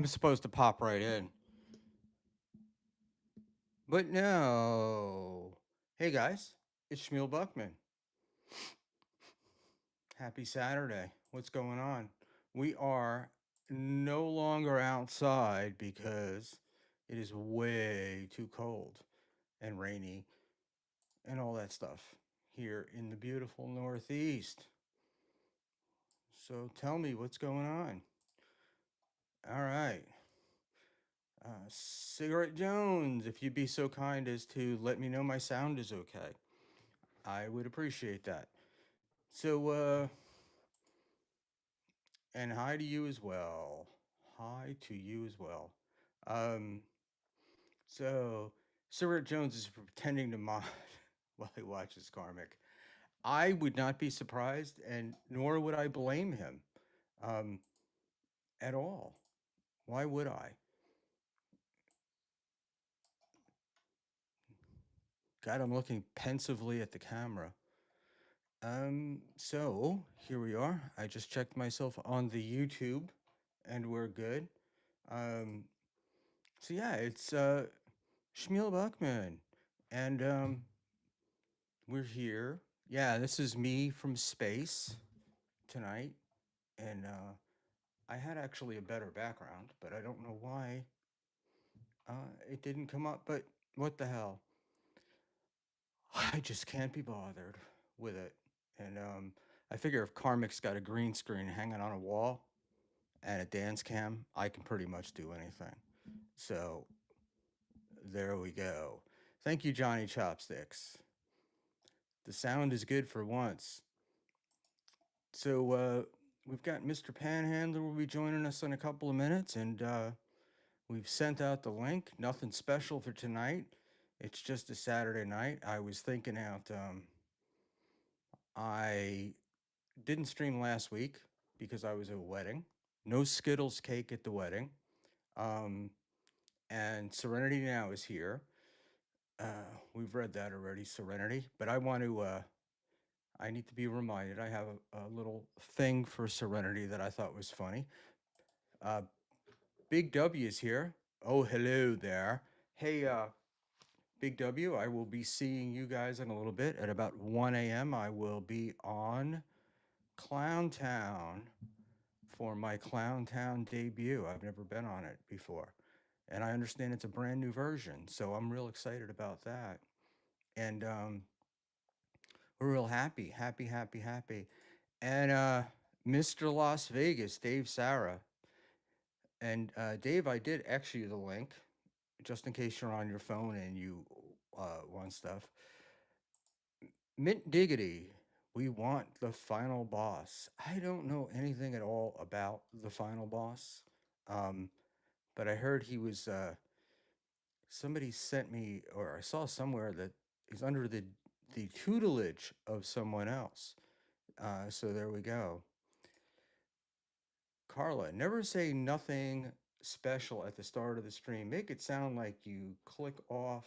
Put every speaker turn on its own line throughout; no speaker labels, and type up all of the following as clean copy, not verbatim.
was supposed to pop right in, but no. Hey guys, it's Schmuel Buckman. Happy Saturday. What's going on? We are no longer outside because it is way too cold and rainy and all that stuff here in the beautiful Northeast. So tell me what's going on. All right. Cigarette Jones, if you'd be so kind as to let me know my sound is okay, I would appreciate that. So, and hi to you as well. Hi to you as well. Um, so, Cigarette Jones is pretending to mod while he watches Karmic. I would not be surprised, and nor would I blame him um, at all. Why would I? God, I'm looking pensively at the camera. So here we are. I just checked myself on the YouTube and we're good. Um, so yeah, it's Schmuel Buckman. And we're here. Yeah, this is me from space tonight. And I had actually a better background, but I don't know why it didn't come up. But what the hell? I just can't be bothered with it. And I figure if Karmic's got a green screen hanging on a wall, and a dance cam, I can pretty much do anything. So there we go. Thank you, Johnny Chopsticks. The sound is good for once. So we've got Mr. Panhandler will be joining us in a couple of minutes, and we've sent out the link. Nothing special for tonight. It's just a Saturday night. I was thinking out. I didn't stream last week because I was at a wedding. No Skittles cake at the wedding. And Serenity Now is here. We've read that already, Serenity. But I need to be reminded. I have a little thing for Serenity that I thought was funny. Uh, Big W is here. Oh, hello there. Hey, Big W, I will be seeing you guys in a little bit. At about 1 a.m., I will be on Clown Town for my Clown Town debut. I've never been on it before. And I understand it's a brand new version. So I'm real excited about that. And we're real happy, happy, happy, happy. And Mr. Las Vegas, Dave Sarah. And Dave, I did X you the link just in case you're on your phone and you want stuff. Mint Diggity, we want the final boss. I don't know anything at all about the final boss, but I heard he was. Somebody sent me, or I saw somewhere that he's under the tutelage of someone else. So there we go. Carla, never say nothing special at the start of the stream. Make it sound like you click off.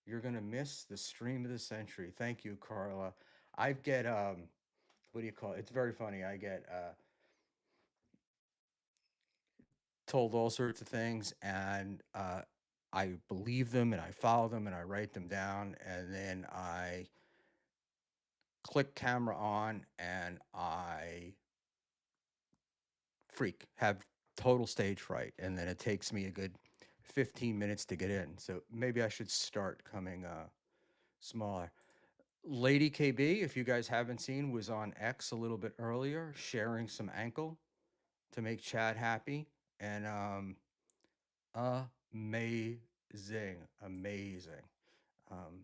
You're gonna miss the stream of the century. Thank you, Carla. I get what do you call it? It's very funny. I get told all sorts of things, and I believe them, and I follow them, and I write them down, and then I click camera on, and I have total stage fright, and then it takes me a good 15 minutes to get in. So maybe I should start coming smaller. Lady KB, if you guys haven't seen, was on X a little bit earlier, sharing some ankle to make Chad happy, and amazing, amazing, um,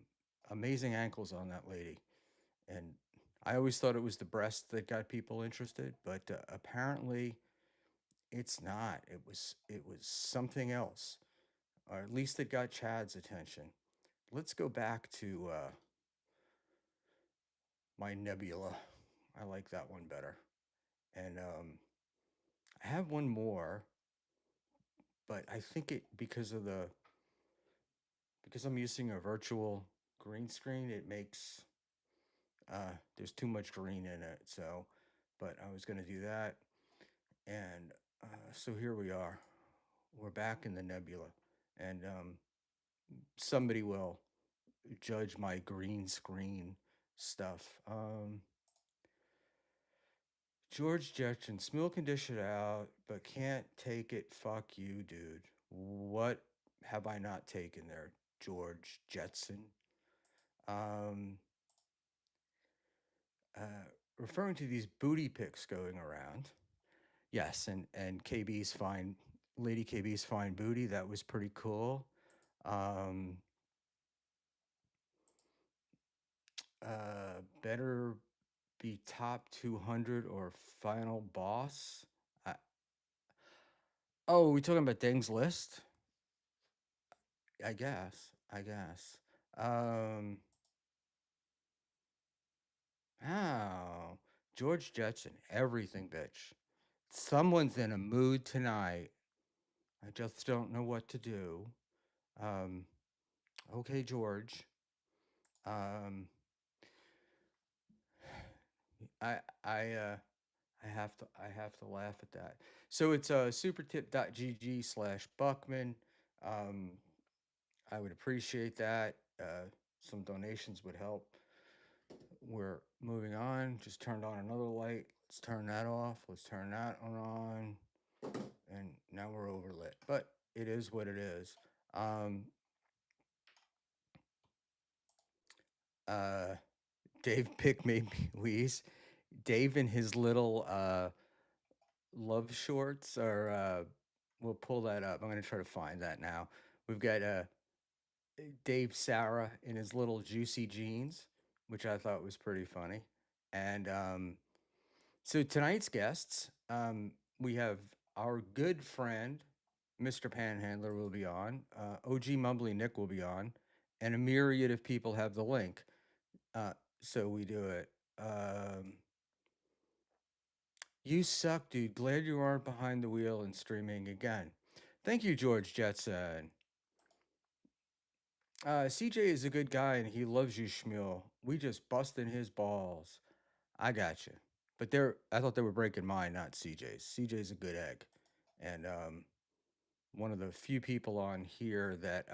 amazing ankles on that lady. And I always thought it was the breast that got people interested, but apparently it's not. It was something else, or at least it got Chad's attention. Let's go back to my Nebula. I like that one better. And I have one more, but I think it because I'm using a virtual green screen, it makes there's too much green in it. So, but I was gonna do that, and so here we are. we're back in the nebula, and somebody will judge my green screen stuff. George Jetson, Schmuel can dish it out, but can't take it. Fuck you, dude. What have I not taken there, George Jetson? Um, uh, Referring to these booty pics going around. Yes, and KB's fine, Lady KB's fine booty. That was pretty cool. Um, Better be top 200 or final boss. I, oh, we talking about Deng's list? I guess. I guess. Um, oh, George Jetson, everything, bitch. Someone's in a mood tonight. I just don't know what to do. Um, okay, George. Um, I I uh I have to laugh at that. So it's supertip.gg/Buckman. Um, I would appreciate that. Some donations would help. We're moving on. Just turned on another light. Let's turn that off. Let's turn that one on. And now we're overlit. But it is what it is. Um, uh, Dave Pick made me wheeze. Dave and his little love shorts are we'll pull that up. I'm gonna try to find that now. We've got Dave Sarah in his little juicy jeans, which I thought was pretty funny. And so tonight's guests, we have our good friend, Mr. Panhandler will be on, OG Mumbly Nick will be on, and a myriad of people have the link. Uh, so we do it. You suck, dude. Glad you aren't behind the wheel and streaming again. Thank you, George Jetson. CJ is a good guy and he loves you, Schmuel. We just busting his balls. I got you. But I thought they were breaking mine, not CJ's. CJ's a good egg. And one of the few people on here that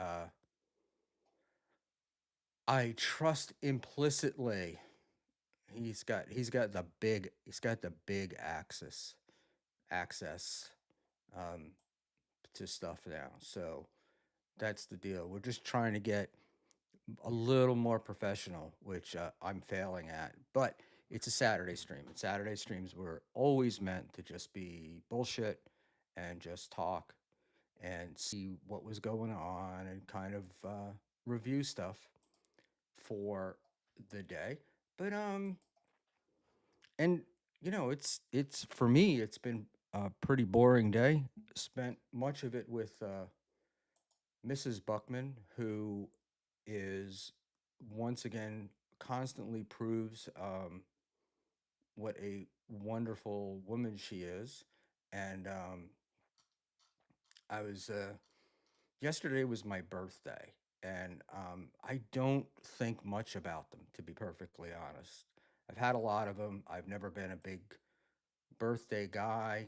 I trust implicitly. He's got the big access um, to stuff now. So that's the deal. We're just trying to get a little more professional, which I'm failing at. But it's a Saturday stream, and Saturday streams were always meant to just be bullshit and just talk and see what was going on and kind of review stuff for the day. But and it's for me, it's been a pretty boring day. Spent much of it with Mrs. Buckman, who is once again constantly proves what a wonderful woman she is. And I was yesterday was my birthday, and I don't think much about them, to be perfectly honest. I've had a lot of them. I've never been a big birthday guy,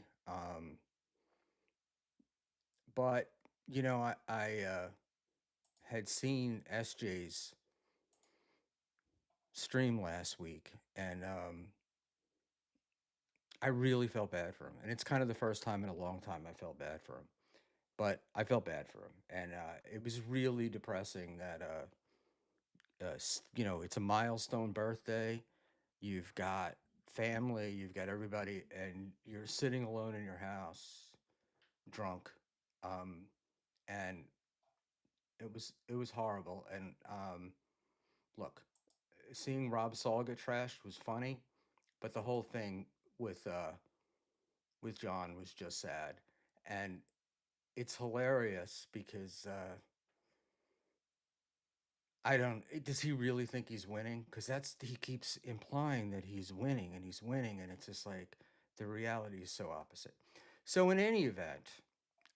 but I had seen SJ's stream last week, and I really felt bad for him. And it's kind of the first time in a long time I felt bad for him. But I felt bad for him, and it was really depressing that it's a milestone birthday. You've got family, you've got everybody, and you're sitting alone in your house, drunk, um, and it was horrible. And look, seeing Rob Saul get trashed was funny, but the whole thing with John was just sad, and it's hilarious because I don't. Does he really think he's winning? Because he keeps implying that he's winning and he's winning, and it's just like the reality is so opposite. So in any event,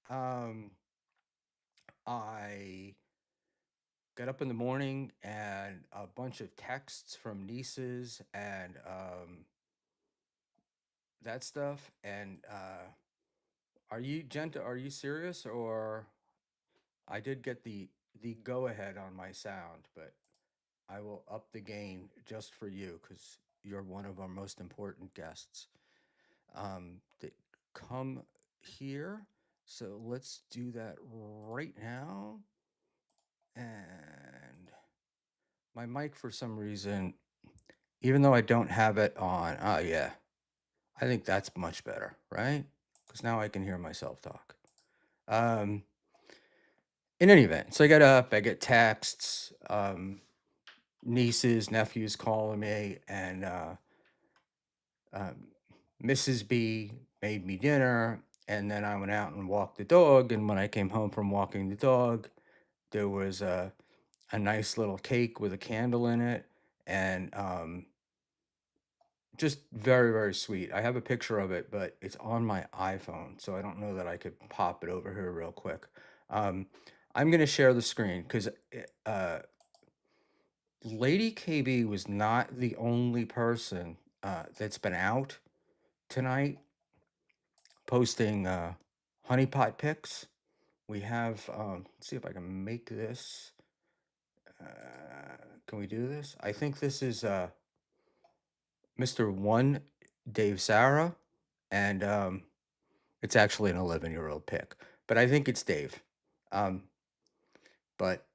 um, I got up in the morning and a bunch of texts from nieces and that stuff, and Are you Genta? Are you serious? Or I did get the go ahead on my sound, but I will up the gain just for you because you're one of our most important guests. That come here. So let's do that right now. And my mic, for some reason, even though I don't have it on, oh yeah, I think that's much better, right? Because now I can hear myself talk. Um, in any event, so I get up, I get texts, nieces, nephews calling me, and um, Mrs. B made me dinner, and then I went out and walked the dog. And when I came home from walking the dog, there was a nice little cake with a candle in it, and just very, very sweet. I have a picture of it, but it's on my iPhone, so I don't know that I could pop it over here real quick. Um, I'm going to share the screen because uh, Lady KB was not the only person that's been out tonight posting honeypot pics. We have, let's see if I can make this. Can we do this? I think this is Mr. One, Dave Sarah, and it's actually an 11-year-old pic, but I think it's Dave. Um, but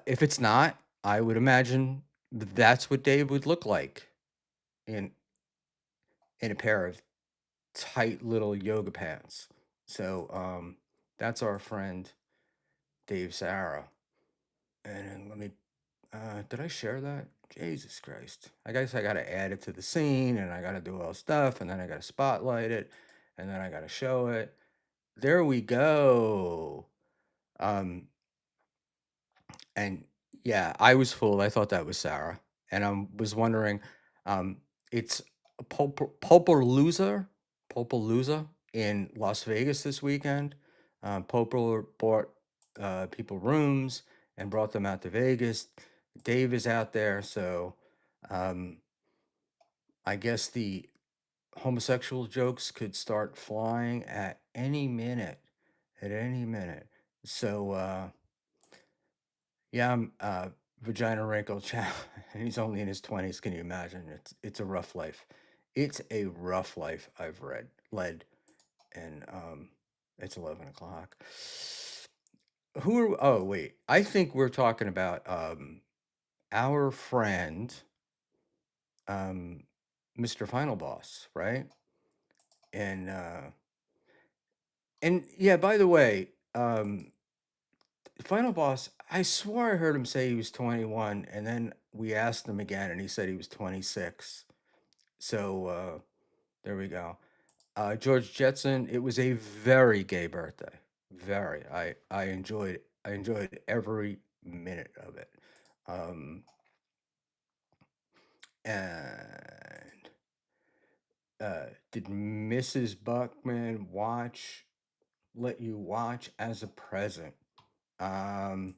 if it's not, I would imagine that's what Dave would look like in a pair of tight little yoga pants. So that's our friend Dave Sarah. And then let me, did I share that? Jesus Christ. I guess I got to add it to the scene and I got to do all stuff and then I got to spotlight it and then I got to show it. There we go. Um, and yeah, I was fooled. I thought that was Sarah. And I was wondering, um, it's a Pulpalooza in Las Vegas this weekend. Poplar bought people rooms and brought them out to Vegas. Dave is out there, so um, I guess the homosexual jokes could start flying at any minute. At any minute. So yeah, I'm vagina wrinkle child, and he's only in his 20s. Can you imagine? It's a rough life. It's a rough life I've led, and it's 11 o'clock. Who are? Oh wait, I think we're talking about our friend, um, Mr. Final Boss, right? And yeah, by the way, Final Boss, I swore I heard him say he was 21, and then we asked him again, and he said he was 26. So there we go. George Jetson, it was a very gay birthday. Very. I enjoyed every minute of it. Um, and did Mrs. Buckman let you watch as a present? Um,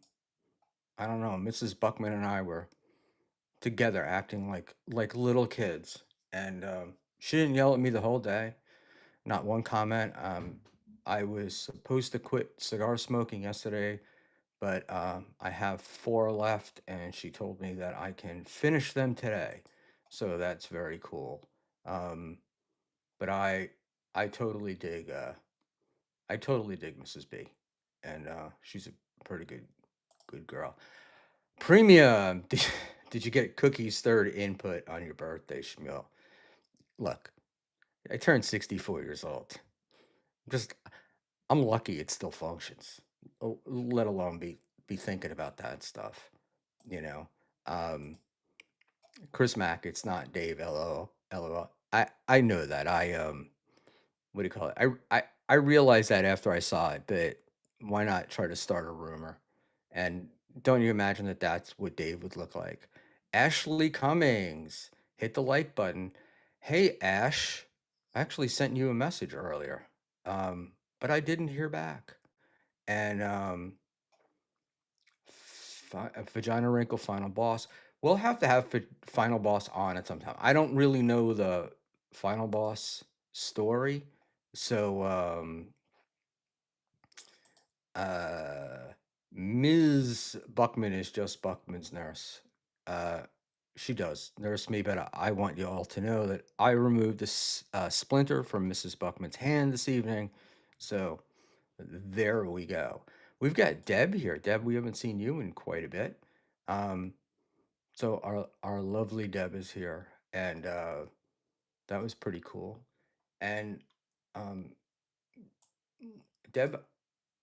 I don't know. Mrs. Buckman and I were together acting like little kids, and she didn't yell at me the whole day. Not one comment. I was supposed to quit cigar smoking yesterday, but I have four left, and she told me that I can finish them today. So that's very cool. Um, but I totally dig I totally dig Mrs. B, and she's a pretty good girl. Premium. Did you get Cookie's third input on your birthday, Schmuel? Look, I turned 64 years old. Just I'm lucky it still functions, let alone be thinking about that stuff. You know, um, Chris Mack. It's not Dave. LO. LOL. I know that. What do you call it? I realized that after I saw it, but why not try to start a rumor? And don't you imagine that that's what Dave would look like? Ashley Cummings, hit the like button. Hey Ash, I actually sent you a message earlier, but I didn't hear back. And Vagina Wrinkle Final Boss. We'll have to have Final Boss on at some time. I don't really know the Final Boss story, so Uh, Ms. Buckman is just Buckman's nurse. Uh, she does nurse me, but I want you all to know that I removed this splinter from Mrs. Buckman's hand this evening. So there we go. We've got Deb here. Deb, we haven't seen you in quite a bit. Um, so our lovely Deb is here, and that was pretty cool. And um, Deb,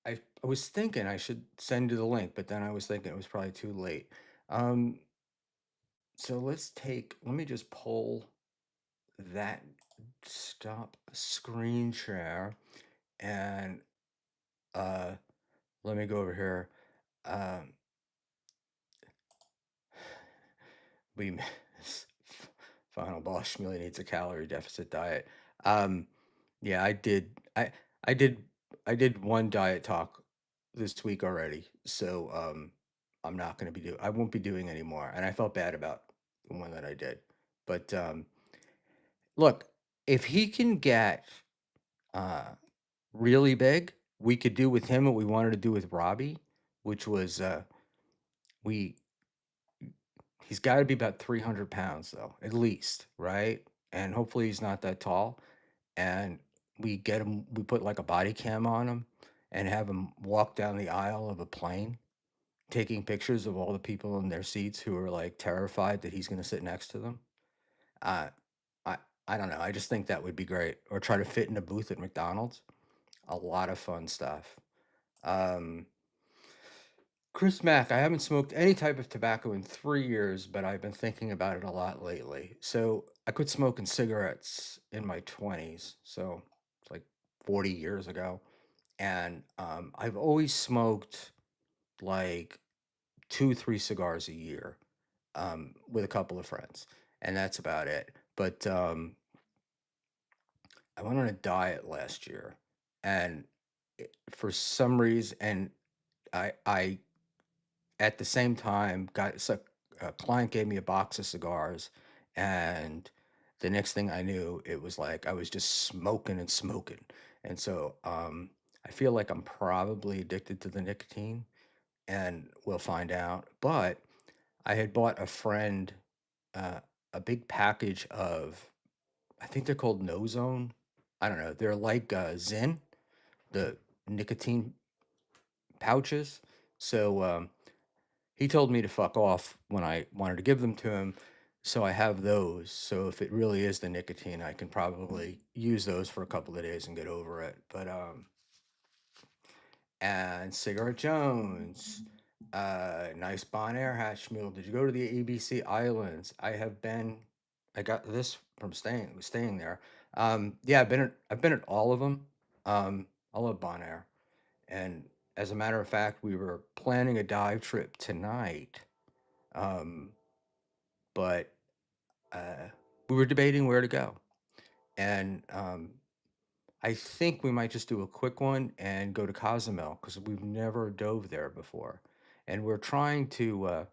I was thinking I should send you the link, but then I was thinking it was probably too late. Um, so let me just pull that stop screen share and uh, let me go over here. Um, we final boss really needs a calorie deficit diet. Um, yeah, I did I did one diet talk this week already, so I'm not going to be I won't be doing any more, and I felt bad about the one that I did. But look, if he can get uh, really big, we could do with him what we wanted to do with Robbie, which was we he's got to be about 300 pounds though, at least, right? And hopefully he's not that tall. And we put like a body cam on him and have him walk down the aisle of a plane, taking pictures of all the people in their seats who are like terrified that he's going to sit next to them. Uh, I, I don't know. I just think that would be great. Or try to fit in a booth at McDonald's. A lot of fun stuff. Um, Chris Mack, I haven't smoked any type of tobacco in 3 years, but I've been thinking about it a lot lately. So I quit smoking cigarettes in my 20s. So it's like 40 years ago. And I've always smoked like 2, 3 cigars a year with a couple of friends. And that's about it. But I went on a diet last year. And for some reason, and I at the same time a client gave me a box of cigars, and the next thing I knew it was like I was just smoking and smoking. And so I feel like I'm probably addicted to the nicotine, and we'll find out. But I had bought a friend uh, a big package of, I think they're called No Zone. I don't know, they're like Zyn, the nicotine pouches. So he told me to fuck off when I wanted to give them to him. So I have those. So if it really is the nicotine, I can probably use those for a couple of days and get over it. But and Cigarette Jones, nice Bon Air hat, Schmuel. Did you go to the ABC Islands? I have been. I got this from staying there. Yeah, I've been at all of them. I love Bon Air, and as a matter of fact, we were planning a dive trip tonight. Um, but we were debating where to go, and I think we might just do a quick one and go to Cozumel because we've never dove there before, and we're trying to.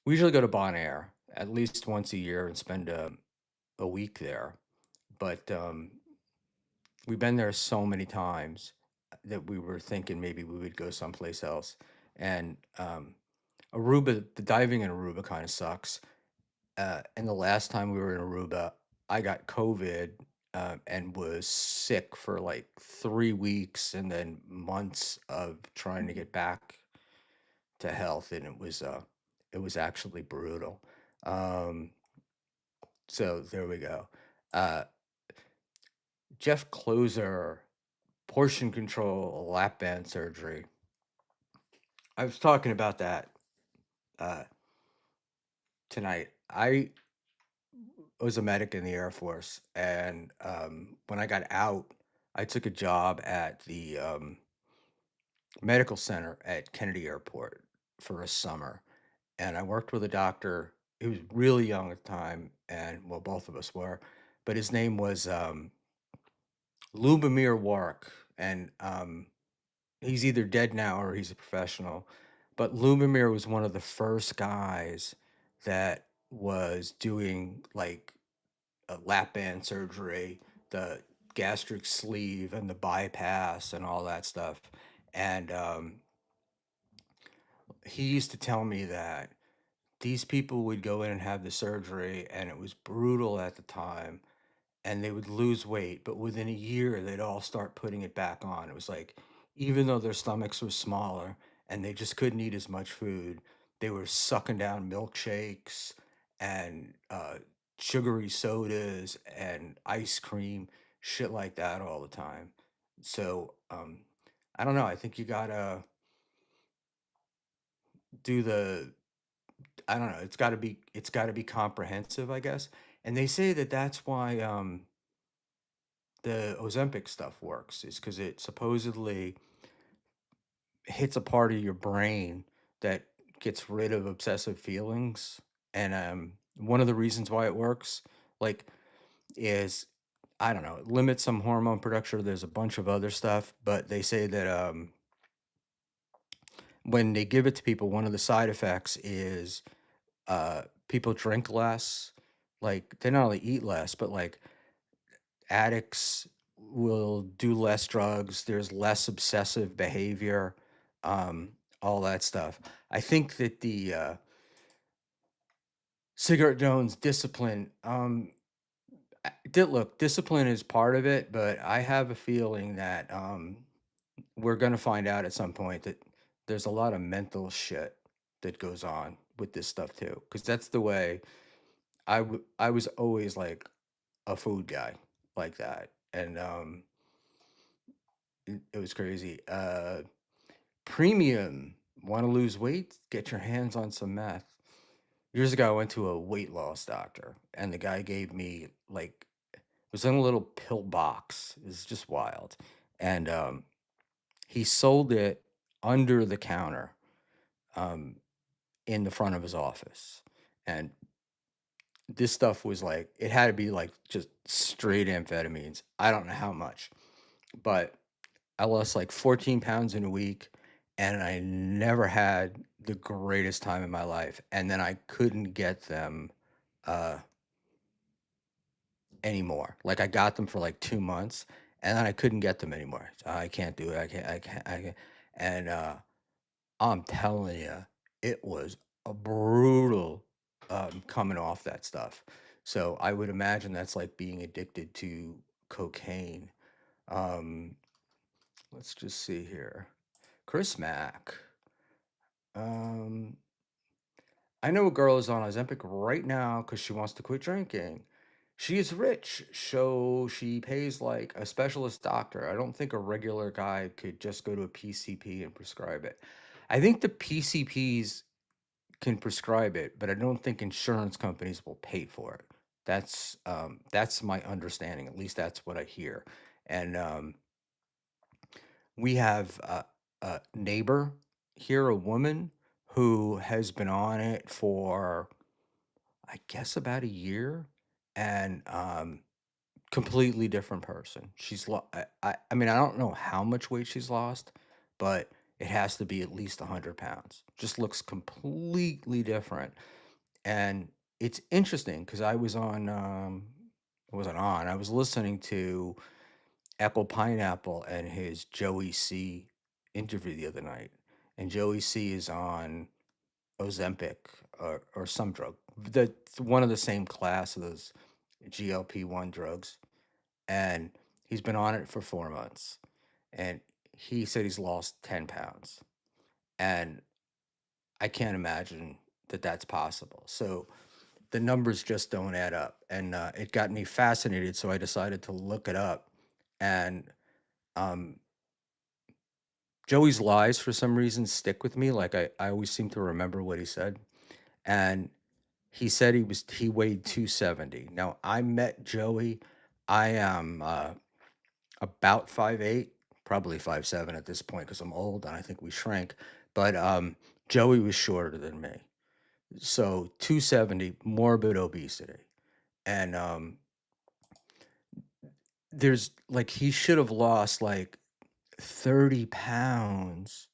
We usually go to Bon Air at least once a year and spend a week there, but we've been there so many times that we were thinking maybe we would go someplace else. And Aruba, the diving in Aruba kind of sucks. And the last time we were in Aruba, I got COVID and was sick for like 3 weeks and then months of trying to get back to health, and it was actually brutal. Um, so there we go. Uh, Jeff Closer, portion control, lap band surgery. I was talking about that uh, tonight. I was a medic in the Air Force, and when I got out, I took a job at the medical center at Kennedy Airport for a summer, and I worked with a doctor. He was really young at the time, and well, both of us were, but his name was Lubomir Warwick, and he's either dead now or he's a professional. But Lubomir was one of the first guys that was doing like a lap band surgery, the gastric sleeve and the bypass and all that stuff. And he used to tell me that these people would go in and have the surgery, and it was brutal at the time, and they would lose weight, but within a year, they'd all start putting it back on. It was like, even though their stomachs were smaller and they just couldn't eat as much food, they were sucking down milkshakes and sugary sodas and ice cream, shit like that all the time. So, I don't know. I think you gotta do the I don't know. It's got to be comprehensive, I guess. And they say that that's why the Ozempic stuff works, is because it supposedly hits a part of your brain that gets rid of obsessive feelings. And one of the reasons why it works, like, is, I don't know, it limits some hormone production. There's a bunch of other stuff, but they say that when they give it to people, one of the side effects is people drink less. Like, they not only eat less, but like addicts will do less drugs. There's less obsessive behavior, um, all that stuff. I think that the cigarette Jones discipline, look, discipline is part of it, but I have a feeling that we're going to find out at some point that there's a lot of mental shit that goes on with this stuff too. Because that's the way I was always like a food guy like that. And it was crazy. Premium. Want to lose weight? Get your hands on some meth. Years ago, I went to a weight loss doctor, and the guy gave me, like, it was in a little pill box. It was just wild. And he sold it under the counter, um, in the front of his office. And this stuff was like, it had to be like just straight amphetamines. I don't know how much, but I lost like 14 pounds in a week, and I never had the greatest time in my life. And then I couldn't get them uh, anymore. Like, I got them for like 2 months, and then I couldn't get them anymore. I can't do it. I can't. And I'm telling you, it was a brutal coming off that stuff. So I would imagine that's like being addicted to cocaine. Um, let's just see here. Chris Mack. Um, I know a girl is on Ozempic right now because she wants to quit drinking. She is rich, so she pays like a specialist doctor. I don't think a regular guy could just go to a PCP and prescribe it. I think the PCPs can prescribe it, but I don't think insurance companies will pay for it. That's my understanding. At least that's what I hear. And we have a neighbor here, a woman who has been on it for, I guess, about a year, and completely different person. I mean, I don't know how much weight she's lost, but it has to be at least 100 pounds. Just looks completely different. And it's interesting because I wasn't on, I was listening to Apple Pineapple and his Joey C interview the other night. And Joey C is on Ozempic, or some drug, one of the same class of those GLP-1 drugs. And he's been on it for 4 months. And he said he's lost 10 pounds. And I can't imagine that that's possible. So the numbers just don't add up. And it got me fascinated. So I decided to look it up. And um, Joey's lies, for some reason, stick with me. Like, I always seem to remember what he said. And he said he weighed 270. Now, I met Joey. I am about 5'8", probably 5'7" at this point because I'm old and I think we shrank. But Joey was shorter than me. So 270, morbid obesity. And there's like, he should have lost like 30 pounds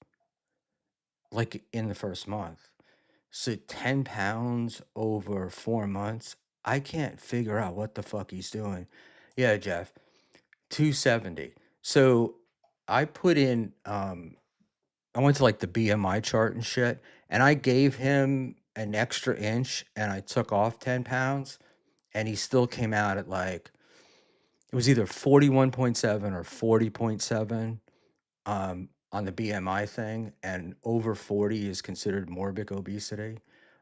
like in the first month. So 10 pounds over 4 months. I can't figure out what the fuck he's doing. Yeah, Jeff, 270. So I put in I went to like the BMI chart and shit, and I gave him an extra inch and I took off 10 pounds, and he still came out at like, it was either 41.7 or 40.7 on the BMI thing, and over 40 is considered morbid obesity.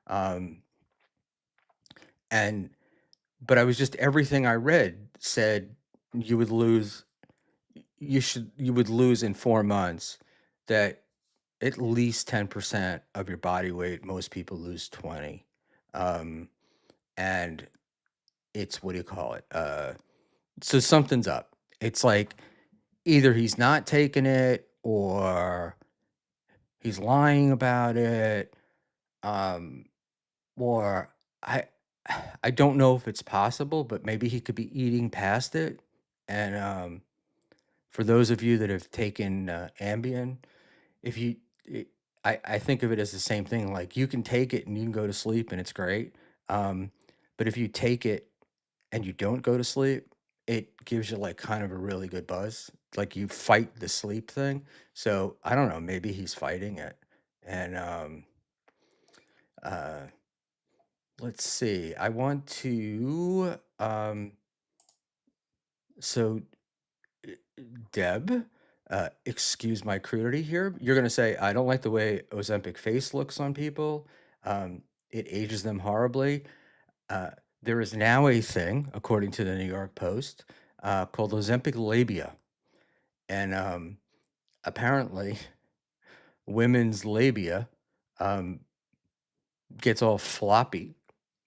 Um, and but I was just, everything I read said you would lose, you would lose in 4 months that at least 10% of your body weight. Most people lose 20. Um, and it's, what do you call it? So something's up. It's like either he's not taking it or he's lying about it. Um, or I I don't know if it's possible, but maybe he could be eating past it. And for those of you that have taken Ambien, if you, it, I think of it as the same thing. Like you can take it and you can go to sleep and it's great. Um, but if you take it and you don't go to sleep, it gives you like kind of a really good buzz. Like you fight the sleep thing. So I don't know, maybe he's fighting it. And uh, let's see. I want to so Deb, excuse my crudity here. You're going to say, I don't like the way Ozempic face looks on people. It ages them horribly. Uh, there is now a thing, according to the New York Post, called Ozempic labia. And apparently, women's labia um, gets all floppy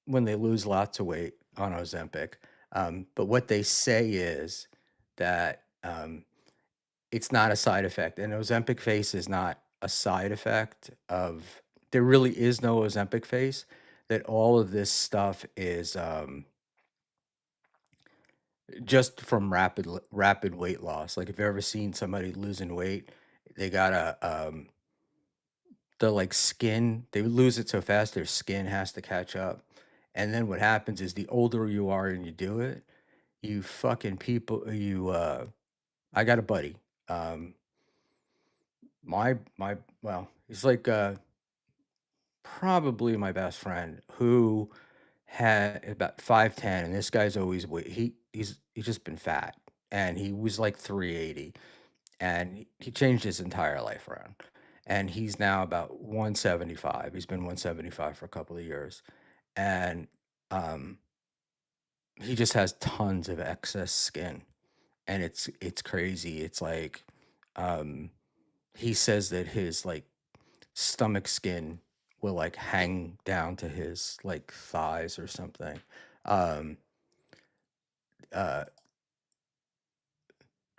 when they lose lots of weight on Ozempic. But what they say is that it's not a side effect, and Ozempic face is not a side effect of. There really is no Ozempic face. That all of this stuff is just from rapid weight loss. Like if you've ever seen somebody losing weight, they got the like skin. They lose it so fast their skin has to catch up. And then what happens is the older you are and you do it, you fucking people. I got a buddy. Um, my well, he's like probably my best friend who had about 5'10", and this guy's always he's just been fat, and he was like 380, and he changed his entire life around, and he's now about 175. He's been 175 for a couple of years, and um he just has tons of excess skin, and it's crazy. It's like um he says that his like stomach skin will like hang down to his like thighs or something. Um, uh,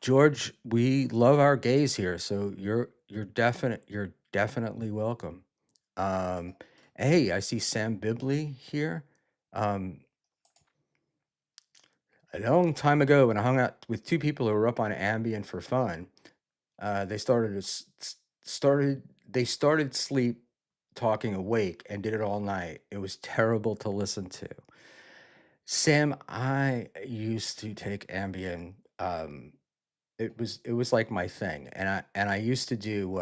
George, we love our gays here, so you're definitely welcome. Um, hey, I see Sam Bibley here. Um, a long time ago, when I hung out with two people who were up on Ambien for fun, they started sleep talking awake and did it all night. It was terrible to listen to. Sam, I used to take Ambien. It was like my thing, and I used to do.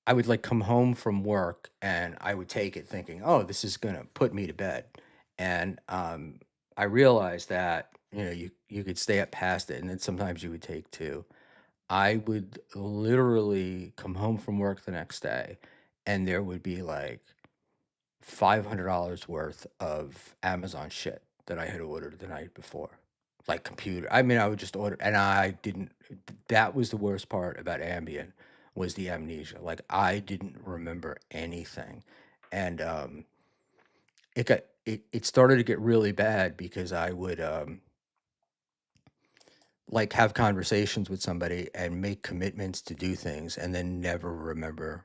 I would like come home from work and I would take it thinking, oh, this is gonna put me to bed, and I realized that you could stay up past it, and then sometimes you would take two. I would literally come home from work the next day, and there would be like $500 worth of Amazon shit that I had ordered the night before. Like computer. I mean, I would just order, and I didn't. That was the worst part about Ambien, was the amnesia. Like I didn't remember anything, and it started to get really bad because I would like have conversations with somebody and make commitments to do things and then never remember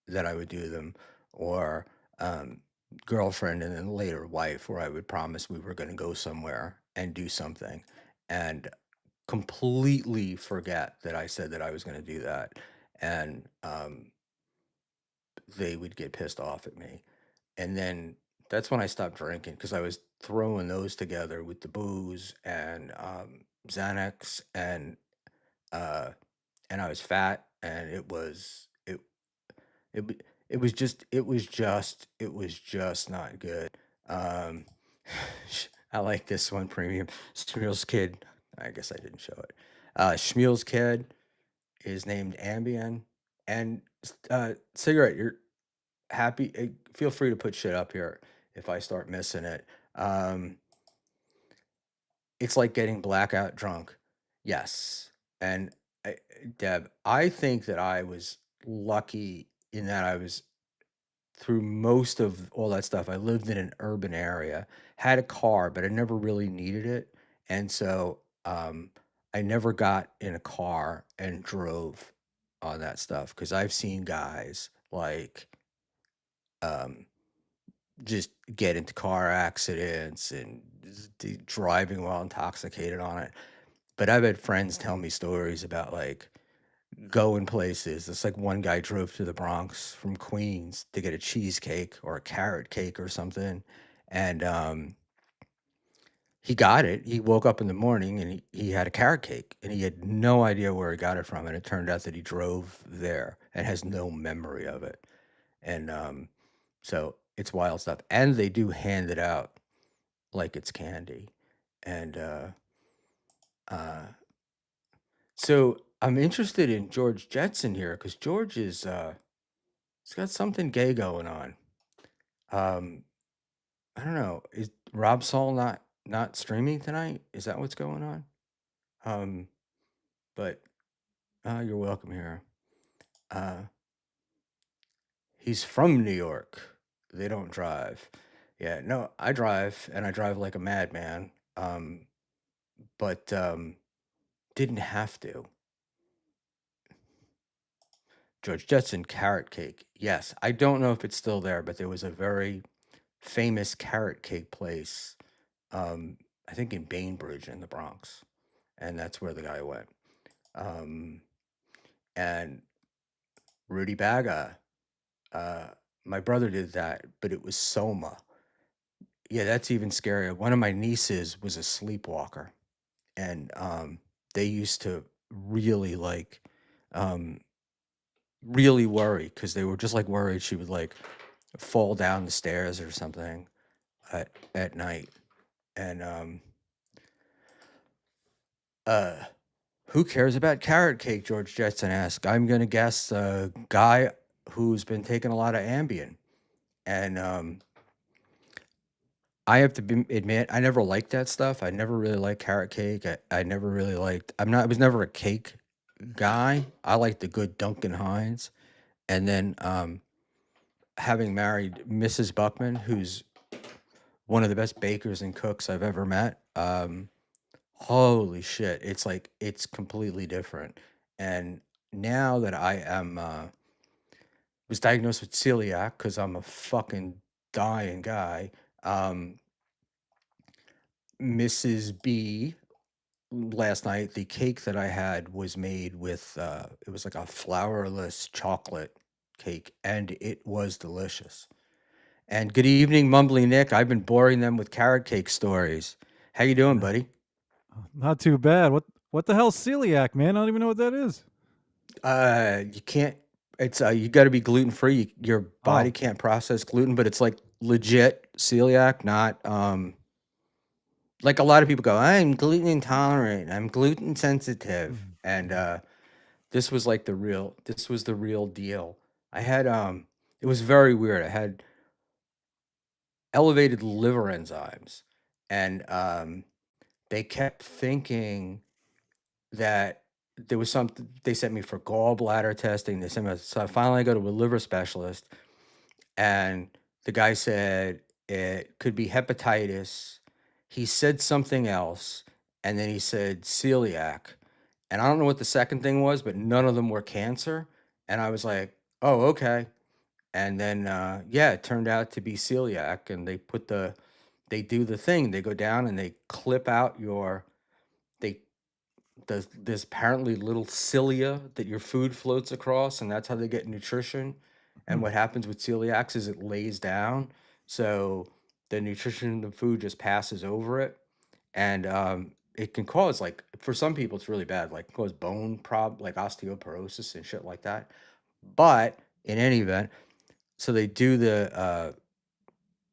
that I would do them, or um, girlfriend and then later wife, where I would promise we were going to go somewhere and do something and completely forget that I said that I was going to do that. And they would get pissed off at me. And then that's when I stopped drinking, because I was throwing those together with the booze and Xanax and uh, and I was fat, and it w- it was just not good. Um, I like this one premium Schmuel's kid. I guess I didn't show it. Schmuel's kid is named Ambien, and cigarette. You're happy. Feel free to put shit up here if I start missing it. Um, it's like getting blackout drunk. Yes, and I, Deb, I think that I was lucky in that I was through most of all that stuff. I lived in an urban area, had a car, but I never really needed it. And so I never got in a car and drove on that stuff because I've seen guys like um, just get into car accidents and driving while intoxicated on it. But I've had friends tell me stories about like going places. It's like one guy drove to the Bronx from Queens to get a cheesecake or a carrot cake or something. And he got it. He woke up in the morning and he had a carrot cake and he had no idea where he got it from. And it turned out that he drove there and has no memory of it. And so it's wild stuff. And they do hand it out like it's candy. And uh, so I'm interested in George Jetson here because George is he's got something gay going on. Um, I don't know. Is Rob Saul not streaming tonight? Is that what's going on? Um, but you're welcome here. Uh, he's from New York. They don't drive. Yeah, no, I drive and I drive like a madman. But didn't have to. George Jetson carrot cake. Yes, I don't know if it's still there, but there was a very famous carrot cake place. Um, I think in Bainbridge in the Bronx, and that's where the guy went. Um, and Rudy Baga, uh, my brother did that, but it was Soma. Yeah, that's even scarier. One of my nieces was a sleepwalker, and they used to really like, um, really worry because they were just like worried she would like fall down the stairs or something at night. And uh, who cares about carrot cake? George Jetson asked. I'm gonna guess a guy who's been taking a lot of Ambien, and I have to admit I never liked that stuff. I never really liked carrot cake. I never really liked. I was never a cake guy. I liked the good Duncan Hines, and then having married Mrs. Buckman, who's one of the best bakers and cooks I've ever met. Holy shit, it's like it's completely different. And now that I am was diagnosed with celiac because I'm a fucking dying guy. Um, Mrs. B last night, the cake that I had was made with it was like a flourless chocolate cake, and it was delicious. And good evening, Mumbly Nick. I've been boring them with carrot cake stories. How you doing, buddy?
Not too bad. What the hell's celiac, man? I don't even know what that is.
You can't. It's you got to be gluten free. Your body
Oh.
can't process gluten, but it's like legit celiac, not like a lot of people go. I'm gluten intolerant. I'm gluten sensitive,
Mhm,
and
mhm,
this was like the real. This was the real deal. I had It was very weird. I had elevated liver enzymes, and they kept thinking that there was something. They sent me for gallbladder testing. They sent me. So finally, I go to a liver specialist, and the guy said it could be hepatitis. He said something else, and then he said celiac. And I don't know what the second thing was, but none of them were cancer. And I was like, oh, okay. And then, yeah, it turned out to be celiac. And they do the thing. They go down and they clip out they there's apparently little cilia that your food floats across, and that's how they get nutrition. And
mhm.
what happens with celiacs is it lays down, so the nutrition in the food just passes over it. And it can cause, like, for some people it's really bad, like cause bone like osteoporosis and shit like that. But in any event, so they do the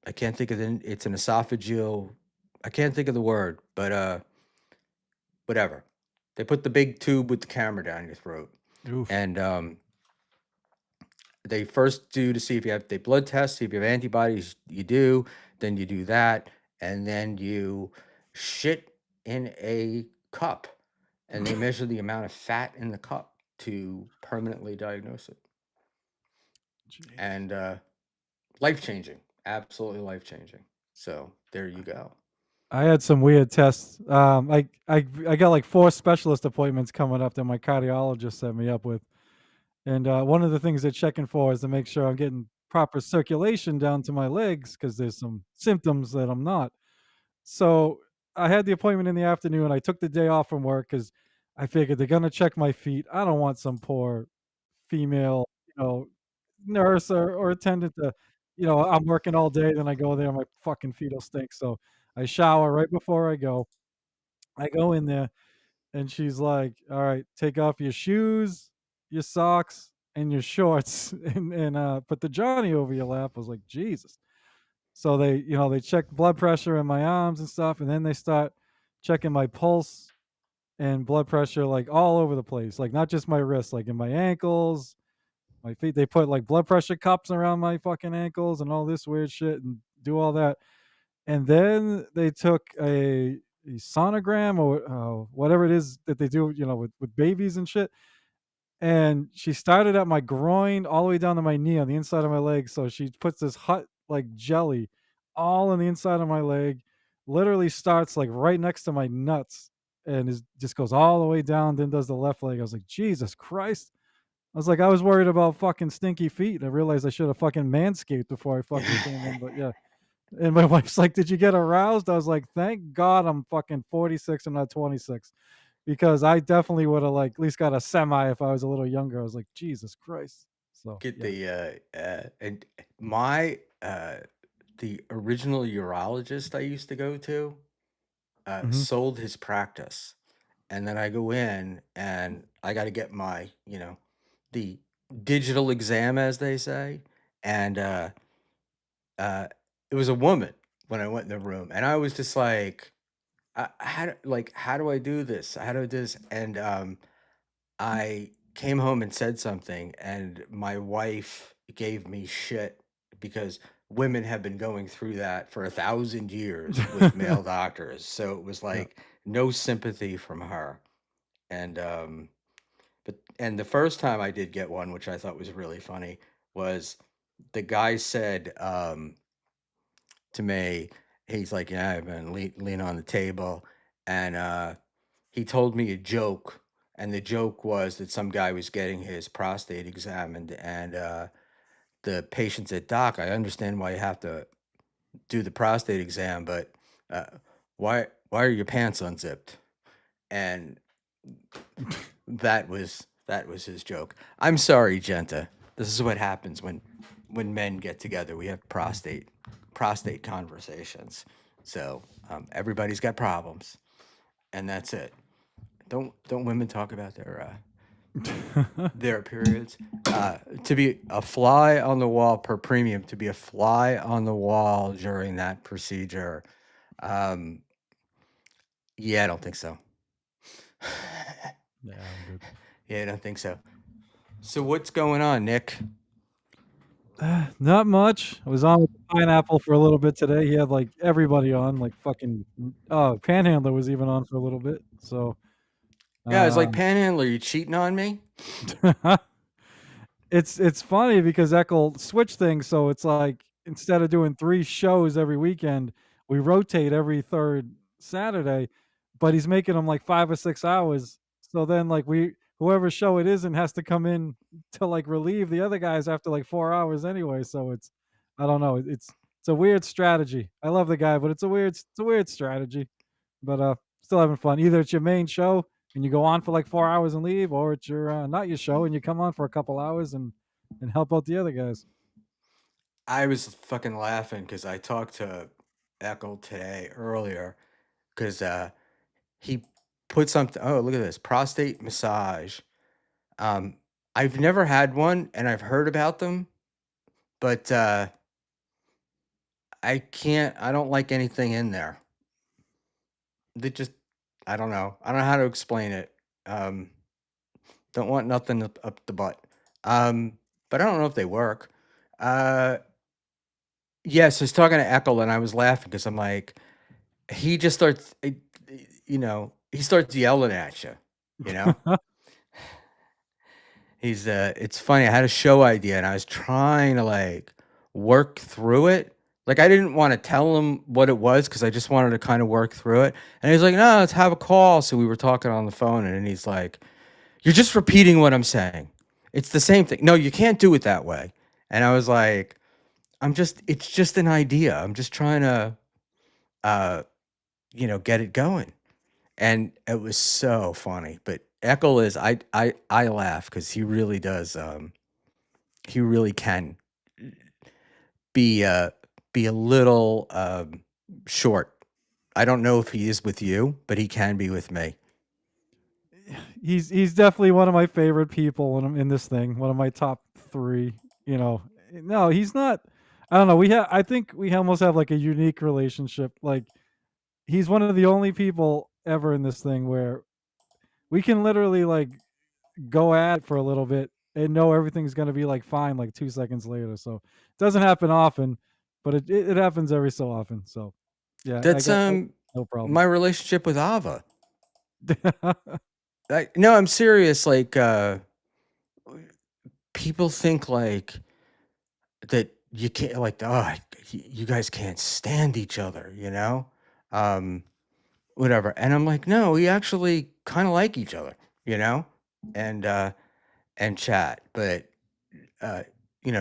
I can't think of it's an esophageal, I can't think of the word, but whatever. They put the big tube with the camera down your throat.
Oof.
And they first do to see if you have they blood test, see if you have antibodies, you do, then you do that, and then you shit in a cup, and they measure the amount of fat in the cup to permanently diagnose it.
Jeez.
And life changing, absolutely life changing. So there you go.
I had some weird tests. I got like 4 specialist appointments coming up that my cardiologist set me up with, and, one of the things they're checking for is to make sure I'm getting proper circulation down to my legs because there's some symptoms that I'm not. So, I had the appointment in the afternoon, I took the day off from work because I figured they're gonna check my feet. I don't want some poor female, nurse or attendant to I'm working all day, then I go there, my fucking feet will stink, so I shower right before I go. I go in there, and she's like, "Alright, take off your shoes, your socks, and your shorts, and put the Johnny over your lap." I was like, "Jesus." So they check blood pressure in my arms and stuff, and then they start checking my pulse and blood pressure, like, all over the place, like, not just my wrists, like, in my ankles, my feet. They put, like, blood pressure cups around my fucking ankles and all this weird shit and do all that. And then they took a sonogram or, whatever it is that they do, with babies and shit, and she started at my groin all the way down to my knee on the inside of my leg, so she puts this hot, like, jelly all on the inside of my leg, literally starts, like, right next to my nuts, and is just goes all the way down, then does the left leg. I was like, "Jesus Christ." I was like, I was worried about fucking stinky feet. I realized I should have fucking manscaped before I fucking came in, but yeah. And my wife's like, "Did you get aroused?" I was like, "Thank God I'm fucking 46 and not 26." Because I definitely would have like at least got a semi if I was a little younger. I was like, Jesus Christ. So
Get
yeah.
the and my the original urologist I used to go to
Hmm.
sold his practice. And then I go in and I got to get my, the digital exam, as they say. And uh, it was a woman when I went in the room. And I was just like, how do I do this? How do I do this? And I came home and said something, and my wife gave me shit because women have been going through that for 1,000 years with male doctors. So it was
Yeah.
like no sympathy from her. And the first time I did get one, which I thought was really funny, was the guy said to me, he's like, "Yeah, I've been lean on the table," and he told me a joke, and the joke was that some guy was getting his prostate examined, and the patient said, "Doc, I understand why you have to do the prostate exam, but uh, why are your pants unzipped?" And that was his joke. I'm sorry, Genta. This is what happens when men get together. We have prostate conversations. So everybody's got problems, and that's it. Don't women talk about their periods? To be a fly on the wall per premium, to be a fly on the wall during that procedure. Um, yeah, I don't think so.
Yeah, I'm good.
Yeah, I don't think so. So what's going on, Nick?
Not much. I was on with Pineapple for a little bit today. He had like everybody on, like fucking Panhandler was even on for a little bit. So
Yeah, it's like
um
Panhandler, you cheating on me?
it's funny because Eccles switch things, so it's like instead of doing 3 shows every weekend, we rotate every 3rd Saturday, but he's making them like 5 or 6 hours. So then, like, whoever show it isn't has to come in to, like, relieve the other guys after, like, 4 hours anyway, so it's I don't know, it's a weird strategy. I love the guy, but it's a weird strategy, but, still having fun. Either it's your main show and you go on for like 4 hours and leave, or it's your not your show and you come on for a couple hours and help out the other guys.
I was fucking laughing because I talked to Echo today earlier because he put something. Oh, look at this prostate massage. Um, I've never had one, and I've heard about them, but I can't. I don't like anything in there. They just. I don't know. I don't know how to explain it. Um, don't want nothing up the butt. Um, but I don't know if they work. Uh, yes, I was talking to Eccles, and I was laughing because I'm like, he just starts, he starts yelling at you. You know, it's funny. I had a show idea, and I was trying to like work through it. Like I didn't want to tell him what it was because I just wanted to kind of work through it. And he's like, "No, let's have a call." So we were talking on the phone, and he's like, "You're just repeating what I'm saying. It's the same thing. No, you can't do it that way." And I was like, it's just an idea. I'm just trying to, uh, get it going." And it was so funny. But Eckel is, I laugh because he really does, he really can be, be a little, short. I don't know if he is with you, but he can be with me.
He's definitely one of my favorite people when I'm in this thing. One of my top 3. You know, no, he's not. I don't know. I think we almost have like a unique relationship. Like he's one of the only people ever in this thing where we can literally like go at it for a little bit and know everything's gonna be like fine like 2 seconds later. So it doesn't happen often, but it happens every so often. So yeah,
That's,
no problem.
my relationship with Ava. No, I'm serious. Like, people think like that you can't like, "Oh, you guys can't stand each other," you know? Um, whatever, and I'm like, "No, we actually kinda like each other," you know? And, and chat, but, uh,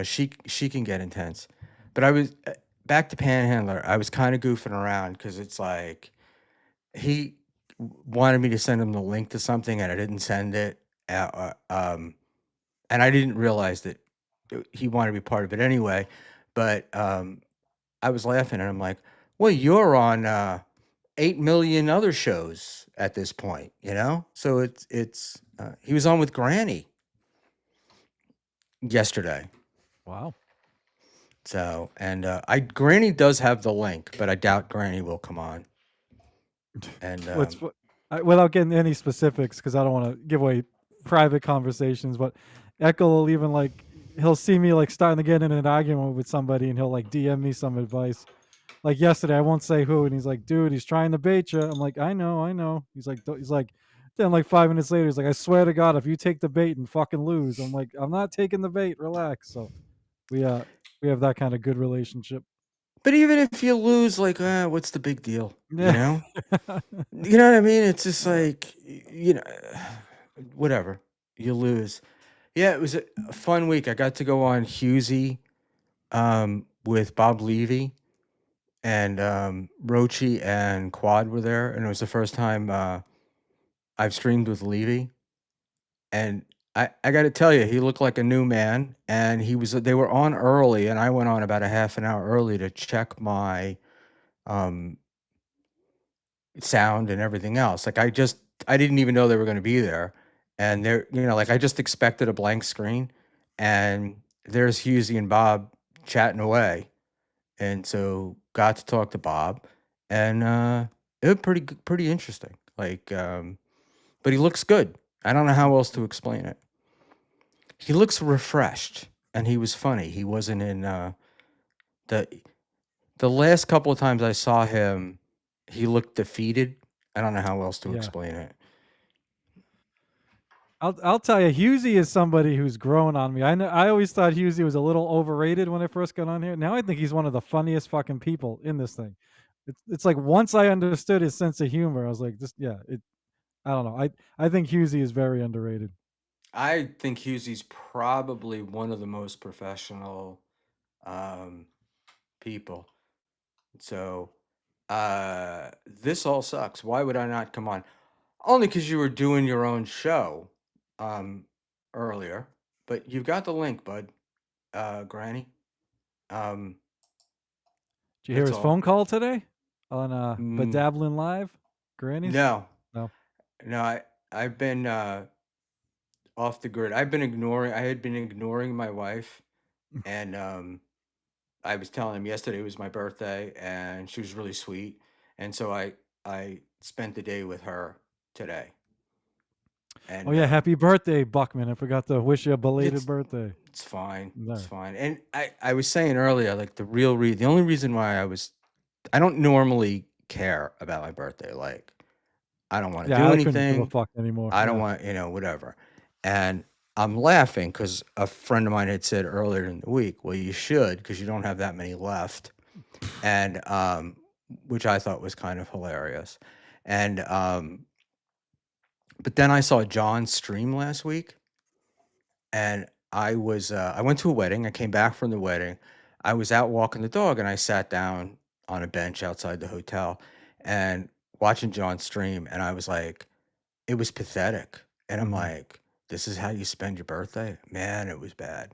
she can get intense. But I was, back to Panhandler, I was kinda goofing around because it's like, he wanted me to send him the link to something, and I didn't send it, and I didn't realize that, he wanted to be part of it anyway, but, I was laughing and I'm like, "Well, you're on, 8,000,000 other shows at this point," you know? So he was on with Granny yesterday.
Wow.
So, and, I Granny does have the link, but I doubt Granny will come on. And,
What's fu Without getting any specifics, because I don't wanna give away private conversations, but Echo will even, like he'll see me, like, starting to get in an argument with somebody, and he'll, like, DM me some advice. Like, yesterday, I won't say who, and he's like, "Dude, he's trying to bait you." I'm like, "I know, I know." He's like then, like, 5 minutes later, he's like, "I swear to God, if you take the bait and fucking lose." I'm like, "I'm not taking the bait, relax." So, we, uh we have that kinda good relationship.
but even if you lose, like, what's the big deal, you
Yeah.
know? You know what I mean? It's just
Uh,
like, whatever. You lose. Yeah, it was a fun week. I got to go on Husey, with Bob Levy, and, Rochi and Quad were there, and it was the first time, I've streamed with Levy, and I gotta tell you, he looked like a new man, and they were on early, and I went on about a half an hour early to check my, um, sound and everything else. Like, I didn't even know they were gonna be there, and like, I just expected a blank screen, and there's Husey and Bob chatting away, and so got to talk to Bob, and, it was pretty interesting. Like, but he looks good. I don't know how else to explain it. He looks refreshed, and he was funny. He wasn't in, the the last couple of times I saw him, he looked defeated. I don't know how else to
yeah.
explain it.
I'll tell you, Husey is somebody who's grown on me. I always thought Husey was a little overrated when I first got on here. Now I think he's one of the funniest fucking people in this thing. It's like once I understood his sense of humor, I was like, just yeah, I don't know. I think Husey is very underrated.
I think Husey's probably one of the most professional, um, people. So, this all sucks. Why would I not come on? Only because you were doing your own show, um, earlier. But you've got the link, bud, Granny. Um,
Did you hear
that's
his
all.
phone call today on
Mm,
Bedablin Live? Granny's?
no. No, I've been off the grid. I've been ignoring. I had been ignoring my wife, and I was telling him yesterday was my birthday, and she was really sweet, and so I spent the day with her today,
Oh
and
yeah, happy birthday, Buckman. I forgot to wish you a belated
it's
birthday.
it's fine, it's
No.
fine. And I was saying earlier, like the only reason why I don't normally care about my birthday. Like I don't want to do
Yeah, I couldn't give a
anything.
fuck anymore.
I don't
Yeah.
want, whatever. And I'm laughing because a friend of mine had said earlier in the week, well, you should because you don't have that many left. And which I thought was kind of hilarious. And but then I saw John stream last week, and I went to a wedding. I came back from the wedding. I was out walking the dog, and I sat down on a bench outside the hotel and watching John stream, and I was like, it was pathetic, and I'm
Mhm.
like, "This is how you spend your birthday?" Man, it was bad.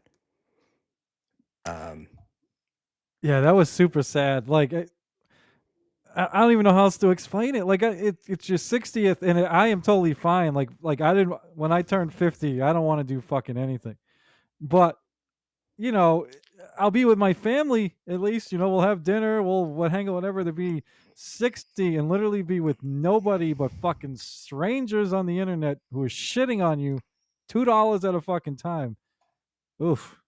Um,
Yeah, that was super sad. Like I don't even know how else to explain it. Like it's your 60th, and I am totally fine. Like I didn't when I turned 50. I don't want to do fucking anything. But you know, I'll be with my family at least. You know, we'll have dinner. We'll hang out, whatever. To be 60 and literally be with nobody but fucking strangers on the internet who are shitting on you, $2 at a fucking time. Oof.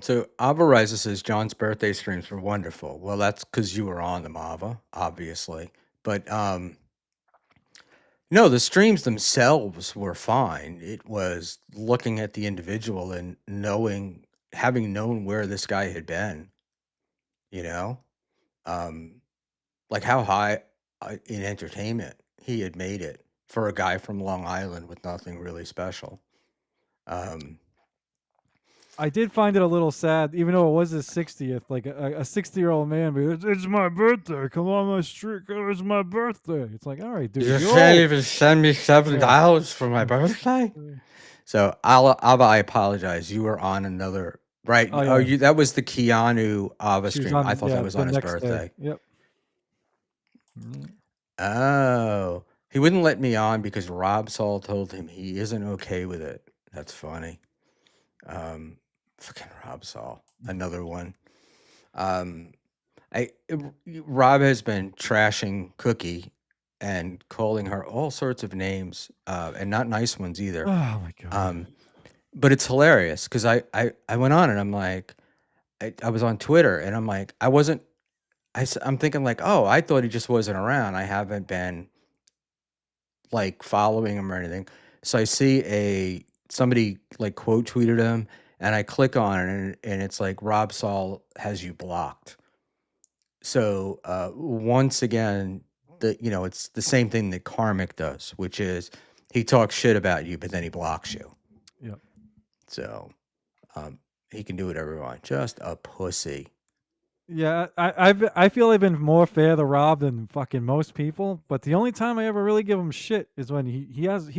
so Ava Riza says John's birthday streams were wonderful. Well, that's because you were on them, Ava, obviously. But no, the streams themselves were fine. It was looking at the individual and having known where this guy had been, you know, um, like how high in entertainment he had made it for a guy from Long Island with nothing really special. Um,
I did find it a little sad, even though it was his 60th. Like a 60-year-old man, but it's my birthday. Come on my street, it's my birthday. It's like, all right, dude,
you
you're
can't
old.
even send me seven
Yeah.
dollars for my birthday. So I apologize. You were on another right.
Oh
Oh,
yeah,
you that was the Keanu Ava
she was
stream. I
on.
thought that
Yeah,
was
the
on his
next day.
birthday.
Yep. Mm.
Oh, he wouldn't let me on because Rob Saul told him he isn't okay with it. That's funny. Um, fucking Rob Saul, another one. Um, Rob has been trashing Cookie and calling her all sorts of names, and not nice ones either.
Oh my god.
Um, but it's hilarious because I went on and I'm like, I was on Twitter and I'm like, I'm thinking like, oh, I thought he just wasn't around. I haven't been like following him or anything. So I see somebody like quote tweeted him, and I click on it, and it's like Rob Saul has you blocked. So once again, it's the same thing that Karmic does, which is he talks shit about you, but then he blocks you.
Yep.
So um, he can do whatever he wants. Just a pussy.
Yeah, I feel I've been more fair to Rob than fucking most people, but the only time I ever really give him shit is when he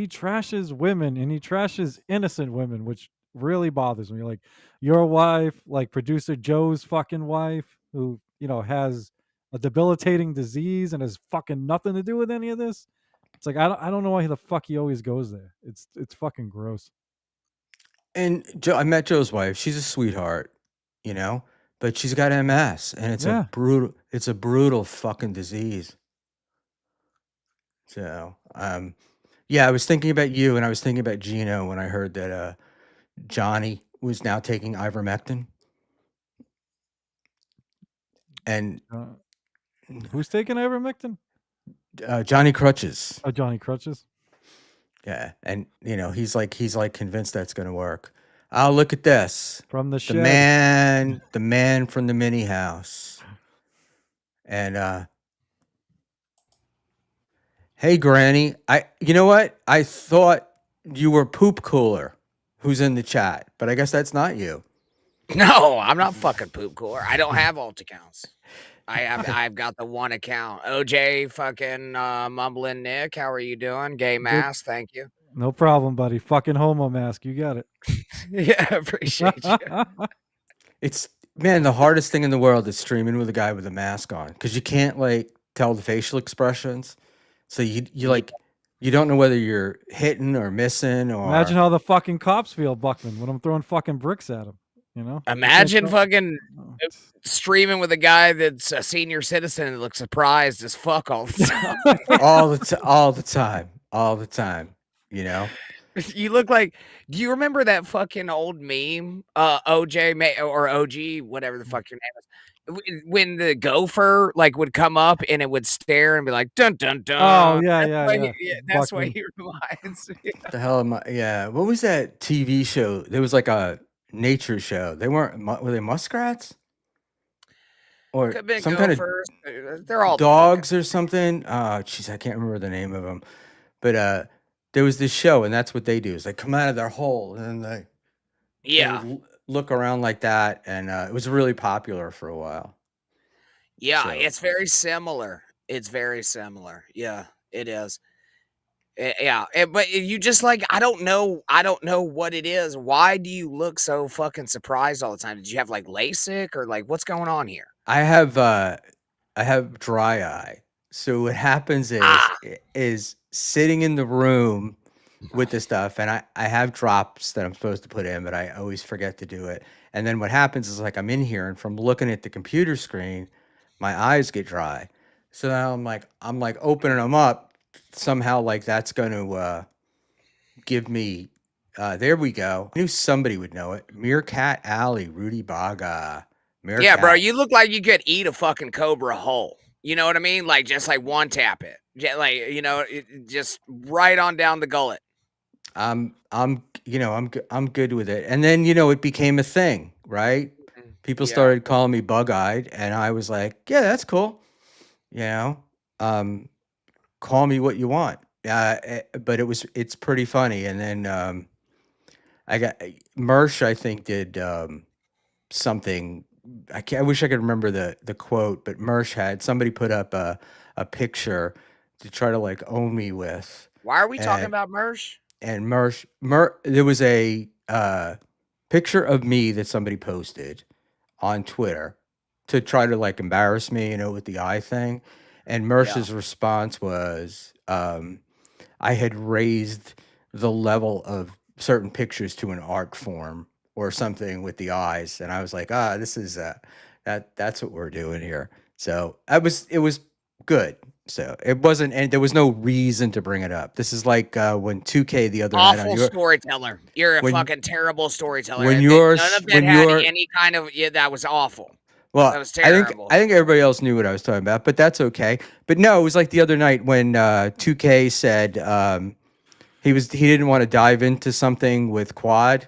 trashes women and he trashes innocent women, which really bothers me. Like your wife, like producer Joe's fucking wife, who has a debilitating disease and has fucking nothing to do with any of this. It's like I don't know why the fuck he always goes there. It's fucking gross.
And I met Joe's wife. She's a sweetheart, you know, but she's got MS, and
Yeah,
it's a brutal fucking disease. So, yeah, I was thinking about you, and I was thinking about Gino when I heard that Johnny was now taking ivermectin, and
uh, who's taking ivermectin?
Johnny Crutches.
Oh, Johnny Crutches
Yeah, and he's like convinced that's going to work. Oh, look at this.
from the
The
shed.
man, the man from the mini house. And hey Granny, you know what? I thought you were Poop Cooler who's in the chat, but I guess that's not you.
No, I'm not fucking poop cooler. I don't have alt accounts. I've got the one account. OJ fucking mumbling Nick. How are you doing? Gay
Good.
mass, thank you.
No problem, buddy. Fucking homo mask. You got it.
Yeah, appreciate you.
It's man, the hardest thing in the world is streaming with a guy with a mask on because you can't like tell the facial expressions. So you
Yeah,
like You don't know whether you're hitting or missing
Imagine
or
how the fucking cops feel, Buckman, when I'm throwing fucking bricks at them. You know, they can't
Imagine
tell.
fucking
Oh,
streaming with a guy that's a senior citizen and looks surprised as fuck all the time.
all the time, all the time. You know,
You look like. Do you remember that fucking old meme? OJ or OG, whatever the fuck your name is. When the gopher like would come up and it would stare and be like dun dun
oh
dun.
yeah,
That's
yeah,
why.
yeah.
That's why
Buckman.
he reminds me.
the hell am I? Yeah, what was that TV show? There was like a nature show. They weren't. Were they muskrats
Could
or
have been
some kind of
gophers. They're all the fucking.
dogs or something? Jeez, I can't remember the name of them. But there was this show, and that's what they do is they come out of their hole and they would
Yeah.
look around like that, and it was really popular for a while.
Yeah,
So
it's very similar. It's very similar. Yeah, it is. Yeah, but you just like I don't know what it is. Why do you look so fucking surprised all the time? Did you have like LASIK or like what's going on here?
I have dry eye. So what happens
Ah,
is sitting in the room with the stuff, and I have drops that I'm supposed to put in, but I always forget to do it. And then what happens is like I'm in here, and from looking at the computer screen, my eyes get dry. So now I'm like opening them up. Somehow like that's going to give me. There we go. I knew somebody would know it. Meerkat Alley, Rudy Baga,
yeah, bro,
Meerkat.
you look like you could eat a fucking cobra whole. You know what I mean? Like just like one tap it, like just right on down the gullet.
I'm good with it. And then it became a thing, right? People
Yeah.
started calling me bug-eyed, and I was like, yeah, that's cool. You know, um, call me what you want. But it's pretty funny. And then I got Mersh, I think, did something. I wish I could remember the quote, but Mersh had somebody put up a picture to try to like own me with,
Why are we talking
and
about Mersh?
there was a picture of me that somebody posted on Twitter to try to like embarrass me, with the eye thing. And
Yeah.
Mersh's response was, I had raised the level of certain pictures to an art form or something with the eyes, and I was like, this is that's what we're doing here. So it was good. So it wasn't, and there was no reason to bring it up. This is like when 2K the other night on
Awful storyteller. You're a
when
fucking terrible storyteller.
when
None of that
when
had
you're
any kind of that was awful. That
well,
was
I think
terrible.
I think everybody else knew what I was talking about, but that's okay. But no, it was like the other night when 2K said he didn't want to dive into something with quad,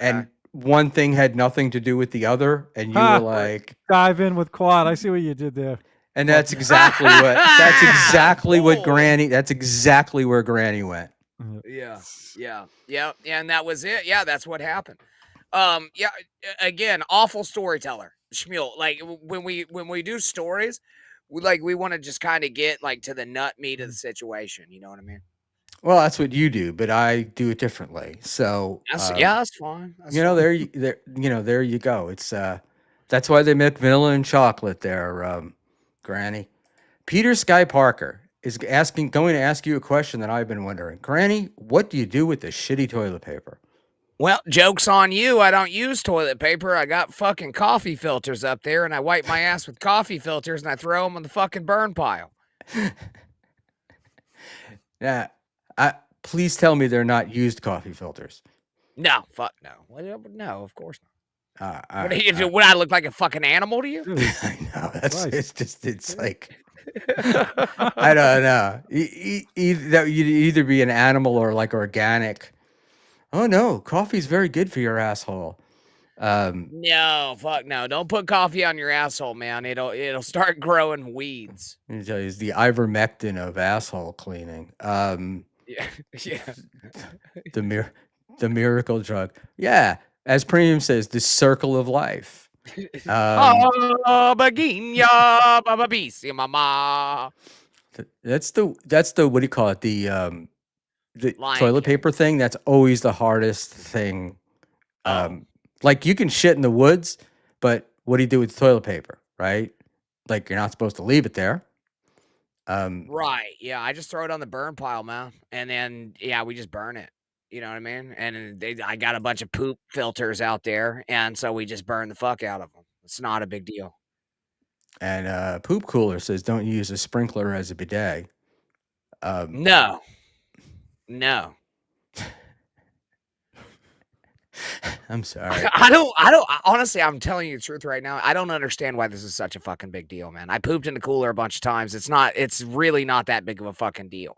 Okay.
and one thing had nothing to do with the other, and you were
Ha!
Right.
like,
Dive in with quad. I see what you did there,
and
Buckman.
Bold.
that's exactly where Granny went.
Yeah. Yeah. Yeah. And that was it. Yeah, that's what happened. Yeah, again, awful storyteller. Schmuel. Like when we do stories, we want to just kind of get like to the nut meat of the situation. You know what I mean?
Well, that's what you do, but I do it differently. So,
That's fine. That's fine.
there you go. It's that's why they make vanilla and chocolate there, Granny. Peter Sky Parker is going to ask you a question that I've been wondering. Granny, what do you do with the shitty toilet paper?
Well, joke's on you. I don't use toilet paper. I got fucking coffee filters up there, and I wipe my ass with coffee filters, and I throw them on the fucking burn pile.
Yeah, please tell me they're not used coffee filters.
No, fuck no. No, of course not.
All
What do
right,
you do? Would I look like a fucking animal to you?
I know
Christ.
it's like I don't know. That you'd either be an animal or like organic. Oh no, coffee's very good for your asshole.
No, fuck no. Don't put coffee on your asshole, man. It'll start growing weeds.
Let me tell you, it's the ivermectin of asshole cleaning.
Yeah. Yeah.
The mir- the miracle drug. Yeah, as Premium says, the circle of life.
Baginya, bababisi, mama.
That's the what do you call it? The
Lion
toilet
King.
paper thing. That's always the hardest thing.
Oh.
Like you can shit in the woods, but what do you do with the toilet paper, right? Like you're not supposed to leave it there.
Right. Yeah, I just throw it on the burn pile, man, and then yeah, we just burn it. You know what I mean? And I got a bunch of poop filters out there, and so we just burn the fuck out of them. It's not a big deal.
And Poop Cooler says don't use a sprinkler as a bidet.
No, no.
I'm sorry.
Honestly, I'm telling you the truth right now. I don't understand why this is such a fucking big deal, man. I pooped in the cooler a bunch of times. It's really not that big of a fucking deal.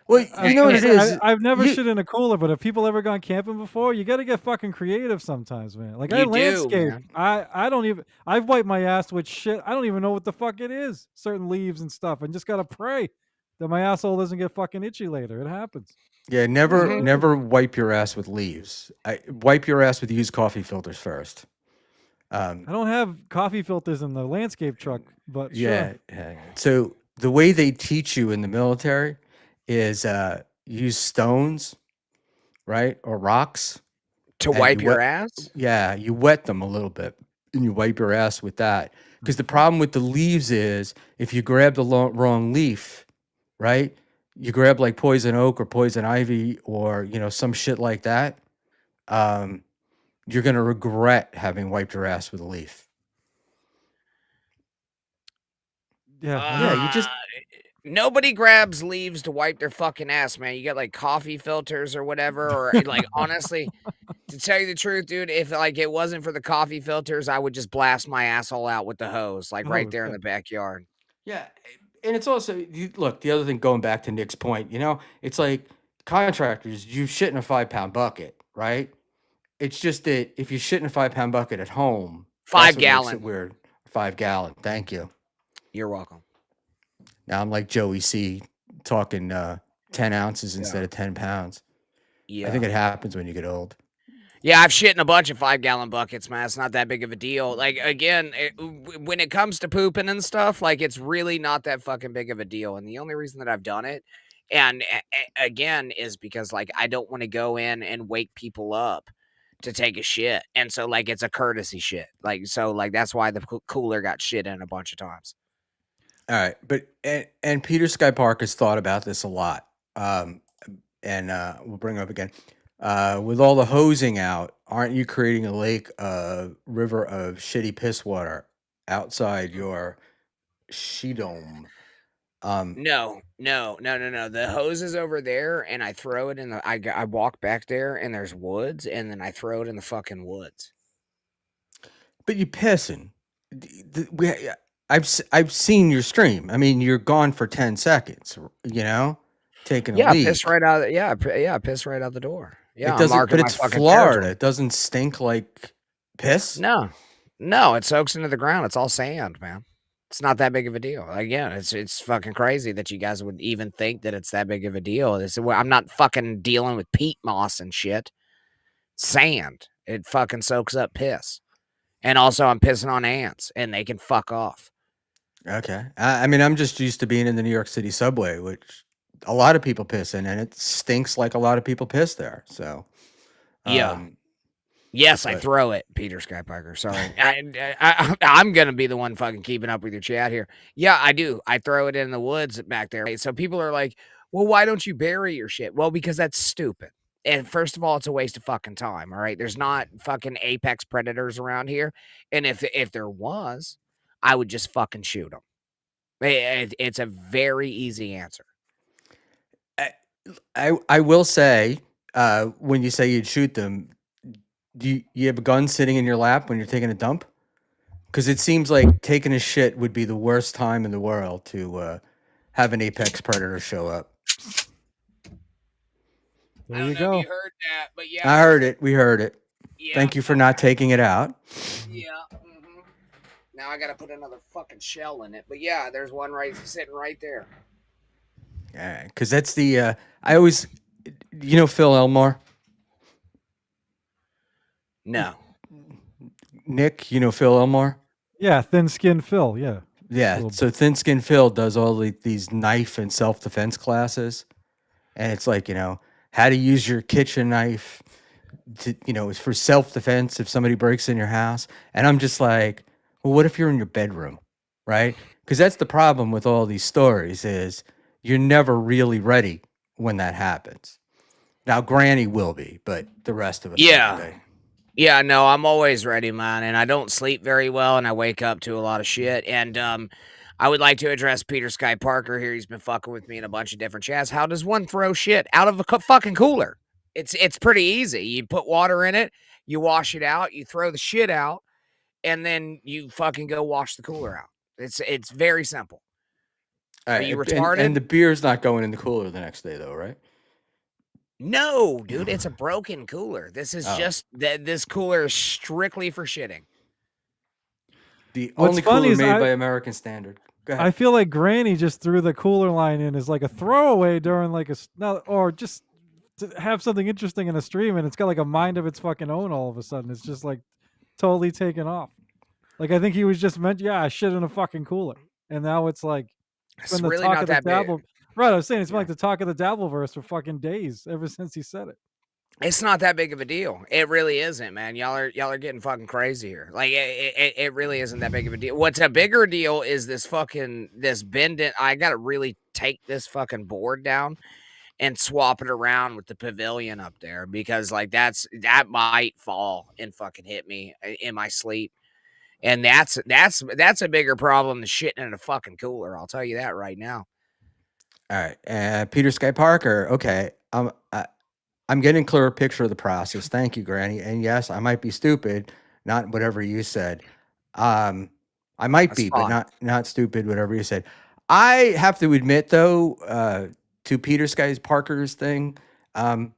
Well,
I
you
was
know what
gonna
it
say
is.
I've never
You
shit in a cooler, but have people ever gone camping before? You got to get fucking creative sometimes, man. Like I
You do,
landscape.
man.
I don't even. I've wiped my ass with shit. I don't even know what the fuck it is. Certain leaves and stuff, and just gotta pray that my asshole doesn't get fucking itchy later. It happens.
Yeah,
It's
never
Mhm.
crazy.
never wipe your ass with leaves. Wipe your ass with used coffee filters first.
I don't have coffee filters in the landscape truck, but sure.
Yeah. So the way they teach you in the military is use stones, right, or rocks,
To
and
wipe
you
your
wet.
ass?
Yeah, you wet them a little bit, and you wipe your ass with that. Because the problem with the leaves is if you grab the wrong leaf, right, you grab like poison oak or poison ivy or some shit like that. Um, you're gonna regret having wiped your ass with a leaf.
Yeah, I
Yeah,
know.
you just
Nobody grabs leaves to wipe their fucking ass, man. You get like coffee filters or whatever, or like honestly, to tell you the truth, dude, if like it wasn't for the coffee filters, I would just blast my asshole out with the hose, like right
Oh,
there in
yeah.
the backyard.
yeah, and it's also look the other thing going back to Nick's point. It's like contractors. You shit in a 5 pound bucket, right? It's just that if you shit in a 5 pound bucket at home, that's
Five
what makes it
gallon.
weird. 5 gallon. Thank you.
You're welcome.
Now I'm like Joey C talking 10 ounces
Yeah.
instead of 10 pounds. I
Yeah.
think it happens when you get old.
Yeah, I've shit in a bunch of 5 gallon buckets, man. It's not that big of a deal. Like again, when it comes to pooping and stuff, like it's really not that fucking big of a deal. And the only reason that I've done it, and again, is because like I don't want to go in and wake people up to take a shit, and so like it's a courtesy shit. Like so, like that's why the cooler got shit in a bunch of times.
All right, but and Peter Sky Park has thought about this a lot. And we'll bring it up again. With all the hosing out, aren't you creating a river of shitty piss water outside your dome? Um,
No, no, no, no, no. The hose is over there, and I throw it in the. I walk back there, and there's woods, and then I throw it in the fucking woods.
but you pissing. I've seen your stream. I mean, you're gone for 10 seconds. Taking a
Yeah, piss
leak.
right out. Yeah, piss right out the door.
It
Yeah, I'm
doesn't,
marking
but
my
it's
fucking
Florida.
territory.
It doesn't stink like piss.
No, no, it soaks into the ground. It's all sand, man. It's not that big of a deal. Again, it's fucking crazy that you guys would even think that it's that big of a deal. I'm not fucking dealing with peat moss and shit. Sand. It fucking soaks up piss. And also, I'm pissing on ants, and they can fuck off.
Okay. I mean, I'm just used to being in the New York City subway, which a lot of people piss in, and it stinks like a lot of people piss there. So,
Yeah.
um,
Yes, I
but
throw it, Peter Skypiker. Sorry, I'm gonna be the one fucking keeping up with your chat here. Yeah, I do. I throw it in the woods back there. So people are like, "Well, why don't you bury your shit?" Well, because that's stupid. And first of all, it's a waste of fucking time. All right, there's not fucking apex predators around here, and if there was, I would just fucking shoot them. It's a very easy answer.
I, I will say, when you say you'd shoot them, do you have a gun sitting in your lap when you're taking a dump? Because it seems like taking a shit would be the worst time in the world to have an apex predator show up.
There
I don't
you
know if you
go.
heard that, but yeah,
I
there's
heard it. We heard it.
yeah,
Thank you for not taking it out.
yeah. Now I gotta put another fucking shell in it. But yeah, there's one right sitting right there.
Because that's the I always, Phil Elmore,
No.
Nick, Phil Elmore.
Yeah, thin skin Phil. Yeah, a
Yeah,
little
so
bit.
Thin Skin Phil does all these knife and self defense classes, and it's like how to use your kitchen knife to it's for self defense if somebody breaks in your house, and I'm just like, well, what if you're in your bedroom? right? Because that's the problem with all these stories is you're never really ready when that happens. Now, Granny will be, but the rest of us won't
Yeah.
be.
Yeah, no, I'm always ready, man, and I don't sleep very well, and I wake up to a lot of shit, and, I would like to address Peter Sky Parker here. He's been fucking with me in a bunch of different chats. How does one throw shit out of a fucking cooler? It's pretty easy. You put water in it, you wash it out, you throw the shit out, and then you fucking go wash the cooler out. It's very simple. Are you
And
retarded?
the beer's not going in the cooler the next day, though, right?
No, dude, it's a broken cooler. This is
Oh,
just that this cooler is strictly for shitting.
the
What's
only
funny
cooler
is
made by American standard. Go
I
ahead.
feel like Granny just threw the cooler line in as like a throwaway during like no, or just to have something interesting in a stream, and it's got like a mind of its fucking own. All of a sudden, it's just like totally taken off. Like I think he was just meant, yeah, I shit in a fucking cooler, and now it's like it's
It's
been the
really
talk
not
of the
that big.
dabble. Right, I was saying it's been
Yeah.
like the talk of the Dabbleverse for fucking days ever since he said it.
It's not that big of a deal. It really isn't, man. Y'all are getting fucking crazy here. Like it really isn't that big of a deal. What's a bigger deal is this bending. I gotta really take this fucking board down and swap it around with the pavilion up there because like that might fall and fucking hit me in my sleep. And that's a bigger problem than shitting in a fucking cooler. I'll tell you that right now.
All right. Peter Sky Parker. Okay. I'm getting a clearer picture of the process. Thank you, Granny. And yes, I might be stupid, not whatever you said. Um, I might
That's
be, but
fine.
not stupid, whatever you said. I have to admit, though, to Peter Sky Parker's thing, um,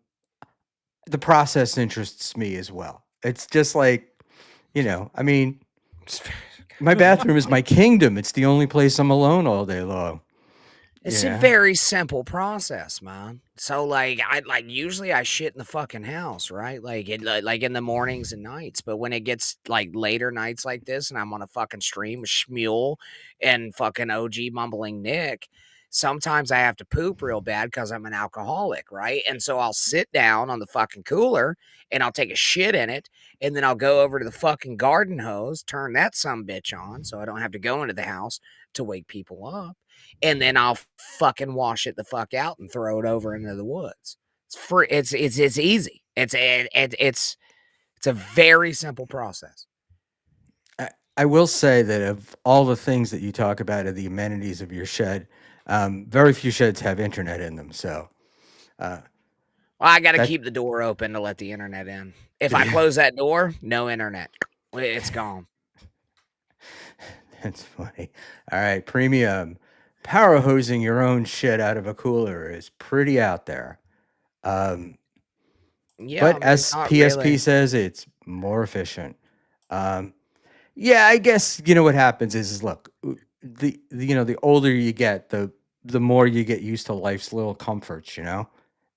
the process interests me as well. It's just like, I mean, my bathroom is my kingdom. It's the only place I'm alone all day long.
It's a
Yeah.
very simple process, man. So, usually I shit in the fucking house, right? Like in the mornings and nights. But when it gets like later nights like this, and I'm on a fucking stream with Schmuel and fucking OG mumbling Nick, sometimes I have to poop real bad because I'm an alcoholic, right? And so I'll sit down on the fucking cooler and I'll take a shit in it, and then I'll go over to the fucking garden hose, turn that sumbitch on, so I don't have to go into the house to wake people up, and then I'll fucking wash it the fuck out and throw it over into the woods. It's free. It's easy. It's a very simple process.
I will say that of all the things that you talk about of the amenities of your shed, very few sheds have internet in them. So uh,
Well, I got to
that
keep the door open to let the internet in. If I close that door, no internet. It's gone.
that's funny. All right, premium power hosing your own shit out of a cooler is pretty out there. Um,
Yeah, I
but
mean,
as
not
PSP
really.
says, it's more efficient. Um, yeah, I guess what happens is look, the older you get, the more you get used to life's little comforts,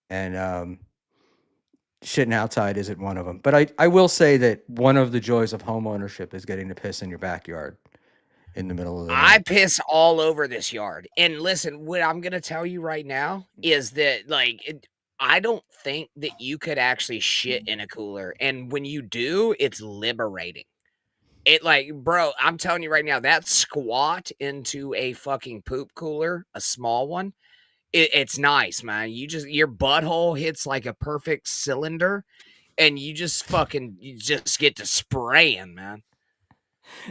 and shitting outside isn't one of them. But I will say that one of the joys of home ownership is getting to piss in your backyard in the middle of the
I
night.
piss all over this yard. And listen, what I'm gonna tell you right now is that I don't think that you could actually shit in a cooler. And when you do, it's liberating. It like, bro, I'm telling you right now, that squat into a fucking poop cooler, a small one, it's nice, man. Your butthole hits like a perfect cylinder, and you just get to spraying, man.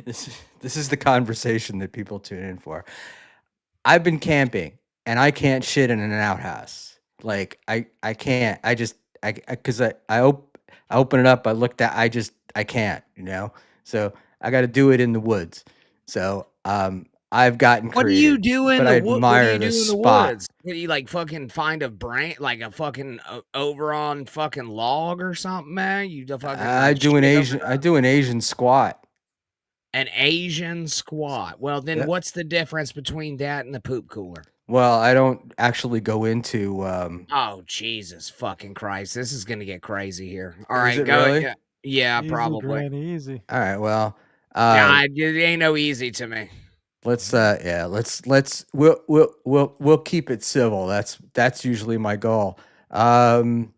This is the conversation that people tune in for. I've been camping and I can't shit in an outhouse. Like I can't. I just because I open it up. I can't. So I got to do it in the woods. So I've gotten
What do you
creative,
do in
but I
the what do
admire
you
the
do in the
spot.
woods? What do you like fucking find a brain like a fucking over on fucking log or something, man? You the fucking
I
like
do an
shit over
Asian. I do an Asian squat.
an Asian squat. Well, then
Yeah.
what's the difference between that and the poop cooler?
Well, I don't actually go into.
Oh, Jesus fucking Christ. This is gonna get crazy here. All
Is
right,
it
go.
really?
Yeah, yeah,
Easy,
probably.
Granny, easy.
All right. Well,
Yeah, it ain't no easy to me.
let's yeah, we'll keep it civil. That's usually my goal. Um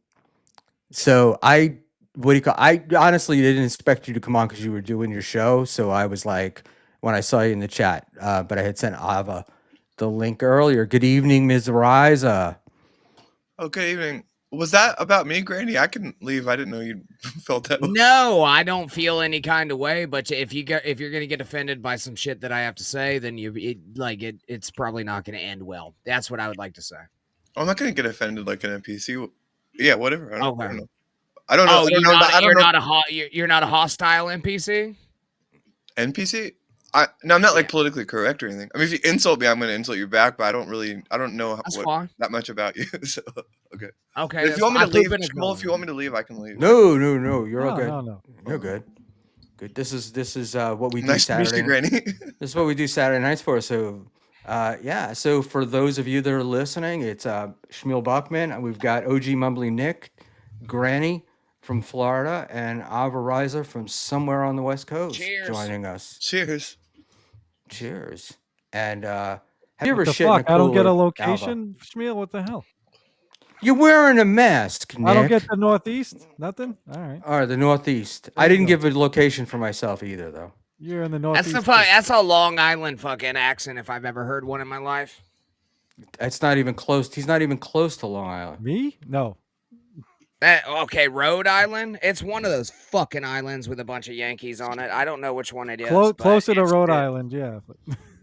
so I what do you call I honestly didn't expect you to come on because you were doing your show. So I was like, when I saw you in the chat, but I had sent Ava the link earlier. Good evening, Ms. Riza.
Oh, good evening. Was that about me, Granny? I can leave. I didn't know you felt that way.
No, I don't feel any kind of way. But if you're gonna get offended by some shit that I have to say, then it's probably not gonna end well. That's what I would like to say.
I'm not gonna get offended like an NPC. Yeah, whatever. I don't
Okay.
know. I don't know.
Oh,
I don't know. I don't know.
You're not a hostile NPC.
NPC. No, I'm not like
Yeah.
politically correct or anything. I mean, if you insult me, I'm gonna insult you back. But I don't know
That's
what
fine.
that much about you. So okay.
Okay.
But if you want me to
I've
leave,
been
Schmuel, if you want me to leave, I can leave.
No, you're all
No,
good.
no.
You're good. Good. This is what we do
Nice to meet
Saturday.
you, Granny.
This is what we do Saturday nights for. So, yeah. So for those of you that are listening, it's Schmuel Buckman, and we've got OG Mumbly Nick, Granny from Florida, and Ava Riza from somewhere on the West Coast
Cheers.
joining us.
Cheers.
Cheers. And have you ever
What the
shit in a
fuck? I don't get a
cooler,
location, Schmuel. What the hell?
You're wearing a mask, Nick.
I don't get the Northeast. Nothing. All right.
Or the Northeast.
There
I
you
didn't
go.
give a location for myself either, though.
You're in the
That's
Northeast.
that's a Long Island fucking accent if I've ever heard one in my life.
It's not even close. He's not even close to Long Island.
Me? No.
Okay, Rhode Island. It's one of those fucking islands with a bunch of Yankees on it. I don't know which one it is.
Closer to
it's
Rhode
good.
Island, yeah.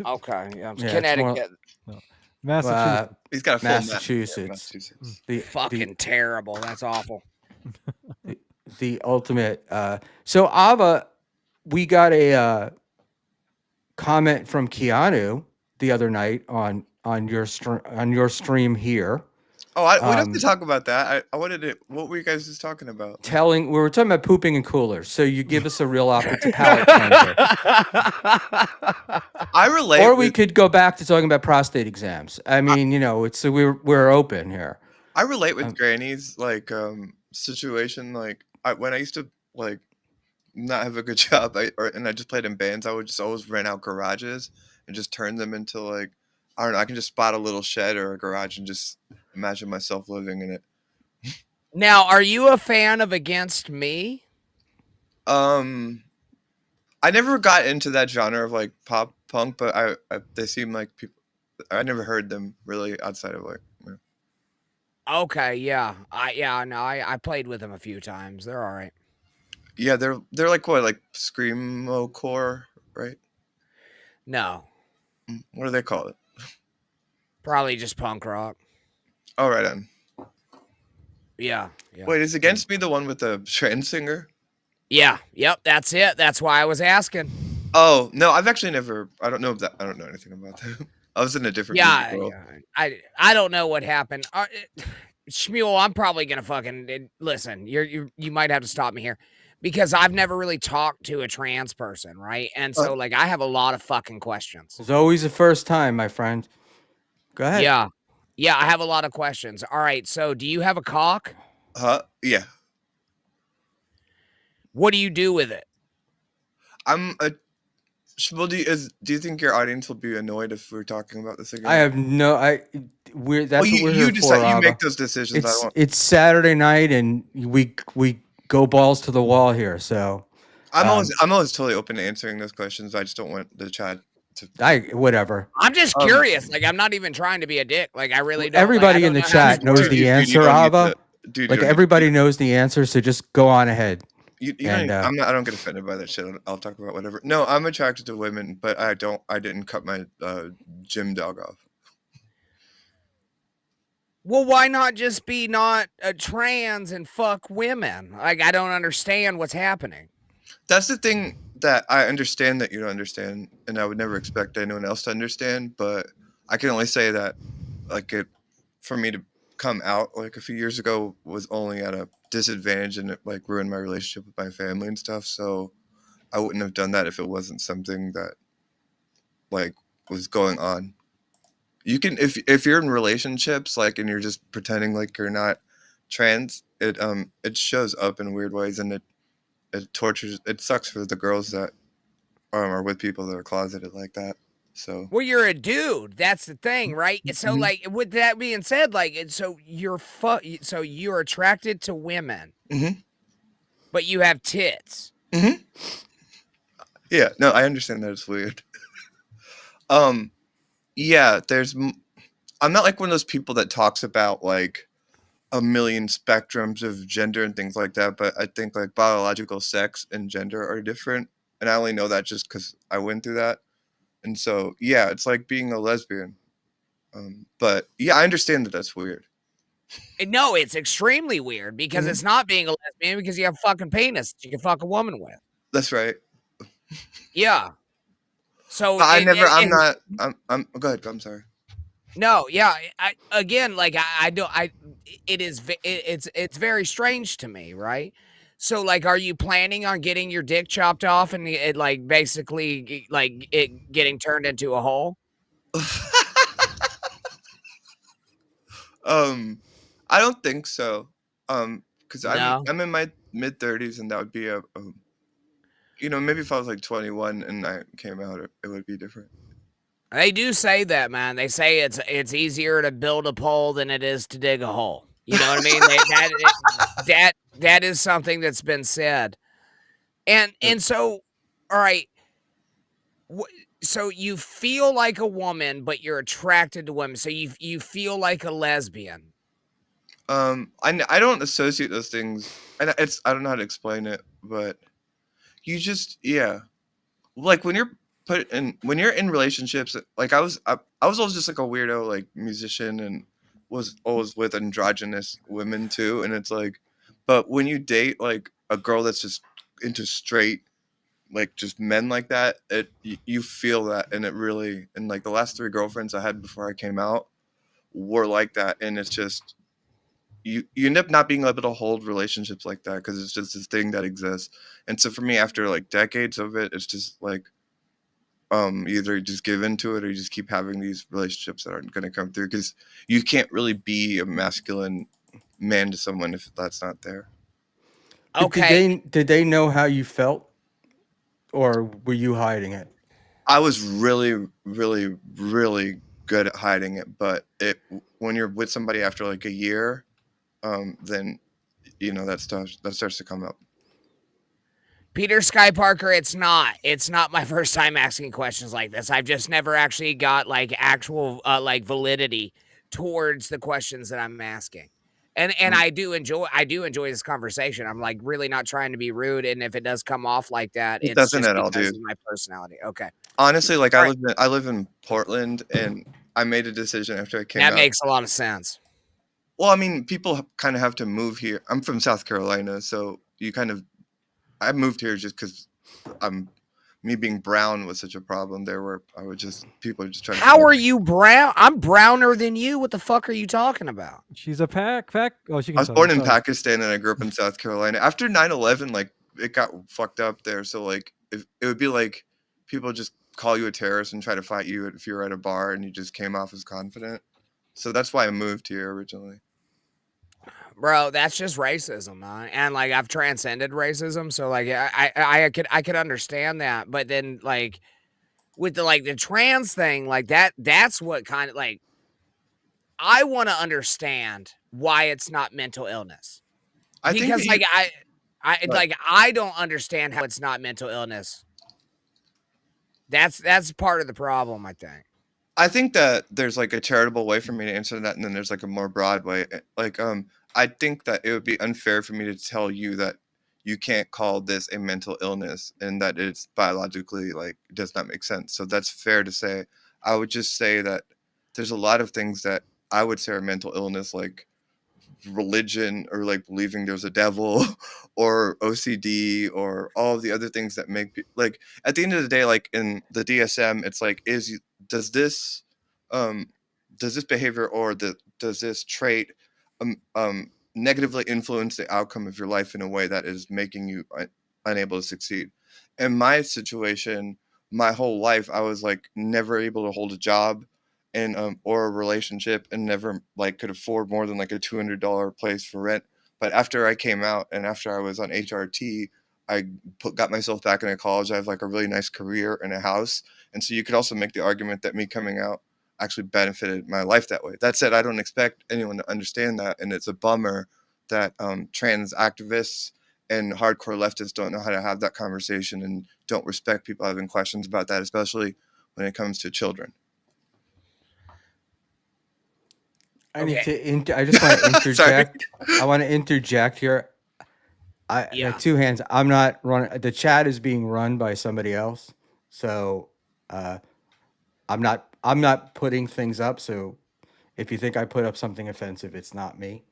Okay, yeah.
Yeah,
Connecticut.
Massachusetts.
He's got a full map. Yeah,
Massachusetts.
Massachusetts.
Fucking terrible. That's awful.
The ultimate. So Ava, we got a comment from Keanu the other night on your stream here.
Oh, we don't have to talk about that. I wanted to. What were you guys just talking about?
We were talking about pooping in coolers. So you give us a real it's a palate cleanser.
I relate.
Or we could go back to talking about prostate exams. I mean, it's we're open here.
I relate with Granny's situation. Like when I used to like not have a good job, and I just played in bands, I would just always rent out garages and just turn them into like, I don't know, I can just spot a little shed or a garage and just imagine myself living in it.
Now, are you a fan of Against Me?
I never got into that genre of like pop punk, but they seem like people. I never heard them really outside of like.
Okay, yeah, I played with them a few times. They're all right.
Yeah, they're like what, like screamo core, right?
No,
what do they call it?
Probably just punk rock.
Oh, right on.
Yeah.
Wait, is Against Me the one with the trans singer?
Yeah. Yep. That's it. That's why I was asking.
Oh no, I've actually never. I don't know anything about that. I was in a different music world.
Yeah. I don't know what happened. Schmuel, I'm probably gonna fucking listen. You might have to stop me here because I've never really talked to a trans person, right? And so like I have a lot of fucking questions.
It's always the first time, my friend. Go ahead.
Yeah, I have a lot of questions. All right, so do you have a cock?
Yeah.
What do you do with it?
Well, do you think your audience will be annoyed if we're talking about this again?
I have no. That's what we're here for.
You make those decisions.
It's Saturday night, and we go balls to the wall here. So
I'm always totally open to answering those questions. I just don't want the chat to.
Whatever.
I'm just curious. Like I'm not even trying to be a dick. Like I really don't.
Everybody in the chat knows the answer, Ava. Like everybody knows the answer, so just go on ahead.
I don't get offended by that shit. I'll talk about whatever. No, I'm attracted to women, but I didn't cut my gym dog off.
Well, why not just be not a trans and fuck women? Like I don't understand what's happening.
That's the thing that I understand that you don't understand, and I would never expect anyone else to understand. But I can only say that, like, for me to come out like a few years ago was only at a disadvantage, and it like ruined my relationship with my family and stuff. So I wouldn't have done that if it wasn't something that like was going on. You can if you're in relationships like and you're just pretending like you're not trans, it shows up in weird ways, and it tortures. It sucks for the girls that are with people that are closeted like that. So
well, you're a dude. That's the thing, right? So like with that being said, like so you're attracted to women, but you have tits.
Yeah, no, I understand that it's weird. Um, yeah, I'm not like one of those people that talks about like a million spectrums of gender and things like that, but I think like biological sex and gender are different, and I only know that just because I went through that. And so, yeah, it's like being a lesbian. But yeah, I understand that that's weird.
No, it's extremely weird because
Mhm.
it's not being a lesbian because you have a fucking penis that you can fuck a woman with.
That's right.
Yeah. So
But I never. I'm
and
not. I'm. Go ahead. I'm sorry.
no, yeah, I again, like I don't, it is, it's very strange to me, right? So, like, are you planning on getting your dick chopped off and it, like, basically, like, it getting turned into a hole?
um, I don't think so. Because
No.
I'm in my mid-30s, and that would be maybe if I was like 21 and I came out, it would be different.
They do say that, man. They say it's easier to build a pole than it is to dig a hole. You know what I mean? That is something that's been said. And so, all right, wh so you feel like a woman, but you're attracted to women. So you feel like a lesbian.
I don't associate those things, and I don't know how to explain it, but you just yeah, like when you're in relationships, like I was always just like a weirdo like musician and was always with androgynous women too, and it's like, but when you date like a girl that's just into straight like just men like that, you feel that, and it really, and like the last 3 girlfriends I had before I came out were like that, and it's just you end up not being able to hold relationships like that because it's just this thing that exists. And so for me, after like decades of it, it's just like either you just give into it or you just keep having these relationships that aren't going to come through because you can't really be a masculine man to someone if that's not there.
But
Okay,
did they know how you felt, or were you hiding it?
I was really, really, really good at hiding it, but it when you're with somebody after like a year, then that starts to come up.
Peter Sky Parker, it's not. It's not my first time asking questions like this. I've just never actually got like actual like validity towards the questions that I'm asking. And
Mm,
I do enjoy this conversation. I'm like really not trying to be rude, and if it does come off like that,
It
it's
doesn't
just
at all,
because
dude.
of my personality. Okay.
Honestly, like
All right.
I live in Portland, and I made a decision after I came
That
out.
makes a lot of sense.
Well, I mean, people kind of have to move here. I'm from South Carolina, so I moved here just because I'm me being brown was such a problem there, where people are just trying to
How
fight.
are you brown? I'm browner than you. What the fuck are you talking about?
She's a pack. Oh, she
I
can
was
tell you.
born in
Sorry.
Pakistan and I grew up in South Carolina. After 9/11, like it got fucked up there. So like if it would be like people just call you a terrorist and try to fight you if you're at a bar and you just came off as confident. So that's why I moved here originally.
Bro, that's just racism, man. And like I've transcended racism, so like I could understand that. But then like with the trans thing, like that's what kind of like I want to understand why it's not mental illness.
I think that
Because
you
I don't understand how it's not mental illness. That's part of the problem, I think.
I think that there's like a charitable way for me to answer that, and then there's like a more broad way. Like, I think that it would be unfair for me to tell you that you can't call this a mental illness and that it's biologically like does not make sense. So that's fair to say. I would just say that there's a lot of things that I would say are mental illness, like religion or like believing there's a devil or OCD or all of the other things that make like at the end of the day, like in the DSM, it's like does this um does this behavior or does this trait negatively influence the outcome of your life in a way that is making you unable to succeed. In my situation, my whole life I was like never able to hold a job and or a relationship and never like could afford more than like a $200 place for rent. But after I came out and after I was on HRT, got myself back into college. I have like a really nice career and a house, and so you could also make the argument that me coming out actually benefited my life that way. That said, I don't expect anyone to understand that, and it's a bummer that trans activists and hardcore leftists don't know how to have that conversation and don't respect people having questions about that, especially when it comes to children.
I need
Okay.
to. I just want to
Sorry.
interject. I want to interject here. I
Yeah.
two hands. I'm not running. The chat is being run by somebody else, so uh, I'm not. I'm not putting things up. So if you think I put up something offensive, it's not me.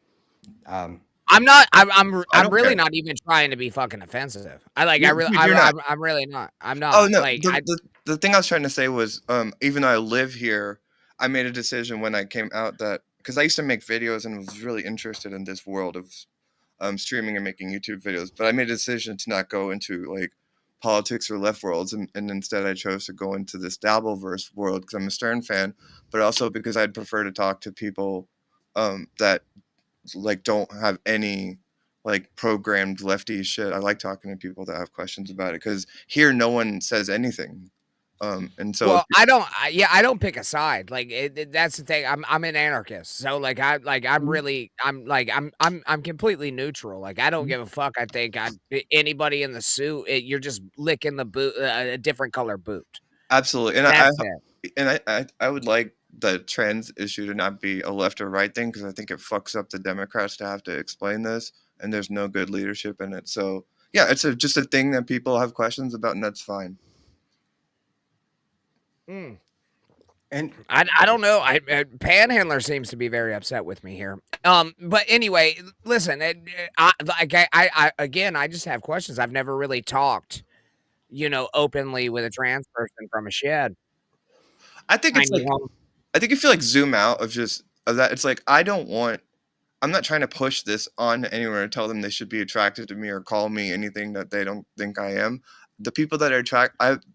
I'm not. I'm
I
I'm
don't
really
care.
not even trying to be fucking offensive. I really.
Dude, you're not.
I'm really not. I'm
Oh
not.
no,
Like
the thing I was trying to say was, even though I live here, I made a decision when I came out that because I used to make videos and was really interested in this world of streaming and making YouTube videos, but I made a decision to not go into like politics or left worlds, and instead I chose to go into this Dabbleverse world because I'm a Stern fan, but also because I'd prefer to talk to people that like don't have any like programmed lefty shit. I like talking to people that have questions about it because here no one says anything. And so if,
Well, I don't. I don't pick a side. Like that's the thing. I'm an anarchist. So I'm
Mhm.
really I'm completely neutral. Like I don't give a fuck. I think anybody in the suit. You're just licking the boot, a different color boot.
absolutely, and
That's it.
I would like the trans issue to not be a left or right thing because I think it fucks up the Democrats to have to explain this, and there's no good leadership in it. So yeah, it's just a thing that people have questions about, and that's fine.
Mm.
And
I don't know. Panhandler seems to be very upset with me here. But anyway, listen. Again, I just have questions. I've never really talked, openly with a trans person from a shed.
I think it's
Tiny
like
home.
I think if you like zoom out of that, it's like I'm not trying to push this on anyone or tell them they should be attracted to me or call me anything that they don't think I am. The people that are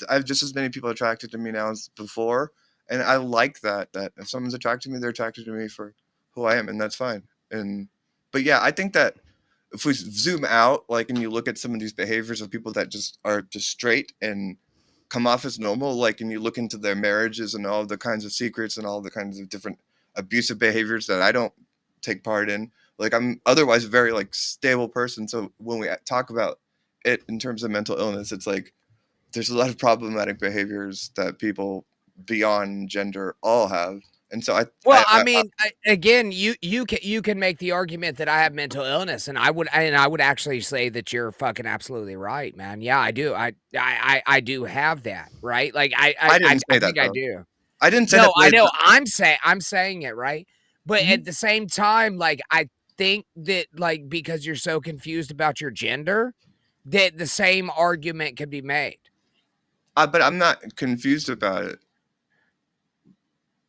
I've just as many people attracted to me now as before, and I like that if someone's attracted to me, they're attracted to me for who I am, and that's fine. And but yeah, I think that if we zoom out, like, and you look at some of these behaviors of people that just are just straight and come off as normal, like, and you look into their marriages and all the kinds of secrets and all the kinds of different abusive behaviors that I don't take part in. Like, I'm otherwise a very like stable person. So when we talk about it in terms of mental illness, it's like there's a lot of problematic behaviors that people beyond gender all have. And so
Well, I mean, again, you can make the argument that I have mental illness, and I would actually say that you're fucking absolutely right, man. Yeah, I do. I do have that, right? Like
I didn't
I
say that
think I
though.
do.
I didn't say that.
No, I know. I'm saying it, right? But
Mhm.
at the same time, like I think that like because you're so confused about your gender, that the same argument can be made.
But I'm not confused about it.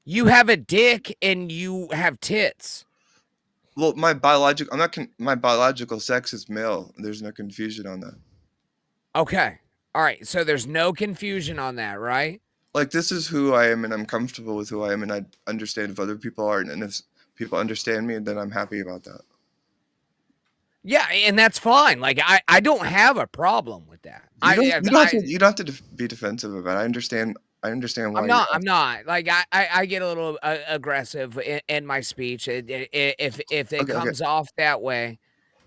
You have a dick and you have tits.
Well, my biological sex is male. There's no confusion on that.
Okay. All right. So there's no confusion on that, right?
Like, this is who I am, and I'm comfortable with who I am, and I understand if other people aren't, and if people understand me, then I'm happy about that.
Yeah, and that's fine. Like I don't have a problem with that.
You don't have to be defensive about it. I understand why you
I'm
asked.
not. Like I get a little aggressive in my speech. If it
Okay, okay.
comes off that way,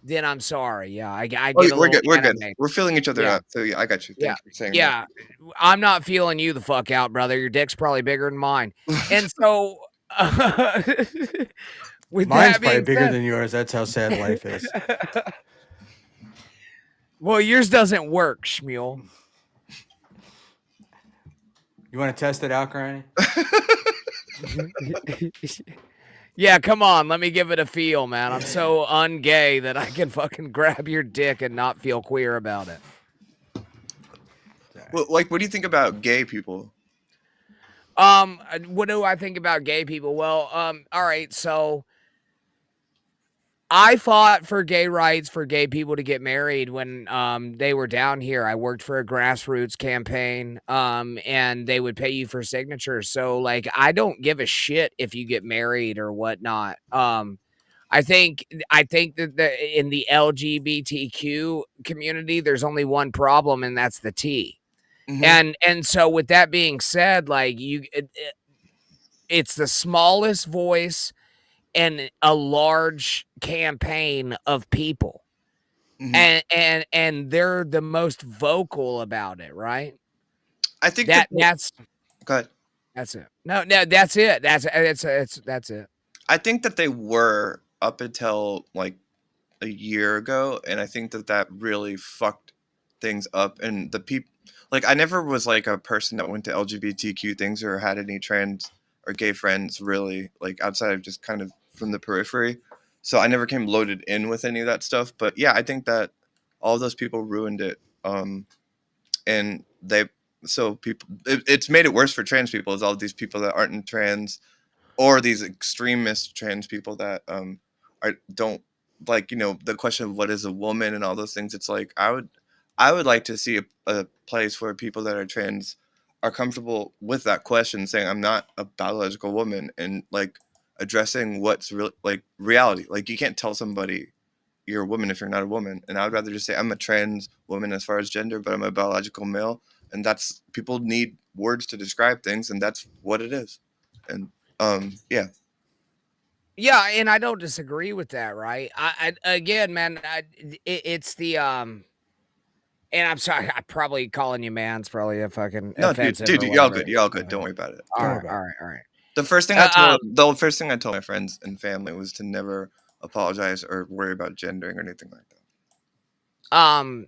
then I'm sorry. Yeah, I
Oh,
get a
we're
little
good. We're good.
animated.
We're filling each other
Yeah.
up. So yeah, I got you.
Yeah.
Thank you for saying that.
Yeah. I'm not feeling you the fuck out, brother. Your dick's probably bigger than mine. And so with
mine's
that
probably
being
bigger
said,
than yours. That's how sad life is.
well, yours doesn't work, Schmuel.
You want to test it out, Granny?
Yeah, come on, let me give it a feel, man. I'm so ungay that I can fucking grab your dick and not feel queer about it.
Well, like, what do you think about gay people?
What do I think about gay people? Well, all right, so I fought for gay rights for gay people to get married when they were down here. I worked for a grassroots campaign and they would pay you for signatures. So like I don't give a shit if you get married or whatnot. I think that in the LGBTQ community there's only one problem and that's the T.
Hmm.
And so with that being said, like it's the smallest voice and a large campaign of people. and they're the most vocal about it, right?
I think that
That's
go ahead.
that's it. No, that's it. That's it.
I think that they were up until like a year ago, and I think that that really fucked things up. And the people, like, I never was like a person that went to LGBTQ things or had any trans or gay friends really, like outside of just kind of from the periphery. So I never came loaded in with any of that stuff. But yeah, I think that all those people ruined it. And they, so people, it's made it worse for trans people. Is all these people that aren't trans or these extremist trans people that don't like, you know, the question of what is a woman and all those things. It's like I would like to see a place where people that are trans are comfortable with that question, saying I'm not a biological woman, and like addressing what's real, like reality. Like you can't tell somebody you're a woman if you're not a woman, and I would rather just say I'm a trans woman as far as gender, but I'm a biological male, and that's, people need words to describe things, and that's what it is. And yeah.
Yeah, and I don't disagree with that, right? Again, man, it's the and I'm sorry, I'm probably calling you man's probably a fucking
No, dude,
offensive or
you're all
whatever.
good. You're all good. Don't worry about it.
All
Don't worry
right,
about
all
it.
right, all right.
The first thing I told my friends and family was to never apologize or worry about gendering or anything like that.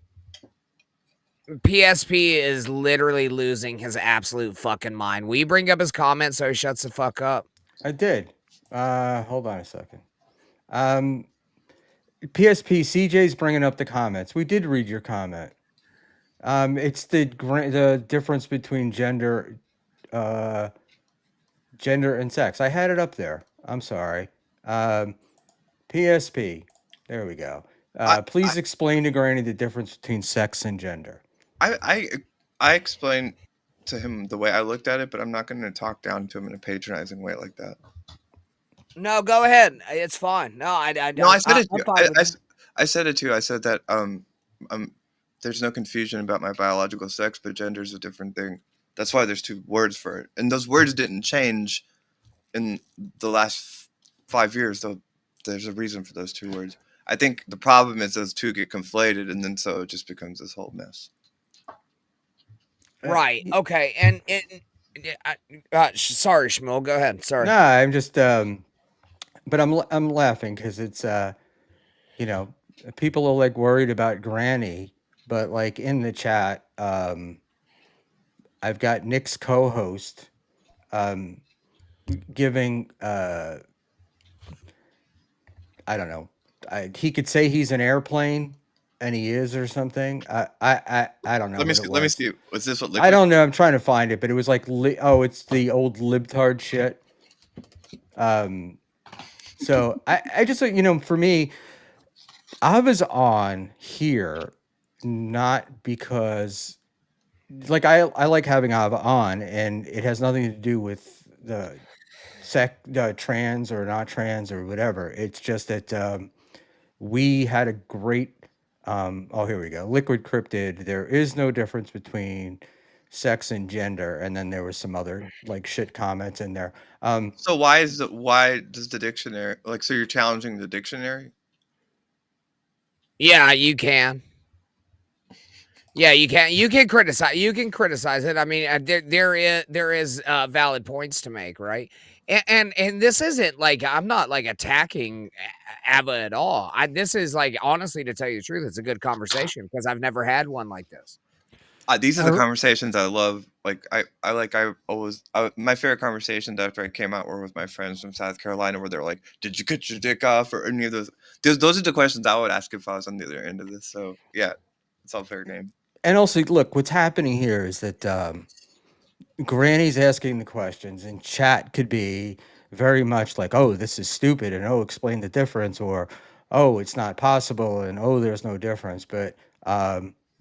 PSP is literally losing his absolute fucking mind. Will you bring up his comment so he shuts the fuck up?
I did. Hold on a second. PSP, CJ's bringing up the comments. We did read your comment. It's the difference between gender and sex. I had it up there. I'm sorry. PSP. There we go.
I
Please explain to Granny the difference between sex and gender.
I explained to him the way I looked at it, but I'm not going to talk down to him in a patronizing way like that.
No, go ahead. It's fine. No,
No, I said it to
I'm
you.
fine with it.
I said it too. I said that there's no confusion about my biological sex, but gender is a different thing. That's why there's two words for it, and those words didn't change in the last 5 years. Though there's a reason for those two words. I think the problem is those two get conflated, and then so it just becomes this whole mess.
Right. Okay. Sorry, Schmuel. Go ahead. Sorry.
No, I'm just but I'm laughing because it's you know, people are like worried about Granny, but like in the chat, I've got Nick's co-host giving I don't know. He could say he's an airplane, and he is or something. I don't know what it
Let me
was.
see. Was this what?
I don't know. I'm trying to find it, but it was like it's the old libtard shit. So I just for me, I was on here not because like I like having Ava on, and it has nothing to do with the trans or not trans or whatever. It's just that we had a great oh, here we go. Liquid Cryptid. There is no difference between sex and gender, and then there was some other like shit comments in there.
So why does the dictionary, like, so you're challenging the dictionary?
Yeah, you can. Yeah, you can. You can criticize. You can criticize it. I mean, there is valid points to make, right? And this isn't like I'm not like attacking Ava at all. This is like honestly, to tell you the truth, it's a good conversation because I've never had one like this.
These are the conversations I love. Like my favorite conversations after I came out were with my friends from South Carolina, where they're like, "Did you get your dick off?" or any of those. Those are the questions I would ask if I was on the other end of this. So yeah, it's all fair game.
And also, look, what's happening here is that Granny's asking the questions, and chat could be very much like, "Oh, this is stupid," and "Oh, explain the difference," or "Oh, it's not possible," and "Oh, there's no difference." But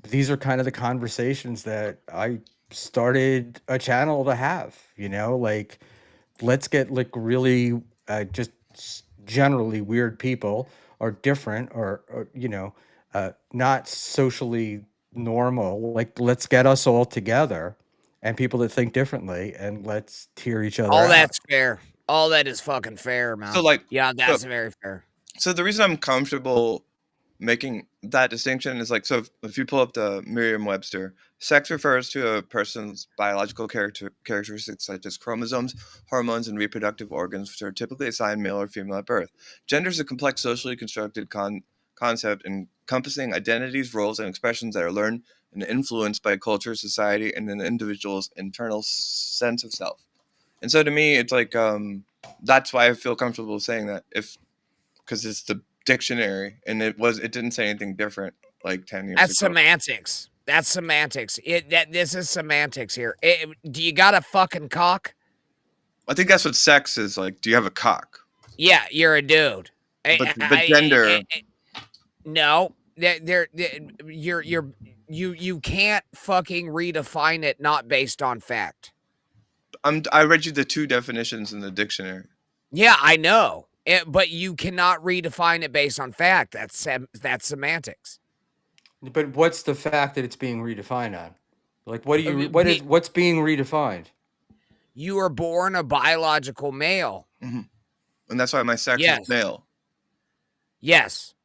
these are kind of the conversations that I started a channel to have. Like let's get like really just generally weird people or different or not socially normal. Like let's get us all together and people that think differently, and let's tear each other
All
out.
that's fair. All that is fucking fair, man.
So like,
Yeah, that's very fair.
so the reason I'm comfortable making that distinction is like, so if you pull up the Merriam-Webster, sex refers to a person's biological characteristics such as chromosomes, hormones, and reproductive organs, which are typically assigned male or female at birth. Gender is a complex socially constructed concept encompassing identities, roles, and expressions that are learned and influenced by culture, society, and an individual's internal sense of self. And so to me, it's like, that's why I feel comfortable saying that, because it's the dictionary, and it didn't say anything different like 10 years
That's
ago.
semantics. That's semantics. This is semantics here. Do you got a fucking cock?
I think that's what sex is like. Do you have a cock?
Yeah, you're a dude.
But gender,
No, you can't fucking redefine it not based on fact.
I read you the two definitions in the dictionary.
Yeah, I know, but you cannot redefine it based on fact. That's semantics.
But what's the fact that it's being redefined on? Like, what do you?
Be-
What's being redefined?
You are born a biological male.
Mm-hmm. And that's why my sex
Yes.
is male.
Yes.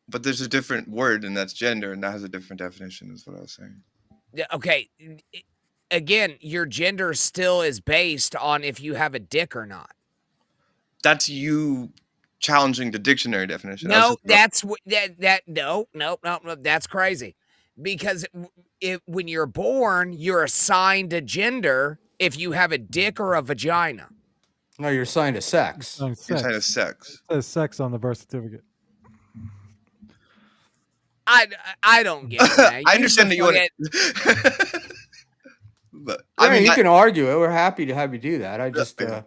But there's a different word, and that's gender, and that has a different definition, is what I was saying.
Okay. Again, your gender still is based on if you have a dick or not.
That's you challenging the dictionary definition.
No, that's no, that's crazy. Because when you're born, you're assigned a gender if you have a dick or a vagina.
No, you're assigned to sex.
On
You're
sex.
saying sex.
It says sex on the birth certificate.
I don't get it, man.
I understand that you want to. But
I mean, you can argue it. We're happy to have you do that. I just,
yeah.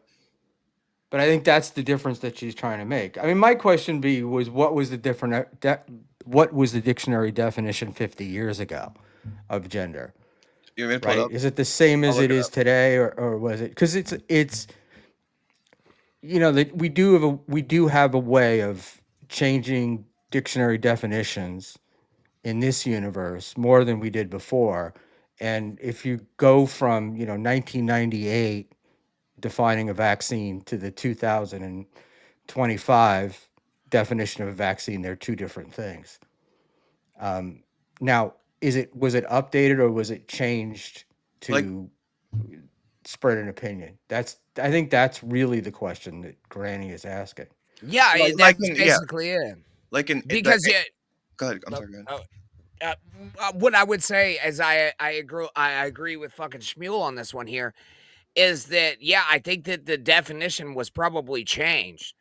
but I think that's the difference that she's trying to make. I mean, my question was, what was the what was the dictionary definition 50 years ago of gender?
You want me to pull it
Right?
up?
Is it the same as
look
it
it
is
up.
today, or was it? Because it's you know that we do have a way of changing dictionary definitions in this universe more than we did before. And if you go from 1998 defining a vaccine to the 2025 definition of a vaccine, they're two different things. Now, was it updated or was it changed to spread an opinion? I think that's really the question that Granny is asking.
Yeah, that's basically it.
Because go ahead. I'm sorry. Go ahead.
What I would say is I agree with fucking Schmuel on this one here is that I think that the definition was probably changed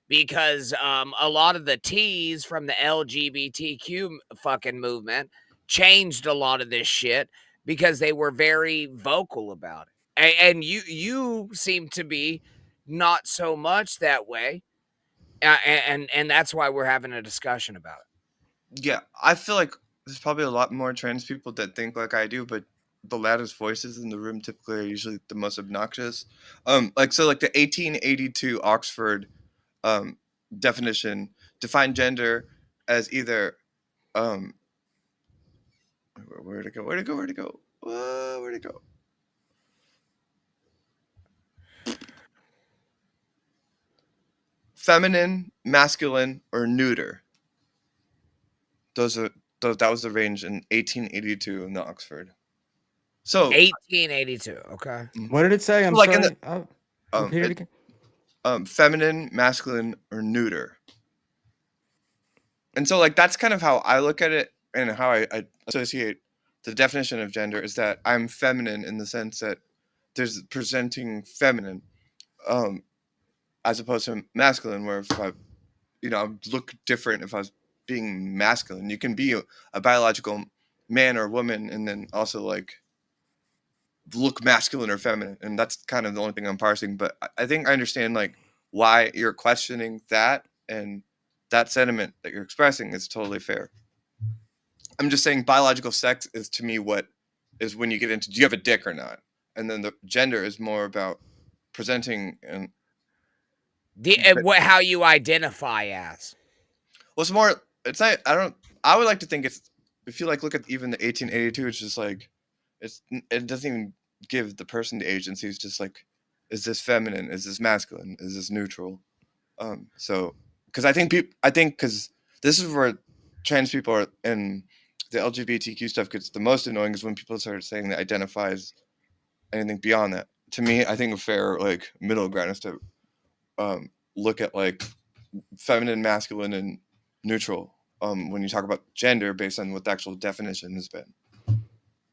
because a lot of the T's from the LGBTQ fucking movement changed a lot of this shit because they were very vocal about it. And you seem to be not so much that way. And that's why we're having a discussion about it.
Yeah, I feel like there's probably a lot more trans people that think like I do, but the loudest voices in the room typically are usually the most obnoxious. The 1882 Oxford definition defined gender as either where'd it go? Feminine, masculine, or neuter. That was the range in 1882 in the Oxford. So
1882. Okay.
What did it say? I'm sorry. Repeat it again.
Feminine, masculine, or neuter. And so that's kind of how I look at it, and how I associate the definition of gender is that I'm feminine in the sense that there's presenting feminine, as opposed to masculine, where if I look different if I was being masculine. You can be a biological man or woman and then also look masculine or feminine, and that's kind of the only thing I'm parsing. But I think I understand why you're questioning that, and that sentiment that you're expressing is totally fair. I'm just saying biological sex is, to me, what is when you get into, do you have a dick or not? And then the gender is more about presenting and
how you identify as.
Well, it's more. It's not. I would like to think it's. If you look at even the 1882, it's just it doesn't even give the person the agency. It's just is this feminine? Is this masculine? Is this neutral? So because I think because this is where trans people are and the LGBTQ stuff gets the most annoying is when people start saying they identify as anything beyond that. To me, I think a fair like middle ground is to look at like feminine, masculine, and neutral when you talk about gender based on what the actual definition has been.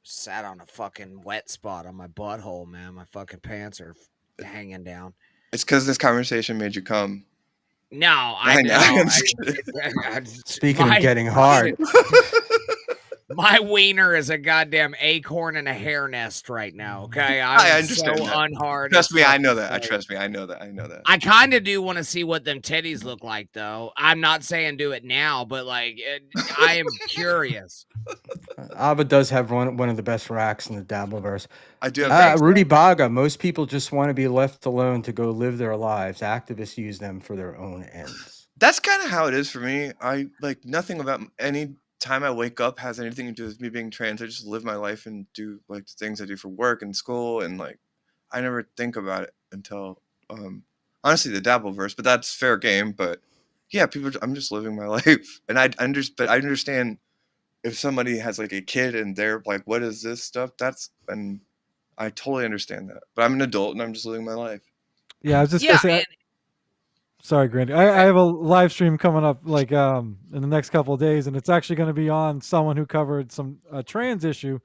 Sat on a fucking wet spot on my butthole, man. My fucking pants are hanging down.
It's because this conversation made you come.
No, I
I
know.
know. I'm just kidding.
Speaking of getting hard,
my wiener is a goddamn acorn in a hair nest right now. Okay,
I
I'm
understand
so
that.
unhard.
Trust
it's
me, I
fucking
know that.
crazy.
Trust me, I know that. I know that.
I kind of do want to see what them titties look like, though. I'm not saying do it now, but like, I am curious.
Abba does have one of the best racks in the Dabbleverse.
I do have
Rudy Baga, most people just want to be left alone to go live their lives. Activists use them for their own ends.
That's kind of how it is for me. I like nothing about any time I wake up has anything to do with me being trans. I just live my life and do like the things I do for work and school, and like I never think about it until honestly the Dabbleverse. But that's fair game. But yeah, I'm just living my life, and but I understand if somebody has like a kid and they're like, "What is this stuff?" And I totally understand that. But I'm an adult and I'm just living my life.
Yeah, I was just
Yeah,
gonna say. Sorry, Grandy. I have a live stream coming up like in the next couple of days, and it's actually going to be on someone who covered some trans issue,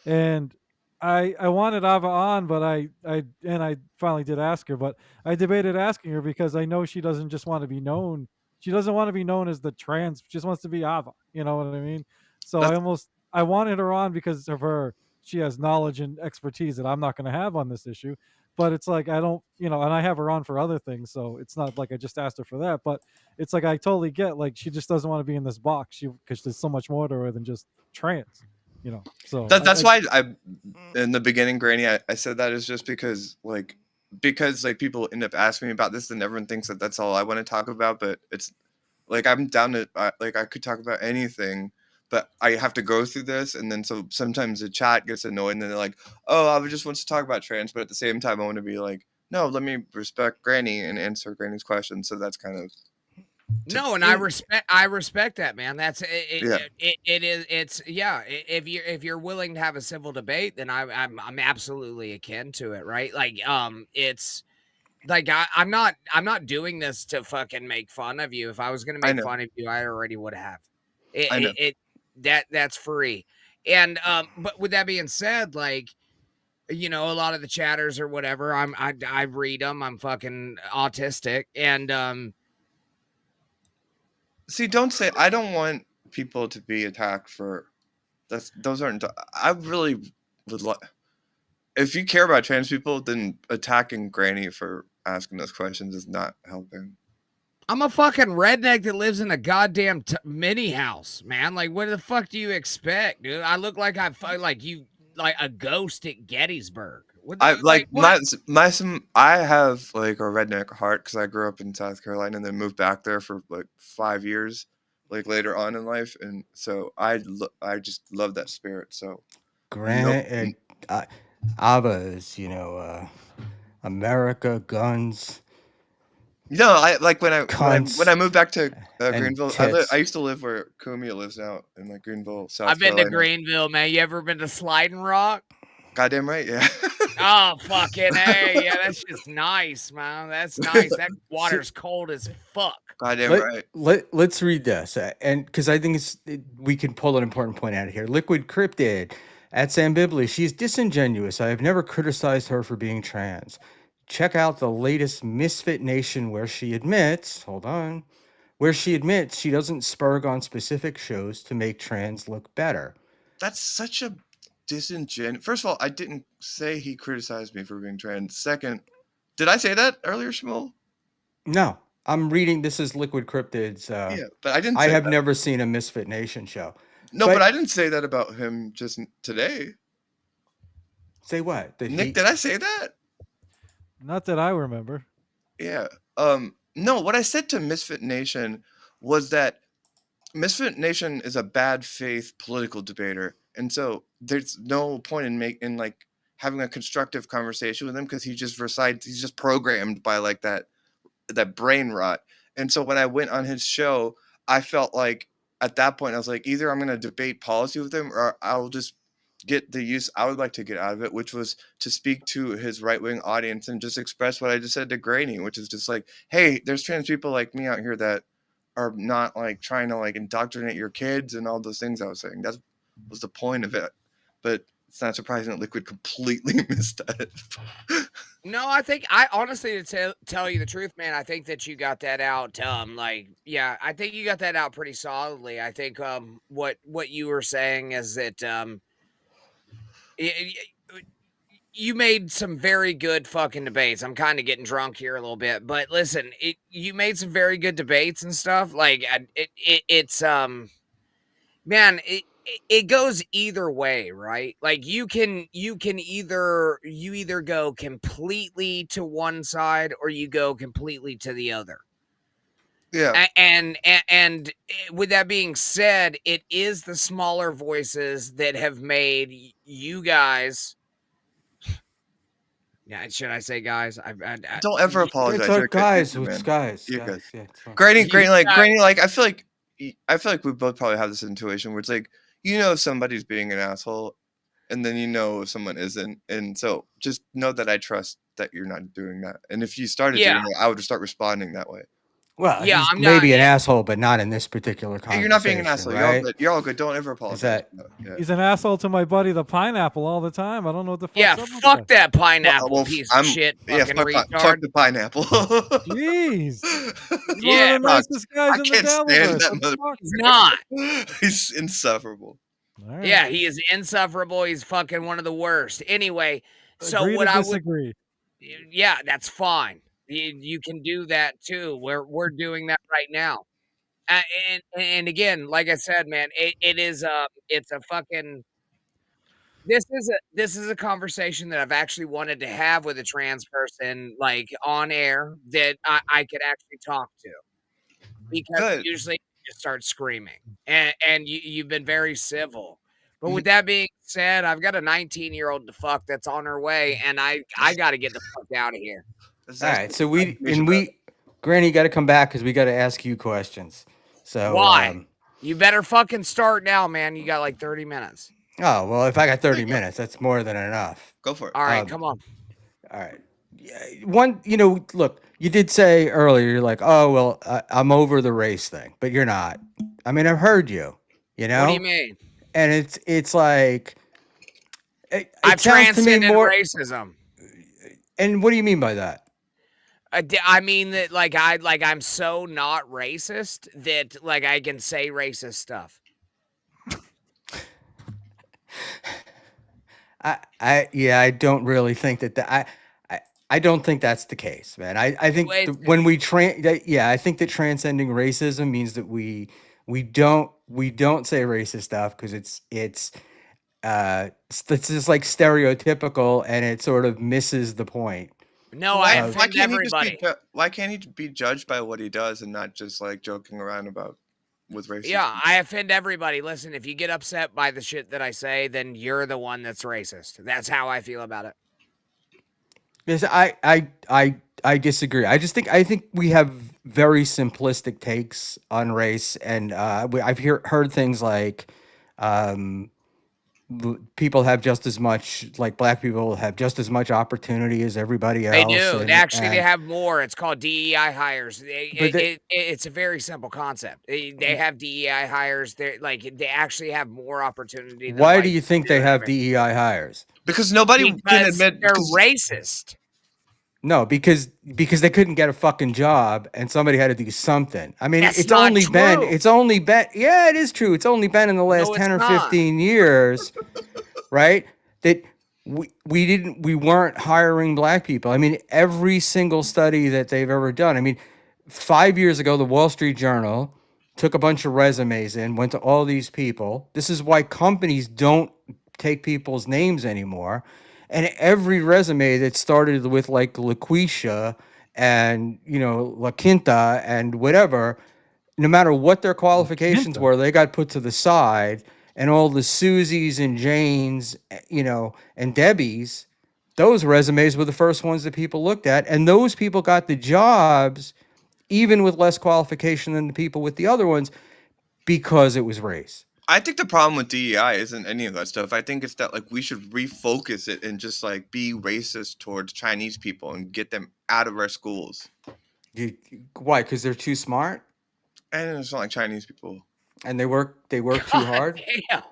and I wanted Ava on, but I finally did ask her, but I debated asking her because I know she doesn't just want to be known. She doesn't want to be known as the trans. She just wants to be Ava. You know what I mean? So
That's
I wanted her on because of her. She has knowledge and expertise that I'm not going to have on this issue. But it's like I don't, and I have her on for other things, so it's not like I just asked her for that. But it's like I totally get like she just doesn't want to be in this box. Because there's so much more to her than just trans. So
that's why I in the beginning, Granny, I said that is just because like people end up asking me about this and everyone thinks that that's all I want to talk about, but it's like I'm down to like I could talk about anything, but I have to go through this, and then so sometimes the chat gets annoyed and then they're like, oh, I just wants to talk about trans, but at the same time I want to be like, no, let me respect Granny and answer Granny's questions. So that's kind of
no, and I respect that, man. That's
yeah.
If you're willing to have a civil debate, then I'm absolutely akin to it, right? Like, it's like I'm not doing this to fucking make fun of you. If I was gonna
I
make
know.
fun of you, I already would have.
I know.
That's free. And but with that being said, like, a lot of the chatters or whatever, I read them. I'm fucking autistic, and
See, don't say I don't want people to be attacked for those aren't I really would like if you care about trans people, then attacking Granny for asking those questions is not helping.
I'm a fucking redneck that lives in a goddamn mini house, man. Like, what the fuck do you expect, dude? I look like like a ghost at Gettysburg.
I like
what?
I have like a redneck heart because I grew up in South Carolina and then moved back there for like 5 years, like later on in life, and so I just love that spirit. So
Granted, Abba is, America, guns.
I like when I
Cunts
moved back to
and
Greenville.
tits.
I used to live where Kumia lives now in like Greenville, South
I've been to
Carolina.
Greenville, man. You ever been to Sliding Rock?
Goddamn right, yeah.
Oh, fucking hey, yeah, that's just nice, man. That's nice. That water's cold as fuck.
Goddamn right.
Let's read this, and because I think we can pull an important point out of here. Liquid Cryptid at Sam Bibley. She's disingenuous. I have never criticized her for being trans. Check out the latest Misfit Nation where she admits, where she admits she doesn't spurg on specific shows to make trans look better.
That's such a disingenuous. First of all, I didn't say he criticized me for being trans. Second, did I say that earlier, Schmuel?
No, I'm reading. This is Liquid Cryptid's.
Yeah, but I didn't.
I
say
have
that.
never seen a Misfit Nation show.
No, but I didn't say that about him just today.
Say what?
Nick, did I say that?
Not that I remember.
Yeah. No, what I said to Misfit Nation was that Misfit Nation is a bad faith political debater, and so there's no point in like having a constructive conversation with him because he just recites. He's just programmed by like that brain rot. And so when I went on his show, I felt like at that point, I was like, either I'm going to debate policy with him, or I'll just get the use I would like to get out of it, which was to speak to his right-wing audience and just express what I just said to Granny, which is just like, hey, there's trans people like me out here that are not like trying to like indoctrinate your kids and all those things I was saying. That was the point of it. But it's not surprising that Liquid completely missed that.
No, I honestly, to tell you the truth, man, I think that you got that out. Yeah, I think you got that out pretty solidly. I think what you were saying is that y- y- you made some very good fucking debates. I'm kind of getting drunk here a little bit, but listen, you made some very good debates and stuff. Like it's man, it goes either way, right? Like you can either go completely to one side or you go completely to the other.
Yeah.
And with that being said, it is the smaller voices that have made you guys. Yeah, should I say guys?
Don't ever apologize.
It's
You're good.
guys.
You're good,
It's
man.
guys.
You're good.
Guys. Yeah, it's fine.
Granny,
You
like I feel like we both probably have this situation where it's like, if somebody's being an asshole, and then if someone isn't, and so just know that I trust that you're not doing that. And if you started
Yeah.
doing it, I would start responding that way.
Well,
Yeah,
he's
I'm not.
maybe an asshole, but not in this particular
Hey,
conversation.
you're not being an asshole.
right?
You're all good. Don't ever apologize.
that-
Yeah.
He's an asshole to my buddy the pineapple all the time. I don't know what the fuck's
Yeah,
up with
fuck that pineapple
Well,
piece
I'm-
of shit,
Yeah,
fucking
fuck
retard.
the pineapple.
Jeez. He's
Yeah,
one of the nicest guys
I
in the
can't stand
Dabbleverse.
that
What the fuck?
he's not.
He's insufferable.
All right.
Yeah, he is insufferable. He's fucking one of the worst. Anyway, so
Agree
what
to
I would,
disagree.
yeah, that's fine. You can do that too. We're doing that right now. And again, like I said, man, it's a fucking. This is a conversation that I've actually wanted to have with a trans person, like on air, that I could actually talk to, because
Good.
usually you just start screaming, and you've been very civil. But with that being said, I've got a 19-year-old to fuck that's on her way, and I got to get the fuck out of here.
That's
All
nice.
right. So Granny, you got to come back because we got to ask you questions. So
Why? You better fucking start now, man. You got like 30 minutes.
Oh well, if I got 30 minutes, that's more than enough.
Go for it.
All right, come on.
All right. Look, you did say earlier, you're like, oh well, I'm over the race thing, but you're not. I mean, I've heard you.
What do you mean?
And it's like
I've
sounds to me
transcended
more.
racism.
And what do you mean by that?
I mean that I'm so not racist that like I can say racist stuff.
I don't really think I don't think that's the case, man. I think when we I think that transcending racism means that we don't say racist stuff because it's just like stereotypical and it sort of misses the point.
No,
why,
I offend
why can't
everybody.
he just why can't he be judged by what he does and not just like joking around about with racism?
Yeah, I offend everybody. Listen, if you get upset by the shit that I say, then you're the one that's racist. That's how I feel about it.
Because I disagree. I think we have very simplistic takes on race, and I've heard things like people have just as much, like black people have just as much opportunity as everybody else.
They do.
And,
They have more. It's called DEI hires. It's a very simple concept. They have DEI hires. They actually have more opportunity.
Why do you think they have DEI hires?
Because nobody can admit
they're racist.
No, because they couldn't get a fucking job and somebody had to do something. I mean,
That's
it's
not
only
true.
been yeah, it is true. It's only been in the last 10 or 15 years, right? That we weren't hiring black people. I mean, every single study that they've ever done. I mean, 5 years ago, the Wall Street Journal took a bunch of resumes in, went to all these people. This is why companies don't take people's names anymore. And every resume that started with like LaQuisha and, La Quinta and whatever, no matter what their qualifications were, they got put to the side. And all the Susies and Janes, and Debbies, those resumes were the first ones that people looked at. And those people got the jobs even with less qualification than the people with the other ones. because it was race.
I think the problem with DEI isn't any of that stuff. I think it's that like we should refocus it and just like be racist towards Chinese people and get them out of our schools.
Why? Because they're too smart
And it's not like Chinese people.
and they work too
God
hard.
damn.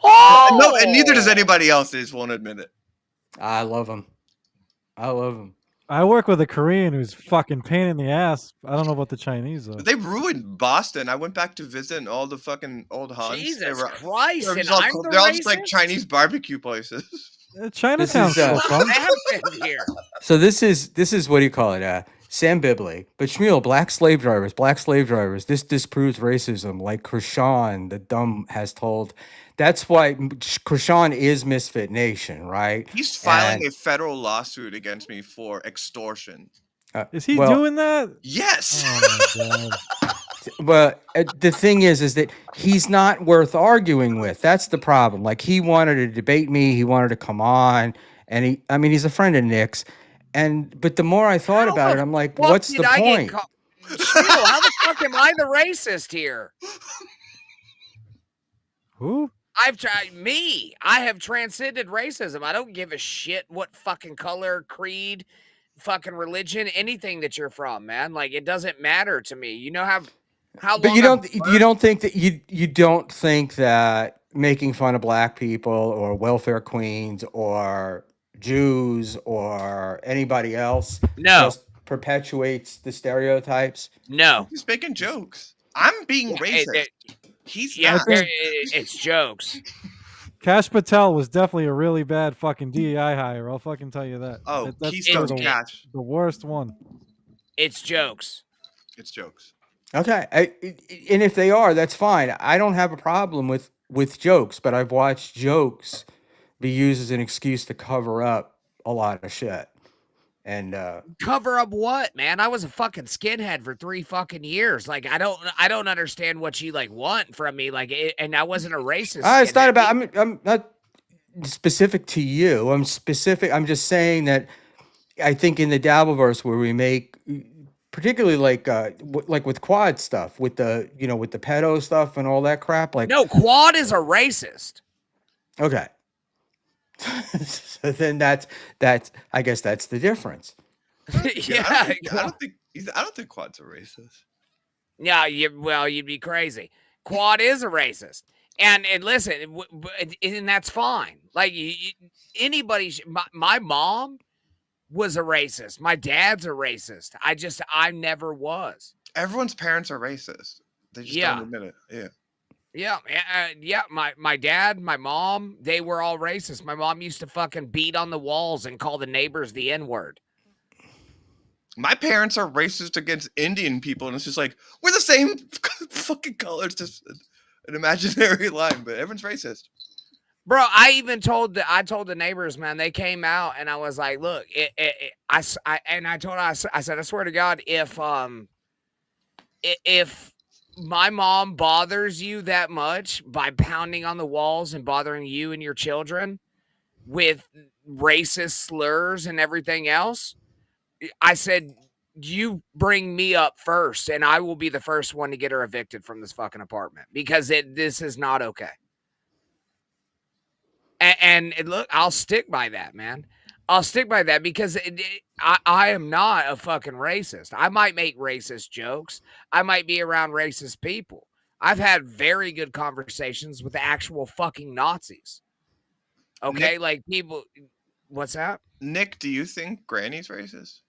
No, and neither does anybody else. They just won't admit it.
I love them. I love them.
I work with a Korean who's fucking pain in the ass. I don't know about the Chinese though.
They ruined Boston. I went back to visit and all the fucking old haunts.
Jesus Christ!
They're
And
all,
I'm the
they're all just like
racist?
Chinese barbecue places.
Chinatown's
This is,
still fun.
What happened here?
So this is what do you call it? Sam Bibley. But Schmuel, black slave drivers. This disproves racism, like Krishan, the dumb, has told. That's why Krishan is Misfit Nation, right?
He's filing
And-
a federal lawsuit against me for extortion.
Is he
well,
doing that?
Yes.
Oh my god.
But the thing is that he's not worth arguing with. That's the problem. Like, he wanted to debate me. He wanted to come on, and he's a friend of Nick's. But the more I thought about it, I'm like,
Fuck
what's
did
the
I get
point?
caught- Schmuel, how the fuck am I the racist here?
Who?
I have transcended racism. I don't give a shit what fucking color, creed, fucking religion, anything that you're from, man. Like, it doesn't matter to me. You know how
But
long
you
I've
don't think that you don't think that making fun of black people or welfare queens or Jews or anybody else
No.
just perpetuates the stereotypes?
No.
He's making jokes. I'm being
Yeah,
racist. He's
Yeah,
not.
it's jokes.
Cash Patel was definitely a really bad fucking DEI hire. I'll fucking tell you that.
Oh,
That's
Keystone
the,
Cash.
the worst one.
It's jokes.
It's jokes.
Okay, and if they are, that's fine. I don't have a problem with jokes, but I've watched jokes be used as an excuse to cover up a lot of shit. And
Cover up what, man? I was a fucking skinhead for 3 fucking years. Like, I don't understand what you like want from me. Like, and I wasn't a racist.
it's not
skinhead.
about. I'm not specific to you. I'm just saying that I think in the Dabbleverse where we make, particularly like with quad stuff, with the with the pedo stuff and all that crap. Like,
No, Quad is a racist.
okay. So then that's I guess that's the difference.
Yeah.
I don't think Quad's a racist.
Yeah, you'd be crazy. Quad is a racist, and listen, and that's fine. Like, anybody, my mom was a racist. My dad's a racist. I never was.
Everyone's parents are racist. They just
Yeah.
don't admit it. Yeah.
Yeah. My dad, my mom, they were all racist. My mom used to fucking beat on the walls and call the neighbors the N-word.
My parents are racist against Indian people, and it's just like we're the same fucking colors, just an imaginary line, but everyone's racist.
Bro, I told the neighbors, man, they came out and I was like, look, I said, I swear to God, if my mom bothers you that much by pounding on the walls and bothering you and your children with racist slurs and everything else, I said, you bring me up first and I will be the first one to get her evicted from this fucking apartment because this is not okay. And look, I'll stick by that, man. I'll stick by that because I am not a fucking racist. I might make racist jokes. I might be around racist people. I've had very good conversations with actual fucking Nazis. Okay,
Nick,
like people. What's that?
Nick, do you think Granny's racist?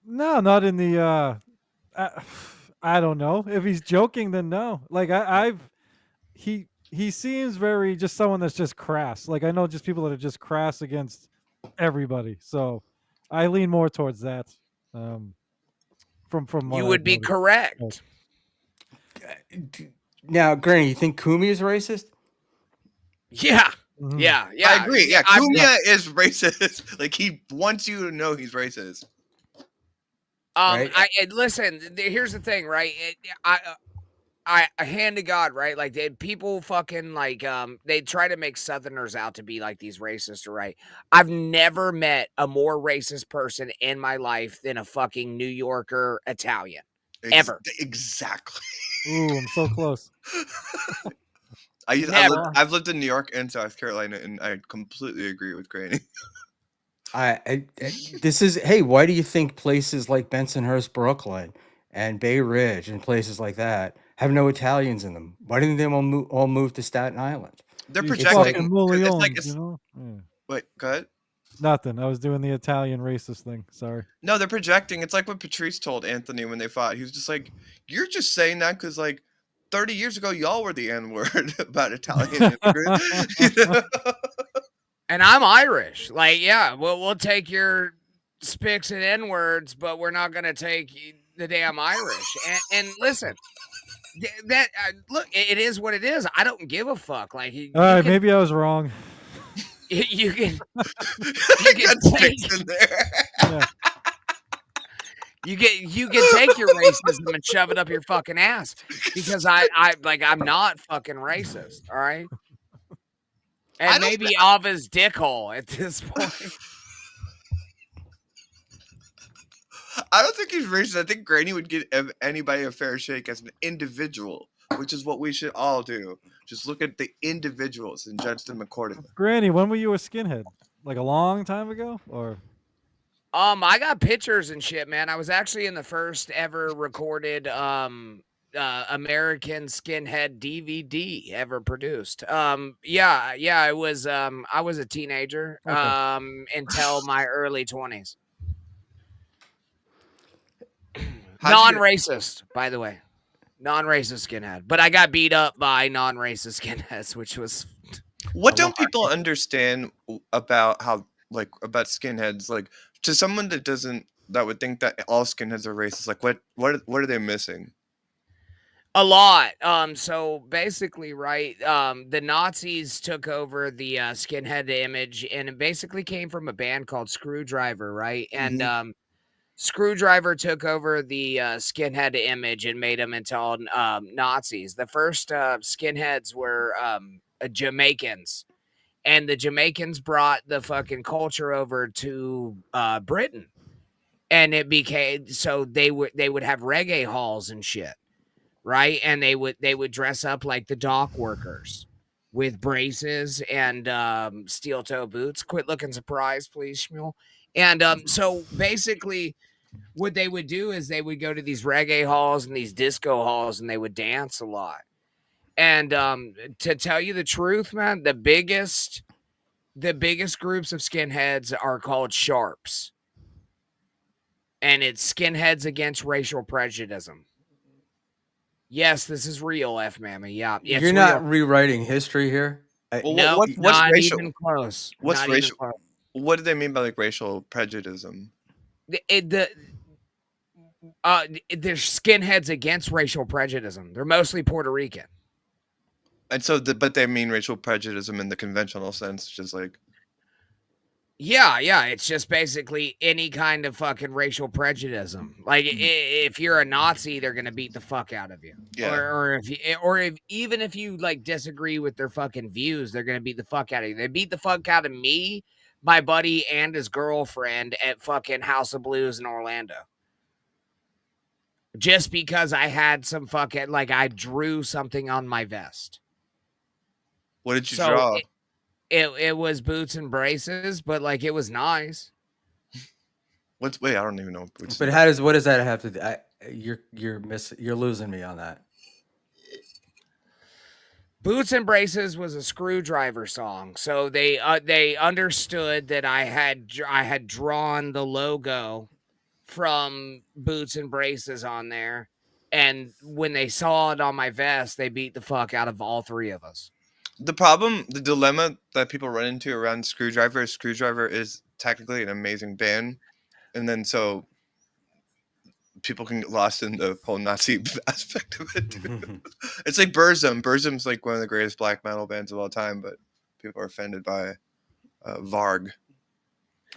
No, not in the. I don't know. If he's joking, then no. Like he seems very just someone that's just crass. Like I know just people that are just crass against everybody. So I lean more towards that. From what
You
I've
would be
noticed.
correct.
Now, Granny, you think Kumi is racist?
Yeah.
Mhm.
Yeah.
I agree. Yeah,
I've-
Kumia is racist. Like he wants you to know he's racist.
Right.
Listen. Here's the thing, right? I hand to God, right? Like people fucking like they try to make Southerners out to be like these racist, right? I've never met a more racist person in my life than a fucking New Yorker Italian. Ever.
Exactly.
Ooh, I'm so close.
Never.
I've lived in New York and South Carolina, and I completely agree with Granny.
This is, hey, why do you think places like Bensonhurst, Brooklyn, and Bay Ridge, and places like that have no Italians in them? Why didn't they all move to Staten Island?
They're
These
It's like,
fucking
projecting because it's like
mullions,
it's.
you know? Yeah.
Wait, go ahead.
Nothing. I was doing the Italian racist thing. Sorry.
No, they're projecting. It's like what Patrice told Anthony when they fought. He was just like, "You're just saying that because like 30 years ago, y'all were the N word about Italian immigrants." You know?
And I'm Irish. Like, yeah, we'll take your spics and N words, but we're not gonna take the damn Irish. And listen, that look, it is what it is. I don't give a fuck. Like you
All right,
can
maybe I was wrong.
you can
Got sticks in there.
Yeah.
you can take your racism and shove it up your fucking ass because I'm not fucking racist. All right.
I
And
don't
maybe off his dick hole at this point.
I don't think he's racist. I think Granny would give anybody a fair shake as an individual, which is what we should all do. Just look at the individuals and judge them accordingly.
Granny, when were you a skinhead? Like a long time ago, or?
I got pictures and shit, man. I was actually in the first ever recorded American skinhead DVD ever produced. Yeah, I was a teenager
Okay.
until my early 20s.
How'd you
Non-racist, by the way. Non-racist skinhead. But I got beat up by non-racist skinheads, which was
What
a
don't
lot.
people understand about how about skinheads? Like to someone that would think that all skinheads are racist. Like what are they missing?
A lot. So basically, right, the Nazis took over the skinhead image, and it basically came from a band called Screwdriver, right? And
Mhm.
Screwdriver took over the skinhead image and made them into all Nazis. The first skinheads were Jamaicans, and the Jamaicans brought the fucking culture over to Britain, and it became so they would have reggae halls and shit. Right, and they would dress up like the dock workers with braces and steel toe boots. Quit looking surprised, please, Schmuel. And so basically, what they would do is they would go to these reggae halls and these disco halls, and they would dance a lot. And to tell you the truth, man, the biggest groups of skinheads are called sharps, and it's skinheads against racial prejudice. Yes, this is real, F Mammy. Yeah, it's
you're
real.
not rewriting history here.
Well,
Nope,
what's
not
racial?
even close.
What's
Not even
racial?
close.
What do they mean by like racial prejudice?
There's skinheads against racial prejudice. They're mostly Puerto Rican.
And so, but they mean racial prejudice in the conventional sense, just like
Yeah, it's just basically any kind of fucking racial prejudice. Like if you're a Nazi, they're gonna beat the fuck out of you.
yeah.
Or if even if you like disagree with their fucking views, they're gonna beat the fuck out of you. They beat the fuck out of me, my buddy, and his girlfriend at fucking House of Blues in Orlando. Just because I had some fucking like I drew something on my vest.
What did you
So
draw?
it was boots and braces, but like it was nice.
Wait, I don't even know.
But what does that have to do? You're losing me on that.
Boots and Braces was a Screwdriver song, so they understood that I had drawn the logo from Boots and Braces on there, and when they saw it on my vest, they beat the fuck out of all three of us.
The dilemma that people run into around Screwdriver is technically an amazing band, and then so people can get lost in the whole Nazi aspect of it too. It's like Burzum. Burzum's like one of the greatest black metal bands of all time, but people are offended by Varg.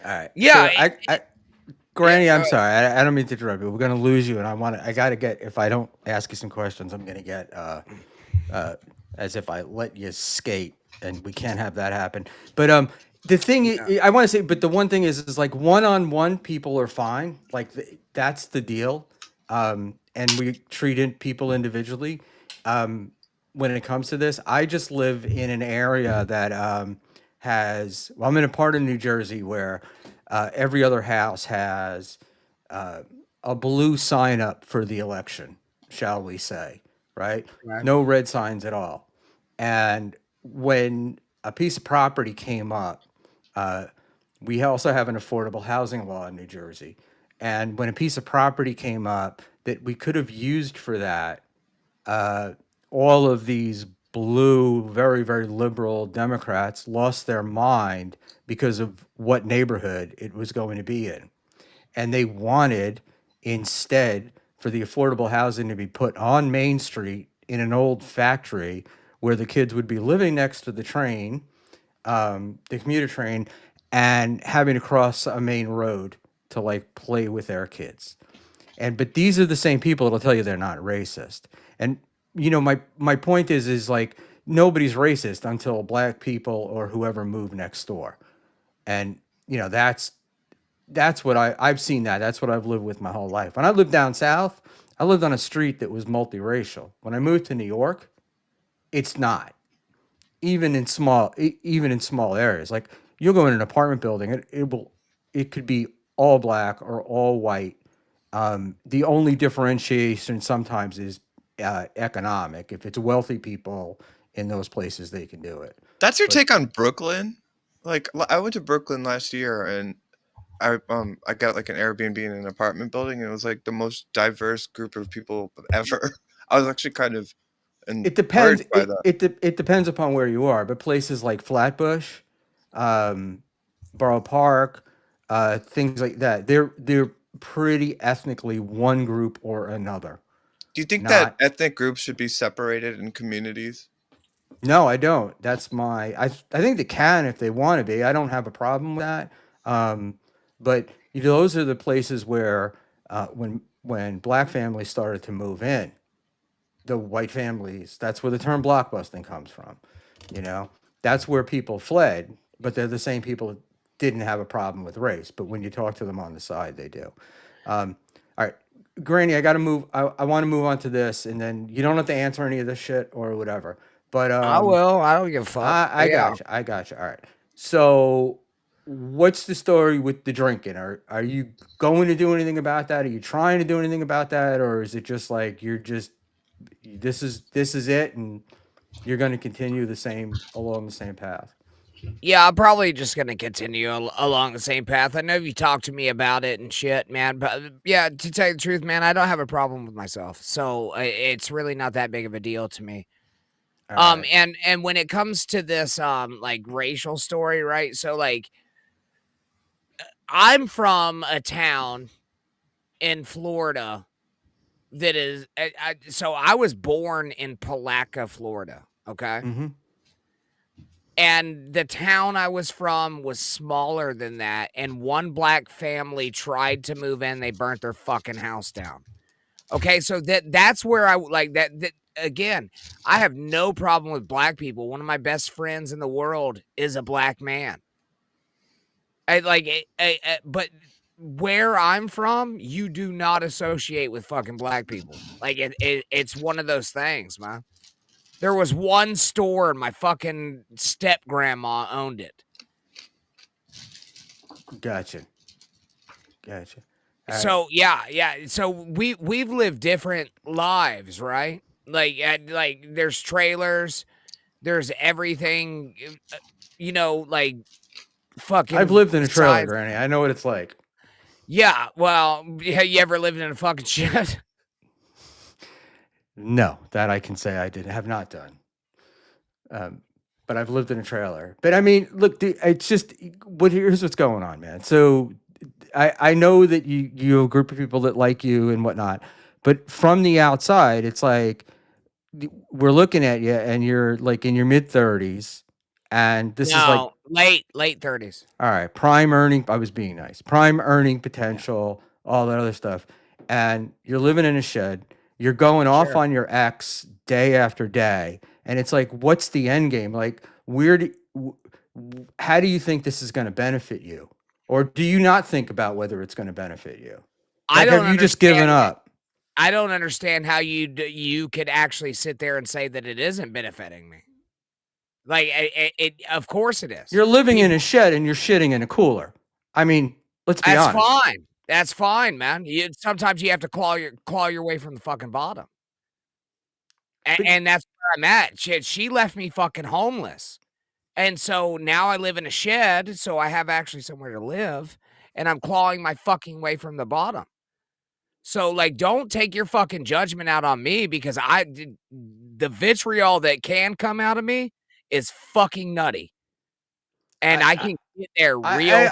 All right.
Yeah,
So
Yeah,
Granny,
go
I'm
ahead.
sorry. I don't mean to interrupt you. We're gonna lose you, and I gotta get. If I don't ask you some questions, I'm gonna get uh, as if I let you skate, and we can't have that happen. But the thing
Yeah.
I want to say, but the one thing is like one-on-one people are fine. Like that's the deal, and we treated people individually. When it comes to this, I just live in an area that has. Well, I'm in a part of New Jersey where every other house has uh, a blue sign up for the election, shall we say, right?
Right.
No red signs at all. And when a piece of property came up, uh, we also have an affordable housing law in New Jersey. And when a piece of property came up that we could have used for that, uh, all of these blue, very, very liberal Democrats lost their mind because of what neighborhood it was going to be in. And they wanted instead for the affordable housing to be put on Main Street in an old factory where the kids would be living next to the train, the commuter train, and having to cross a main road to like play with their kids. And but these are the same people that'll tell you they're not racist. And my point is like nobody's racist until black people or whoever move next door. And that's what I've seen that. That's what I've lived with my whole life. When I lived down south, I lived on a street that was multiracial. When I moved to New York, it's not. Even in small areas. Like you'll go in an apartment building, it could be all black or all white. The only differentiation sometimes is economic. If it's wealthy people in those places, they can do it.
That's your
But
take on Brooklyn? Like, I went to Brooklyn last year, and I got like an Airbnb in an apartment building, and it was like the most diverse group of people ever. I was actually kind of
it depends.
encouraged by that.
It depends upon where you are. But places like Flatbush, um, Borough Park, things like that, they're pretty ethnically one group or another.
Do you think that
Not
ethnic groups should be separated in communities?
No, I don't. That's my. I think they can if they want to be. I don't have a problem with that. But those are the places where when black families started to move in, the white families. That's where the term blockbusting comes from. You know, that's where people fled. But they're the same people that didn't have a problem with race. But when you talk to them on the side, they do. All right, Granny, I got to move. I want to move on to this, and then you don't have to answer any of this shit or whatever. But
I will. I don't give a fuck.
I
Yeah.
got you. I got you. All right. So, what's the story with the drinking? Are you going to do anything about that? Are you trying to do anything about that, or is it just like you're just this is it, and you're going to continue the same along the same path?
Yeah, I'm probably just gonna continue along the same path. I know you talked to me about it and shit, man. But yeah, to tell you the truth, man, I don't have a problem with myself, so it's really not that big of a deal to me.
All right.
And when it comes to this, like racial story, right? So like, I'm from a town in Florida that is, so I was born in Palatka, Florida. Okay.
Mm-hmm.
And the town I was from was smaller than that, and one black family tried to move in, they burnt their fucking house down. Okay, so that's where I like that again, I have no problem with black people. One of my best friends in the world is a black man. I like but where I'm from, you do not associate with fucking black people. Like it's one of those things, man. There was one store and my fucking step grandma owned it.
Gotcha. Gotcha. All right.
So yeah. So we've lived different lives, right? Like there's trailers, there's everything, like
I've
fucking
lived in a trailer,
size.
Granny. I know what it's like.
Yeah, well, have you ever lived in a fucking shed?
No, that I can say I did have not done. Um, but I've lived in a trailer. But I mean, look, it's just here's what's going on, man. So I know that you have a group of people that like you and whatnot, but from the outside, it's like we're looking at you and you're like in your mid 30s and this is like
No, late 30s.
all right, prime earning. I was being nice. Prime earning
Yeah,
potential, all that other stuff, and you're living in a shed. You're going off
sure.
on your ex day after day, and it's like, what's the end game? Like, how do you think this is going to benefit you, or do you not think about whether it's going to benefit you?
I
Like, have
don't
you just given
understand.
up?
I don't understand how you could actually sit there and say that it isn't benefiting me. Like it of course it is.
You're living in a
People,
shed and you're shitting in a cooler. I mean, let's be
that's
honest.
fine. That's fine, man. Sometimes you have to claw your way from the fucking bottom.
But
And that's where I'm at. She left me fucking homeless. And so now I live in a shed, so I have actually somewhere to live, and I'm clawing my fucking way from the bottom. So, like, don't take your fucking judgment out on me because the vitriol that can come out of me is fucking nutty, and I
I
can get there real.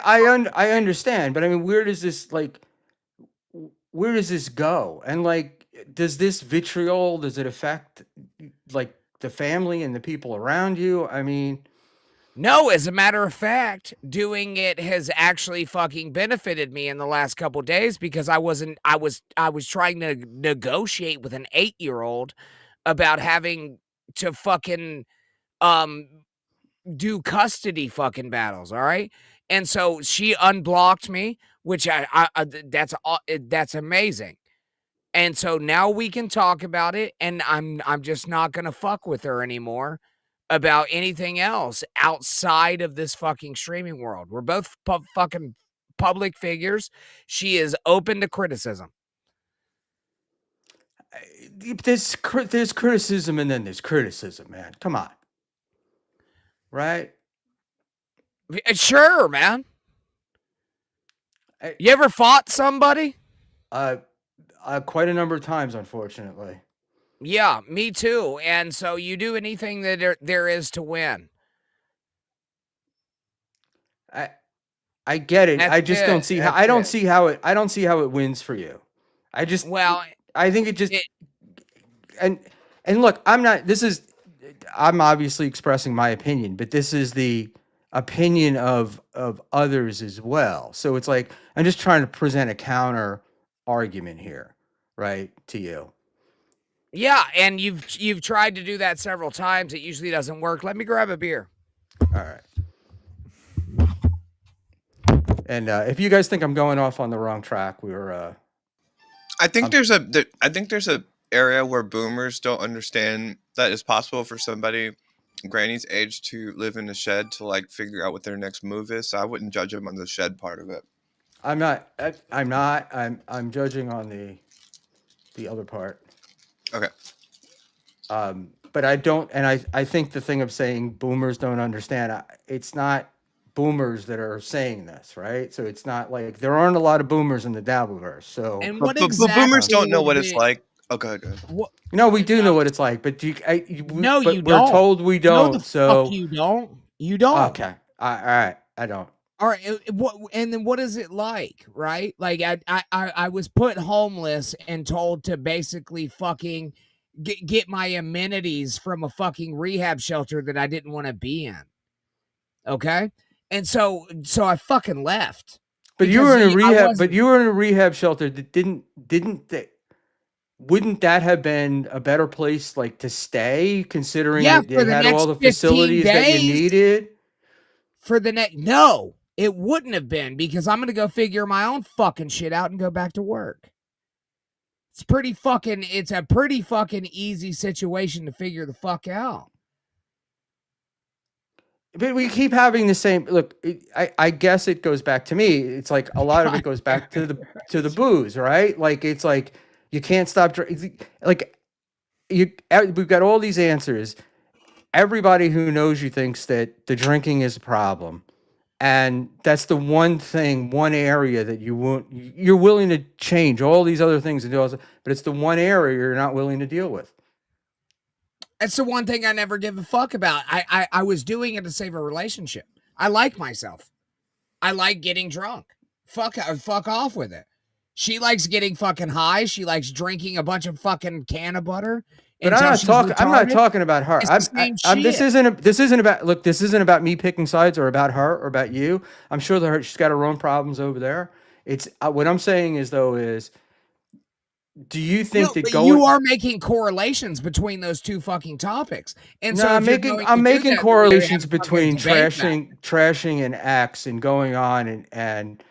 I understand, but I mean, where does this like where does this go? And like, does this vitriol, does it affect like the family and the people around you? I mean,
No, as a matter of fact, doing it has actually fucking benefited me in the last couple days because I was trying to negotiate with an 8-year-old about having to fucking um do custody fucking battles, all right? And so she unblocked me, which that's amazing. And so now we can talk about it, and I'm just not gonna fuck with her anymore about anything else outside of this fucking streaming world. We're both fucking public figures. She is open to criticism.
there's criticism and then there's criticism, man. Come on, right?
Sure, man.
I,
You ever fought somebody?
uh, quite a number of times, unfortunately.
Yeah, me too. And so you do anything that there is to win.
I I get it.
That's
I just
it.
don't see how
That's it.
I don't see how it wins for you. I just
Well,
I think it just
it,
and and look, I'm not this is I'm obviously expressing my opinion, but this is the opinion of others as well. So it's like I'm just trying to present a counter argument here, right, to you.
yeah, and you've tried to do that several times. It usually doesn't work. Let me grab a beer.
All right. And if you guys think I'm going off on the wrong track, we were
I think
I'm
there's a area where boomers don't understand that it's possible for somebody granny's age to live in a shed to like figure out what their next move is. So I wouldn't judge them on the shed part of it.
I'm judging on the other part.
Okay.
But I don't, and I think the thing of saying boomers don't understand, it's not boomers that are saying this, right? So it's not like there aren't a lot of boomers in the Dabbleverse. So
And
But,
what
but boomers
exactly
don't know
would
what it's
be
like. Oh, go ahead, go ahead.
what?
no, we do know
No,
what it's like, but
no,
but
you
we're
don't.
told we
No, the
don't.
fuck
So
you don't. You don't.
okay, all right, I don't.
All right, what and then what is it like, right? Like I was put homeless and told to basically fucking get my amenities from a fucking rehab shelter that I didn't want to be in. Okay? And so I fucking left
But you
because
were in a
I
rehab, but
wasn't.
you were in a rehab shelter that wouldn't that have been a better place like to stay considering
Yeah,
that
for
they
the
had all
next
the
15
facilities that you
days.
needed?
For the next No, it wouldn't have been because I'm going to go figure my own fucking shit out and go back to work. It's a pretty fucking easy situation to figure the fuck out.
But we keep having the same look. I guess it goes back to me. It's like a lot of it goes back to the booze, right? Like it's like you can't stop drinking. Like we've got all these answers. Everybody who knows you thinks that the drinking is a problem, and that's the one thing, one area that you're willing to change all these other things and do all this, but it's the one area you're not willing to deal with.
That's the one thing I never give a fuck about. I was doing it to save a relationship. I like myself. I like getting drunk. Fuck off with it. She likes getting fucking high. She likes drinking a bunch of fucking can of butter
But
until she's retarded.
I'm not talking about her.
It's the same shit.
This isn't about. Look, this isn't about me picking sides or about her or about you. I'm sure that she's got her own problems over there. It's what I'm saying is though is, do you think that
But
going?
you are making correlations between those two fucking topics, and
No,
so
I'm
if you're
making
going
I'm
to do
making
that, we're gonna have
correlations
a fucking
between
debate match.
trashing and acts and going on and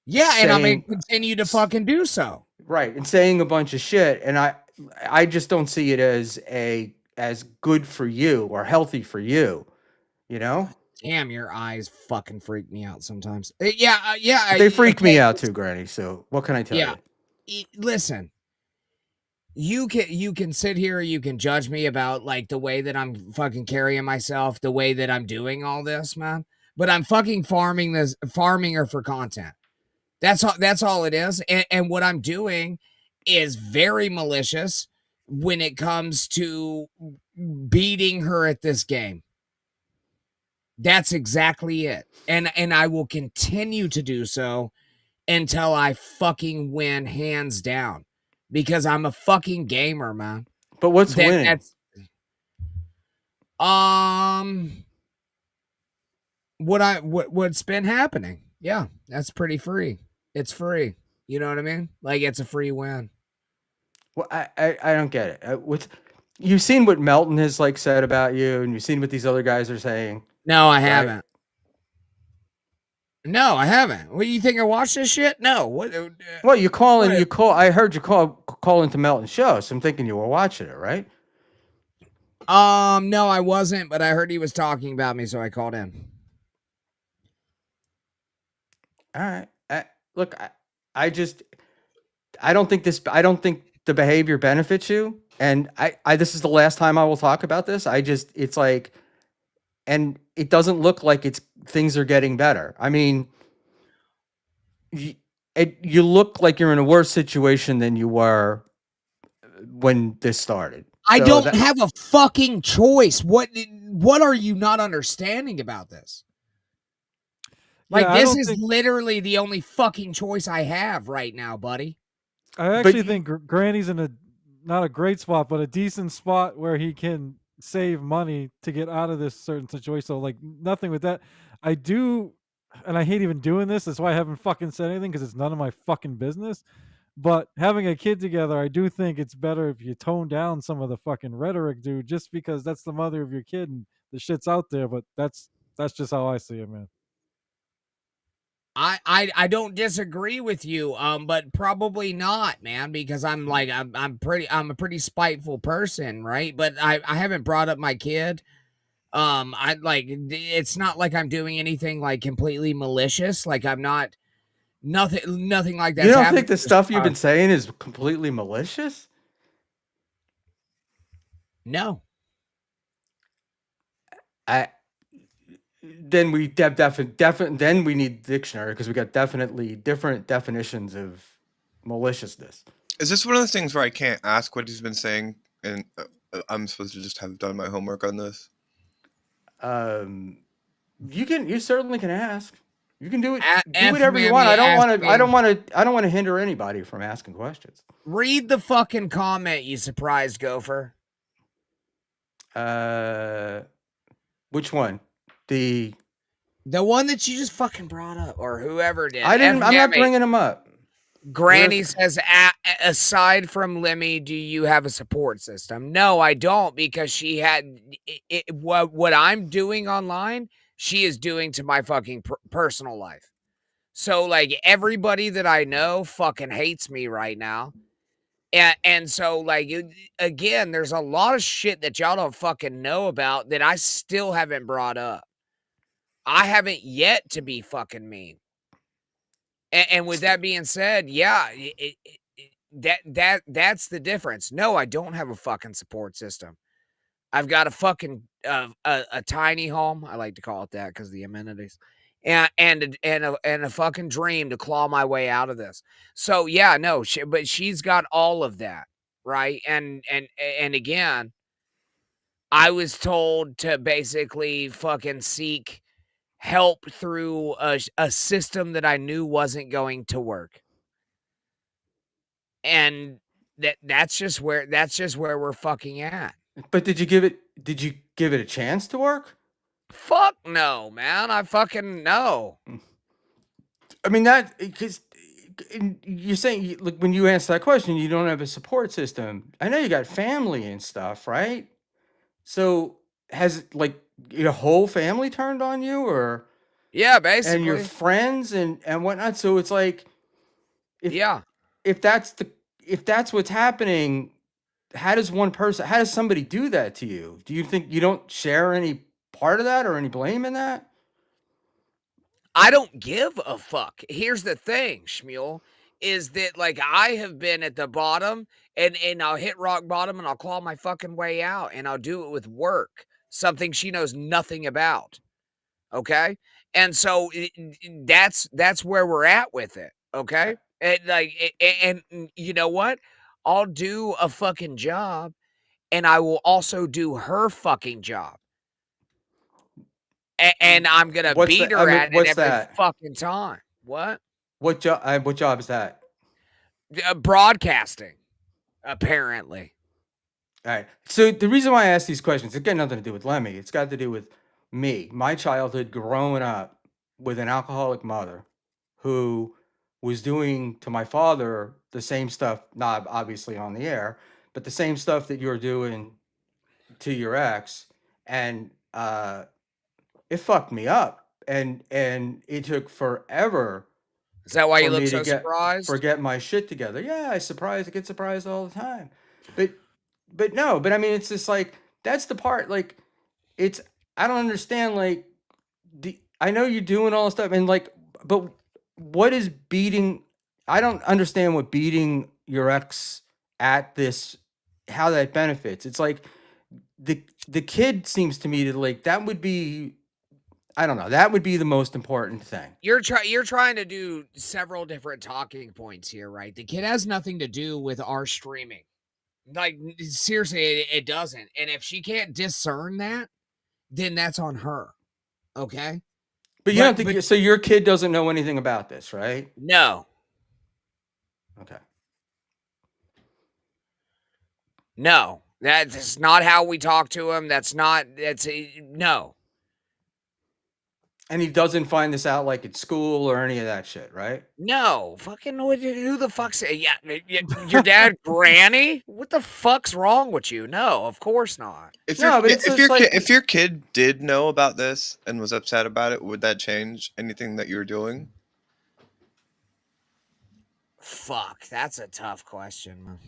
Yeah, and I'm gonna
saying
continue to fucking do so.
right and saying a bunch of shit, and I just don't see it as good for you or healthy for you, you know.
Damn, your eyes fucking freak me out sometimes. Yeah,
They freak me
okay,
out too, Granny. So what can I tell
yeah.
you?
Listen, you can sit here, you can judge me about like the way that I'm fucking carrying myself, the way that I'm doing all this, man. But I'm fucking farming her for content. That's all it is. And what I'm doing is very malicious when it comes to beating her at this game. That's exactly it. And I will continue to do so until I fucking win hands down. Because I'm a fucking gamer, man.
But what's winning?
That's what's been happening. Yeah, that's pretty free. It's free. You know what I mean? Like it's a free win.
Well, I don't get it. You've seen what Melton has like said about you, and you've seen what these other guys are saying.
No, I
right?
haven't. No, I haven't. What do you think I watched this shit? No. What?
Well, you call. I heard you call into Melton's show, so I'm thinking you were watching it, right?
No, I wasn't, but I heard he was talking about me, so I called in.
All right. Look, I don't think the behavior benefits you, and this is the last time I will talk about this. It's like, and it doesn't look like things are getting better. I mean, you look like you're in a worse situation than you were when this started.
I
So
don't have a fucking choice. What are you not understanding about this? Like,
Yeah,
this is literally the only fucking choice I have right now, buddy.
I actually think Granny's in not a great spot, but a decent spot where he can save money to get out of this certain situation. So, like, nothing with that. I do, and I hate even doing this. That's why I haven't fucking said anything, because it's none of my fucking business. But having a kid together, I do think it's better if you tone down some of the fucking rhetoric, dude, just because that's the mother of your kid and the shit's out there. But that's just how I see it, man.
I don't disagree with you, but probably not, man, because I'm a pretty spiteful person, right? But I haven't brought up my kid. It's not like I'm doing anything like completely malicious. Like I'm not nothing like that.
You don't think the stuff you've been saying is completely malicious?
No.
Then we then we need dictionary, because we got definitely different definitions of maliciousness.
Is this one of the things where I can't ask what he's been saying, and I'm supposed to just have done my homework on this?
You certainly can ask. You can do it. Do
F
whatever you
man,
want.
you
I don't
ask
want to.
me.
I don't want to hinder anybody from asking questions.
Read the fucking comment, you surprised gopher.
Which one? The
one that you just fucking brought up, or whoever did.
I didn't. I'm not bringing them up.
Granny says, aside from Lemmy, do you have a support system? No, I don't, because she had what I'm doing online, she is doing to my fucking personal life. So, like, everybody that I know fucking hates me right now. And so, like, again, there's a lot of shit that y'all don't fucking know about that I still haven't brought up. I haven't yet to be fucking mean. And with that being said, yeah, that's the difference. No, I don't have a fucking support system. I've got a fucking a tiny home. I like to call it that because the amenities, and a fucking dream to claw my way out of this. So yeah, no, but she's got all of that, right? And again, I was told to basically fucking seek help through a system that I knew wasn't going to work. and that's just where we're fucking at.
But did you give it a chance to work?
Fuck no, man. I fucking no.
I mean, that because you're saying, like, when you answer that question, you don't have a support system. I know you got family and stuff, right? So has, like, your whole family turned on you, or
Yeah,
and your
basically.
friends and whatnot? So it's like, if
Yeah.
if that's the if that's what's happening, how does somebody do that to you? Do you think you don't share any part of that or any blame in that?
I don't give a fuck. Here's the thing, Schmuel, is that like I have been at the bottom and I'll hit rock bottom and I'll claw my fucking way out and I'll do it with work, something she knows nothing about. Okay? And so that's where we're at with it. Okay? And like and you know what? I'll do a fucking job and I will also do her fucking job. And I'm gonna
What's
beat
that? I
her
mean,
at it
what's
every
that?
fucking time. What?
What job is that?
Broadcasting, apparently.
All right. So the reason why I ask these questions, it's got nothing to do with Lemmy. It's got to do with me, my childhood growing up with an alcoholic mother who was doing to my father the same stuff, not obviously on the air, but the same stuff that you're doing to your ex. And it fucked me up. And it took forever
Is that why
for
you look
me to
so surprised?
get my shit together. Yeah, I get surprised all the time. But no, but I mean, it's just like, that's the part, like, it's I don't understand, like, I know you're doing all this stuff, and, like, but what is beating I don't understand what beating your ex at this, how that benefits. It's like, the kid seems to me to, like, that would be, I don't know, that would be the most important thing.
You're trying to do several different talking points here, right? The kid has nothing to do with our streaming. Like seriously, it doesn't. And if she can't discern that, then that's on her. Okay?
But you don't
But
think so your kid doesn't know anything about this, right?
no.
Okay.
No. That's not how we talk to him. That's no.
And he doesn't find this out, like, at school or any of that shit, right?
No, fucking who the fuck's yeah, your dad granny? What the fuck's wrong with you? No, of course not.
No, but it's just like,
if your kid did know about this and was upset about it, would that change anything that you were doing?
Fuck, that's a tough question.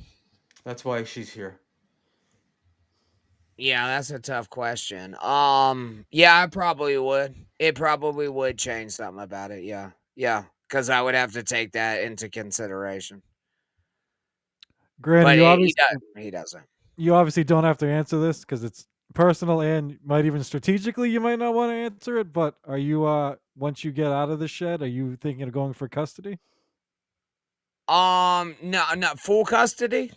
that's why she's here.
Yeah, that's a tough question. Yeah, I probably would. It probably would change something about it. Yeah. Yeah, cuz I would have to take that into consideration.
Granny,
But he doesn't.
you obviously don't have to answer this because it's personal and might even strategically you might not want to answer it. But are you once you get out of the shed, are you thinking of going for custody
No, not full custody?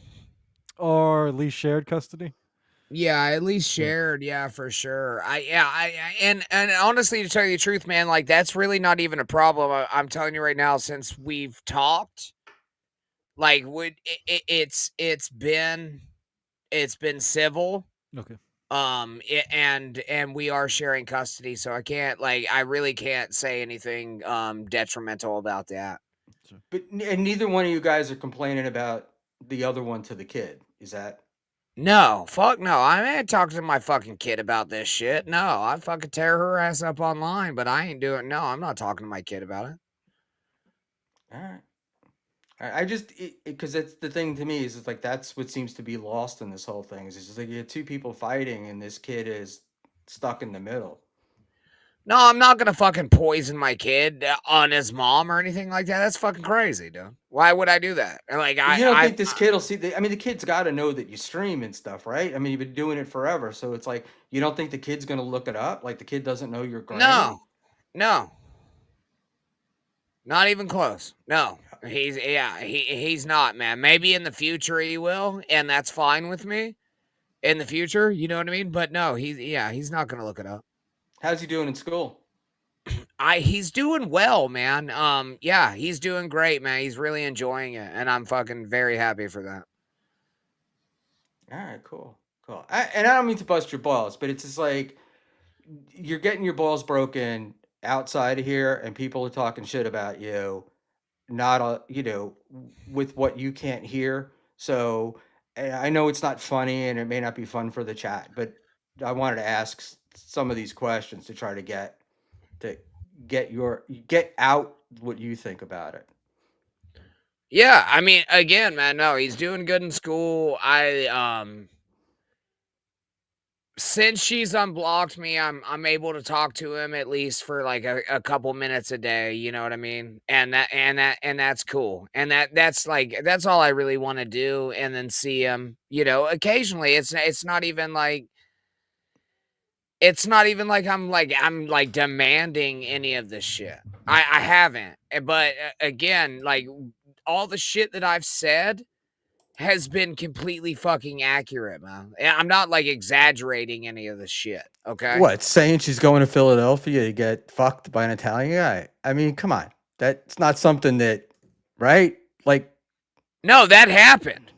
or at least shared custody?
Yeah, at least
Yeah.
shared, yeah, for sure. And honestly, to tell you the truth, man, like that's really not even a problem. I'm telling you right now, since we've talked, like it's been civil.
Okay.
And we are sharing custody, so I really can't say anything detrimental about that.
Sure.
But and neither one of you guys are complaining about the other one to the kid. Is that
No, fuck no. I ain't talking to my fucking kid about this shit. No, I'd fucking tear her ass up online, but I ain't doing. No, I'm not talking to my kid about it.
all right? I just, because it's the thing to me is, it's like, that's what seems to be lost in this whole thing. Is it's just like, you have two people fighting and this kid is stuck in the middle.
No, I'm not gonna fucking poison my kid on his mom or anything like that. That's fucking crazy, dude. Why would I do that? Like
But you don't think this kid will see? I mean, the kid's got to know that you stream and stuff, right? I mean, you've been doing it forever, so it's like, you don't think the kid's gonna look it up? Like, the kid doesn't know your granny?
no, no, not even close. No, he's not, man. Maybe in the future he will, and that's fine with me. In the future, you know what I mean? But no, he's not gonna look it up.
How's he doing in school?
He's doing well, man. Yeah, he's doing great, man. He's really enjoying it, and I'm fucking very happy for that.
All right, cool, cool. And I don't mean to bust your balls, but it's just like you're getting your balls broken outside of here, and people are talking shit about you, not with what you can't hear. So I know it's not funny, and it may not be fun for the chat, but I wanted to ask some of these questions to try to to get out what you think about it.
Yeah, I mean, again, man, no, he's doing good in school. Since she's unblocked me, I'm able to talk to him at least for like a couple minutes a day, you know what I mean? And that's cool. And that's all I really want to do, and then see him, occasionally. It's not even like I'm demanding any of this shit. I haven't. But again, like all the shit that I've said has been completely fucking accurate, man. I'm not like exaggerating any of this shit, okay?
What, saying she's going to Philadelphia to get fucked by an Italian guy? I mean, come on. That's not something that, right? Like,
No, that happened.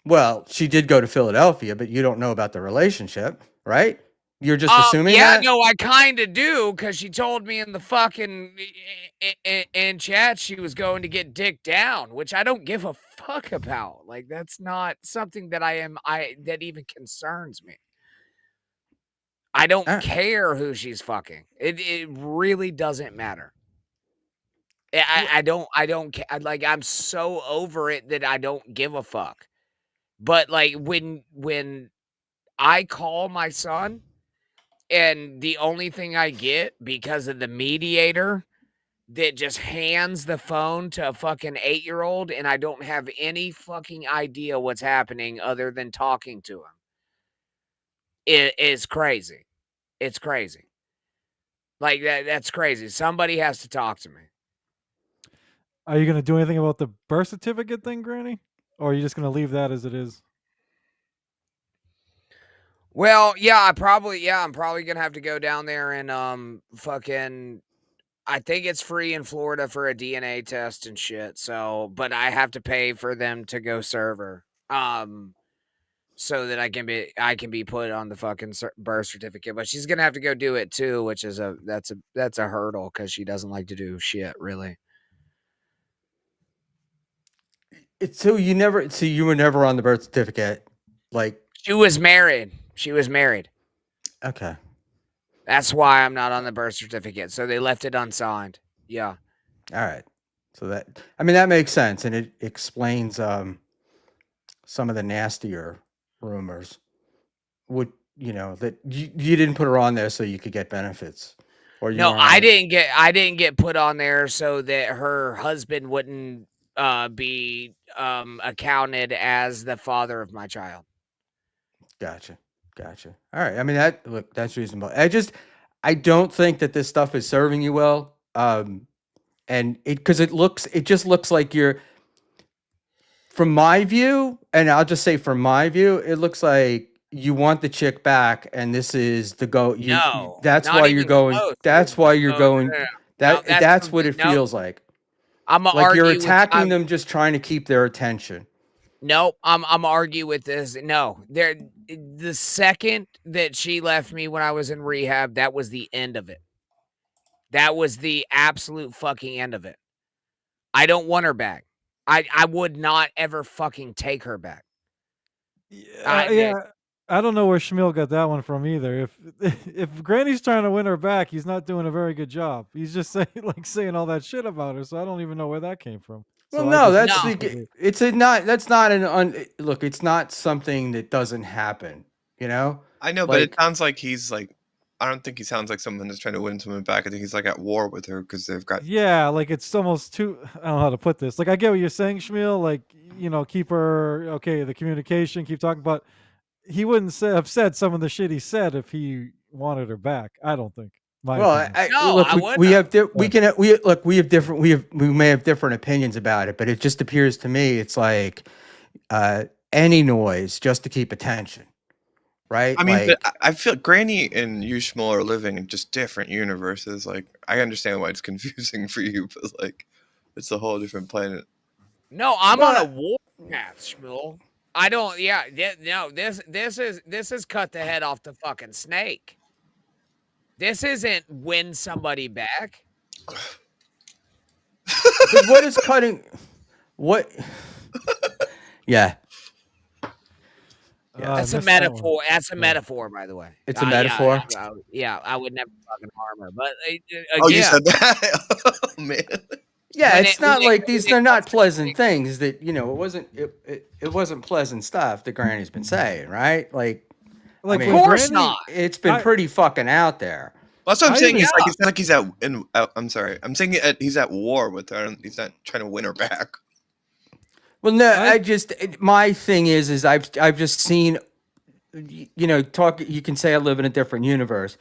well, she did go to Philadelphia, but you don't know about the relationship, right? You're just assuming
Yeah,
that?
no, I kind of do, because she told me in the fucking in chat she was going to get dick down, which I don't give a fuck about. Like, that's not something that that even concerns me. I don't
Ah,
care who she's fucking. It really doesn't matter.
wh-
I don't care. Like, I'm so over it that I don't give a fuck. But like when I call my son, and the only thing I get because of the mediator that just hands the phone to a fucking 8-year-old, and I don't have any fucking idea what's happening other than talking to him, it is crazy. It's crazy. Like that's crazy. Somebody has to talk to me.
Are you gonna do anything about the birth certificate thing, Granny, or are you just gonna leave that as it is?
Well, yeah, I'm probably gonna have to go down there and fucking I think it's free in Florida for a DNA test and shit. So, but I have to pay for them to go serve her. So that I can be put on the fucking birth certificate. But she's gonna have to go do it too, which is that's a hurdle because she doesn't like to do shit really.
so you were never on the birth certificate. Like,
She was married. She was married.
okay.
That's why I'm not on the birth certificate. So they left it unsigned. Yeah.
All right. So that makes sense, and it explains some of the nastier rumors. Would that you didn't put her on there so you could get benefits, or you
No,
weren't on it?
I didn't get put on there so that her husband wouldn't be accounted as the father of my child.
Gotcha, gotcha. All right. I mean, that's reasonable. I don't think that this stuff is serving you well. And it just looks like you're, from my view, and I'll just say from my view, it looks like you want the chick back, and this is the go.
No,
That's
not
why you're
even
going.
close.
That's why you're
No, no,
going.
no, no. No,
That's what it feels like.
I'm gonna
Like you're
argue with
attacking them, just trying to keep their attention.
Nope, I'm argue with this. No, the second that she left me when I was in rehab, that was the end of it. That was the absolute fucking end of it. I don't want her back. I would not ever fucking take her back. I
Yeah.
did.
I don't know where Schmuel got that one from either. If Granny's trying to win her back, he's not doing a very good job. He's just saying all that shit about her. So I don't even know where that came from.
Well,
So I
no,
just
No,
it's a not that's not look. It's not something that doesn't happen.
I know, but it
Like,
sounds like he's like. I don't think he sounds like someone that's trying to win someone back. I think he's like at war with her because they've got.
Yeah, like it's almost too. I don't know how to put this. Like I get what you're saying, Schmuel. Like keep her okay. The communication, keep talking. But he wouldn't have said some of the shit he said if he wanted her back. I don't think. My
well,
opinion.
no,
look,
I wouldn't have.
we can look, we may have different opinions about it, but it just appears to me it's like any noise just to keep attention. right?
I mean, but
Like,
I feel Granny and you, Schmuel, are living in just different universes. Like, I understand why it's confusing for you, but like, it's a whole different planet.
No, I'm on a
well,
war path, Schmuel. I don't. Yeah, no. This is cut the head off the fucking snake. This isn't win somebody back.
but what is cutting? What? Yeah, yeah.
That's a
Missed that one.
metaphor. That's a
Yeah.
metaphor, by the way.
It's a
Yeah,
metaphor.
yeah. I would never fucking harm her, but
Oh, you
again,
said that? Oh, man.
Yeah, it's
when
not like
when
these.
it
They're
comes
not
to
pleasant things. That it wasn't. It wasn't pleasant stuff that Granny's been saying, right? Like, I
Like
of
when
mean,
course
Granny,
not.
it's been
I
pretty fucking out there.
That's what I'm
I
saying.
even
It's
Yeah,
like he's I'm sorry. I'm saying he's at war with her. He's not trying to win her back.
Well, no,
I
my thing is I've just seen, talk. You can say I live in a different universe,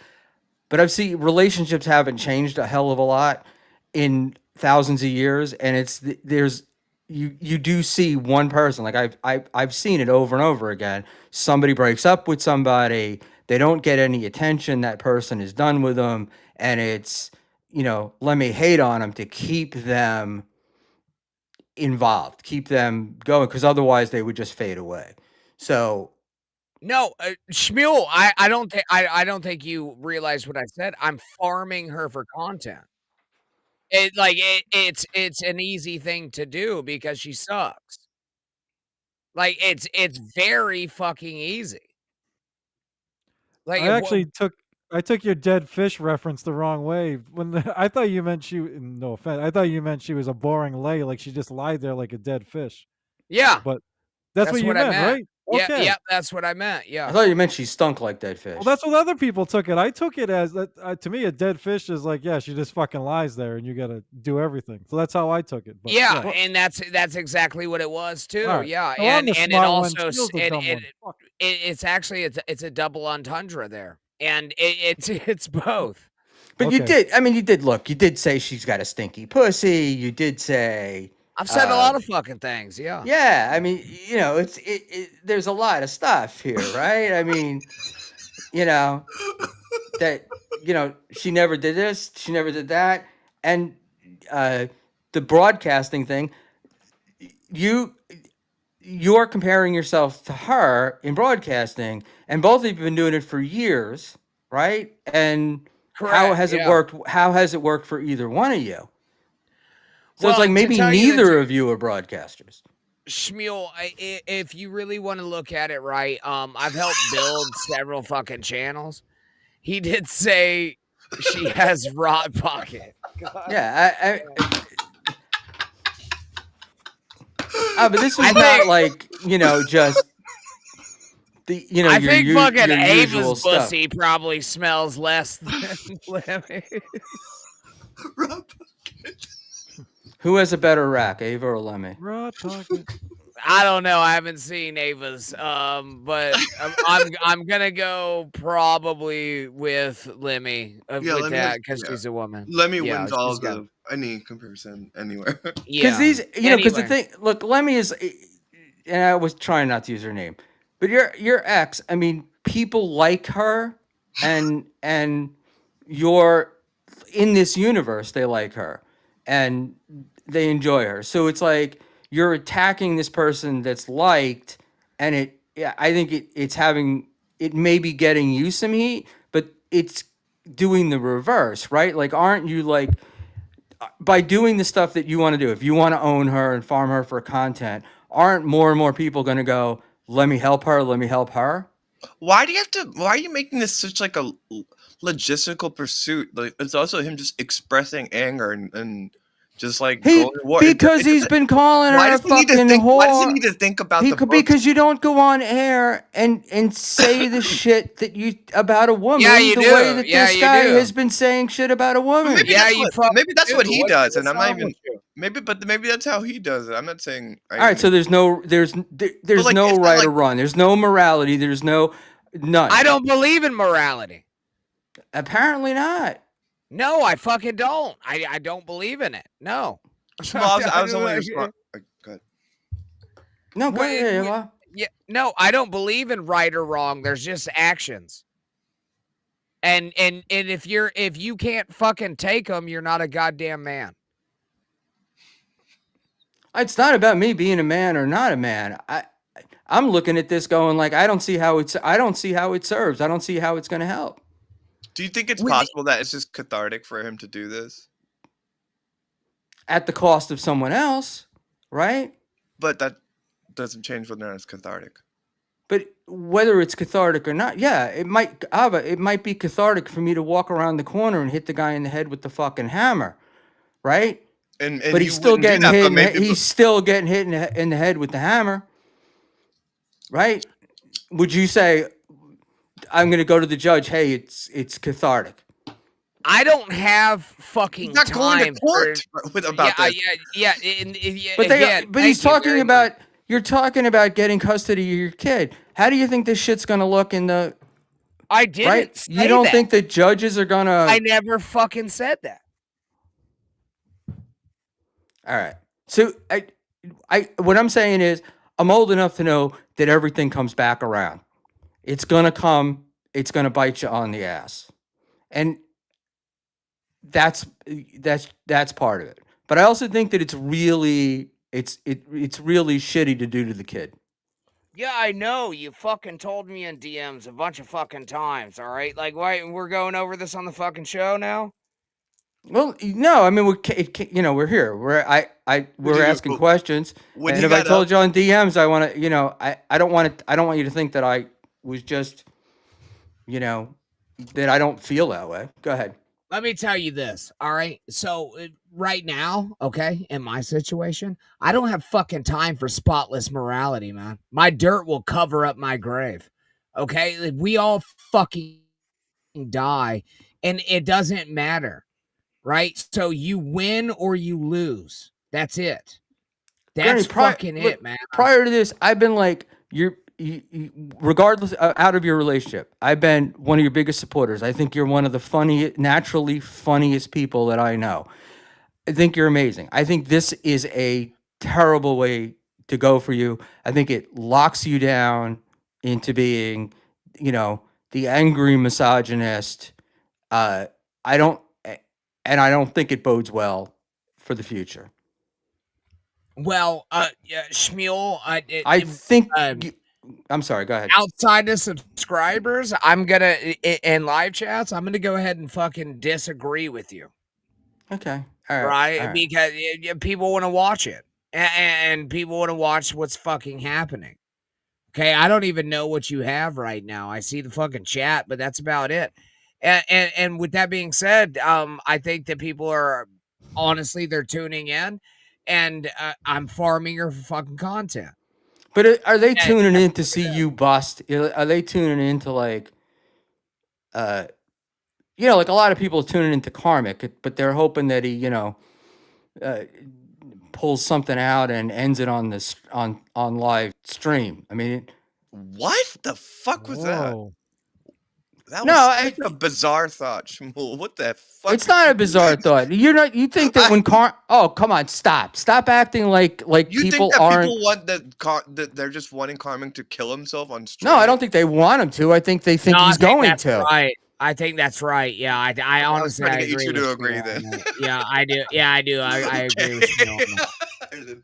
but I've seen relationships haven't changed a hell of a lot in thousands of years, and there's you do see one person, like I've seen it over and over again. Somebody breaks up with somebody, they don't get any attention, that person is done with them, and it's, let me hate on them to keep them involved, keep them going, because otherwise they would just fade away. So
no, Schmuel. I don't think you realize what I said. I'm farming her for content. It's an easy thing to do because she sucks. Like it's very fucking easy. Like
I actually took your dead fish reference the wrong way. I thought you meant no offense. I thought you meant she was a boring lay, like she just lied there like a dead fish.
yeah,
But that's what
that's
you
what I
meant,
meant.
right?
Yeah,
Okay.
yeah, that's what I meant.
I
Yeah.
thought you meant she stunk like dead
Well,
fish.
that's what other people took it. I took it as that. To me, a dead fish is like, yeah, she just fucking lies there, and you got to do everything. So that's how I took it. But
Yeah,
yeah,
and that's exactly what it was
all
too.
right.
Yeah,
So I'm the
and it
smart one.
also
Steele's the dumb one. Fuck.
it's actually it's a double entendre there, and it's both.
But you
Okay.
did. I mean, you did look. You did say she's got a stinky pussy. You did say,
I've said a lot of fucking things. Yeah.
yeah. I mean, there's a lot of stuff here, right? I mean, you know that she never did this. She never did that, and the broadcasting thing. You you're comparing yourself to her in broadcasting, and both of you have been doing it for years, right? And how
Correct.
has it
Yeah.
worked? How has it worked for either one of you? So it's
Well,
like
to
maybe
tell you the
neither
truth,
of you are broadcasters.
Schmuel, if you really want to look at it right, I've helped build several fucking channels. He did say she has rot pocket. God.
Yeah, but this was
I
not
think
like just
I
your
think fucking
your
Ava's
usual stuff.
pussy probably smells less than Lemmy.
Who has a better rack, Ava or Lemmy?
Rod pocket.
I don't know. I haven't seen Ava's, but I'm gonna go probably with Lemmy
Yeah,
with
let me have,
that because
yeah.
she's a woman.
Let me
Yeah,
wins all
she's got
any comparison anywhere.
Because
yeah.
these, because the
Anyway,
thing, look, Lemmy is, and I was trying not to use her name, but your ex. I mean, people like her, and you're in this universe. They like her, and they enjoy her. So it's like you're attacking this person that's liked, and yeah, I think it may be getting you some heat, but it's doing the reverse, right? Like, aren't you like, by doing the stuff that you want to do, if you want to own her and farm her for content, aren't more and more people going to go, let me help her, let me help her?
Why do you have to? Why are you making this such like a logistical pursuit? Like it's also him just expressing anger and just like going to war.
Because he's been calling her
Why
a
does he need to
fucking
think? Why does he
whore.
need to think about the books?
Because you don't go on air and say the shit that you about a woman
yeah, you
the
do.
way that
Yeah,
this
you
guy
do.
has been saying shit about a woman.
Maybe
Yeah,
that's
you
what
probably do.
he does, and I'm not
wrong
even
with you?
maybe that's how he does it. I'm not saying.
All right, so there's no
like,
no
it's not
right
like
or wrong. There's no morality. There's none.
I don't believe in morality.
Apparently not.
No, I fucking don't. I don't believe in it. No.
Well, I was only responding. Good.
No, go
Wait,
ahead, Ava.
Yeah, no, I don't believe in right or wrong. There's just actions. And if you can't fucking take them, you're not a goddamn man.
It's not about me being a man or not a man. I'm looking at this going like I don't see how it serves. I don't see how it's going to help.
Do you think it's
With
possible that it's just cathartic for him to do this?
At the cost of someone else, right?
But that doesn't change whether or not it's cathartic.
But whether it's cathartic or not, yeah, it might be cathartic for me to walk around the corner and hit the guy in the head with the fucking hammer, right?
And
But
you wouldn't do that, but maybe
he's still getting hit in the head with the hammer, right? Would you say I'm going to go to the judge, hey, it's cathartic?
I don't have fucking
he's not going to
time
court about
yeah,
this.
yeah.
But
Again,
but he's
thank you
talking
very
about
much.
you're talking about getting custody of your kid. How do you think this shit's going to look in the
I didn't
right?
say
You don't
that.
think that judges are going
I
to
never fucking said that.
All right. So what I'm saying is I'm old enough to know that everything comes back around. It's going to bite you on the ass. And that's part of it. But I also think that it's really shitty to do to the kid.
Yeah, I know. You fucking told me in DMs a bunch of fucking times, all right? Like, why we're going over this on the fucking show now?
Well, no, I mean we're here. We're asking questions.
When
And
he
if I
got
told
up,
you on DMs, I want to, I don't want you to think that I was just, that I don't feel that way. Go ahead.
Let me tell you this, all right? So, right now, okay, in my situation, I don't have fucking time for spotless morality, man. My dirt will cover up my grave, okay? Like, we all fucking die, and it doesn't matter, right? So, you win or you lose. That's it.
Granny,
That's fucking it, man.
prior to this, I've been like regardless out of your relationship, I've been one of your biggest supporters. I think you're one of the naturally funniest people that I know. I think you're amazing. I think this is a terrible way to go for you. I think it locks you down into being, the angry misogynist. I don't, and I don't think it bodes well for the future.
Well, yeah, Schmuel,
I think.
um,
I'm sorry. Go ahead.
outside of subscribers, I'm gonna in live chats, I'm gonna go ahead and fucking disagree with you,
Okay. All right.
right?
All right.
Because people want to watch it, and people want to watch what's fucking happening. Okay, I don't even know what you have right now. I see the fucking chat, but that's about it. And with that being said, I think that people are honestly they're tuning in, and I'm farming your fucking content.
But are they
And
tuning
that's
in to
what
see
it is.
you bust? Are they tuning in to like, uh, like a lot of people tuning into Karmic, but they're hoping that he, uh, pulls something out and ends it on this on live stream. I mean,
what the fuck was that?
Whoa.
That
no,
was such a bizarre thought, Schmuel. What the fuck?
it's not a bizarre thought. You think that when oh, come on, stop acting like
You
people
think that
aren't.
people want that they're just wanting Carmen to kill himself on stream?
No, I don't think they want him to. I think they think
No, I
he's
think
going
that's
to.
right. I think that's right. Yeah, I
I was
honestly
trying
I
to get you
agree
two to
with
agree
Schmuel
then.
on that. Yeah, I do. Yeah, I do. I agree with Schmuel on that.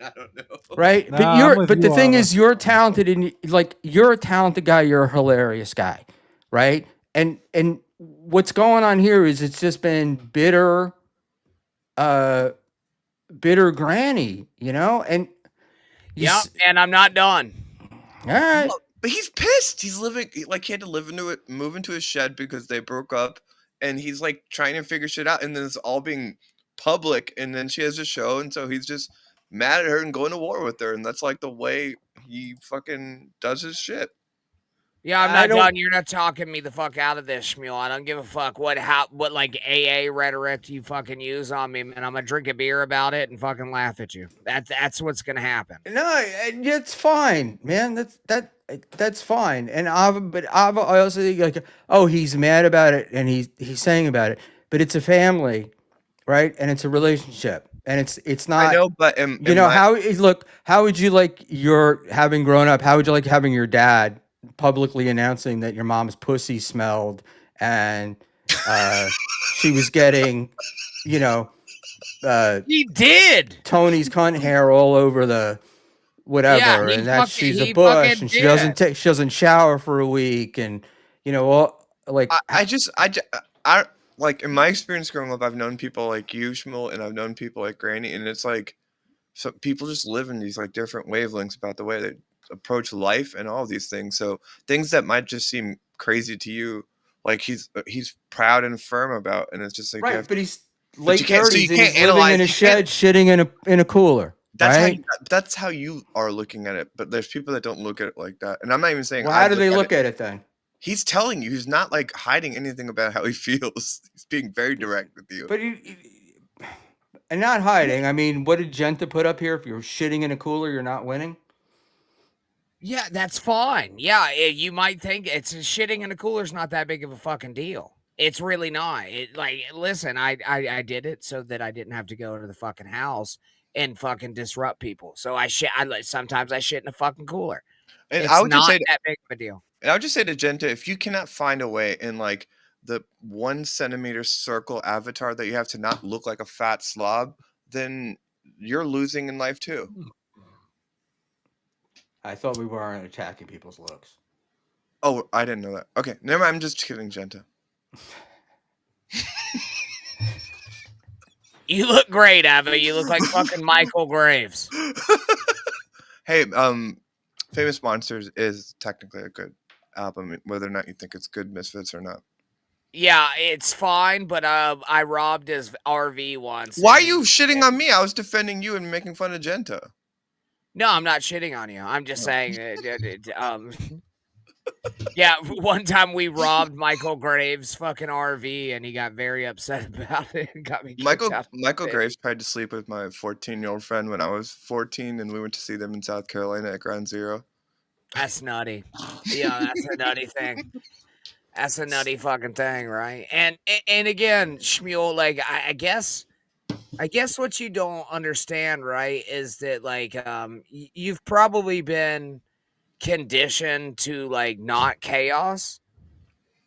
I don't know.
Right?
Nah,
But
I'm with
the
you,
thing
Oliver.
is you're talented and you're a talented guy, you're a hilarious guy, right? And what's going on here is it's just been uh bitter granny, and
Yeah, and I'm not done.
all right.
Well, but he's pissed. He's living like he had to move into his shed because they broke up, and he's like trying to figure shit out, and then it's all being public, and then she has a show, and so he's just mad at her and going to war with her, and that's like the way he fucking does his shit.
Yeah, I'm
I
not
don't
done. You're not talking me the fuck out of this, Schmuel. I don't give a fuck what like AA rhetoric you fucking use on me, man. I'm gonna drink a beer about it and fucking laugh at you. That's what's gonna happen.
no, it's fine, man. That's fine. And I also think like, oh, he's mad about it and he's saying about it, but it's a family, right? And it's a relationship. and it's
I
not.
know, but
You know look, how would you like your having grown up? How would you like having your dad publicly announcing that your mom's pussy smelled and she was getting, you know, uh,
He did.
Tony's cunt hair all over the
Yeah,
whatever, and that she's a
he
bush
fucking
and
did.
she doesn't shower for a week, and all like
I like in my experience growing up, I've known people like you, Schmuel, and I've known people like Granny, and it's like so people just live in these like different wavelengths about the way they approach life and all these things. So things that might just seem crazy to you, like he's proud and firm about, and it's just like you
right,
have,
but he's
but you
late
can't. So you
30s and
can't
he's living
analyze.
in a
You can't.
shed, shitting in a cooler, right?
That's how you are looking at it. But there's people that don't look at it like that, and I'm not even saying
Well,
I
how do
look
they
at it.
look at it then?
He's telling you. He's not like hiding anything about how he feels. He's being very direct with you.
But and not hiding. I mean, what did Genta put up here? If you're shitting in a cooler, you're not winning.
Yeah, that's fine. Yeah, you might think it's shitting in a cooler's not that big of a fucking deal. It's really not. Listen, I did it so that I didn't have to go to the fucking house and fucking disrupt people. So sometimes I shit in a fucking cooler.
And I
It's
would just
not
say,
that big of a deal.
and I would just say to Genta, if you cannot find a way in like the 1 centimeter circle avatar that you have to not look like a fat slob, then you're losing in life too.
I thought we weren't attacking people's looks.
Oh, I didn't know that. Okay, never mind. I'm just kidding, Genta.
You look great, Ava. You look like fucking Michael Graves.
Hey, Famous Monsters is technically a good album, whether or not you think it's good Misfits or not.
Yeah, it's fine, but I robbed his RV once.
Why are you shitting on me? I was defending you and making fun of Genta.
No, I'm not shitting on you. I'm just saying, yeah, one time we robbed Michael Graves' fucking RV, and he got very upset about it and got me kicked out.
Michael Graves tried to sleep with my 14-year-old friend when I was 14, and we went to see them in South Carolina at Ground Zero.
That's nutty. Yeah, that's a nutty thing. That's a nutty fucking thing, right? And again, Schmuel, like I guess what you don't understand, right, is that like you've probably been conditioned to like not chaos.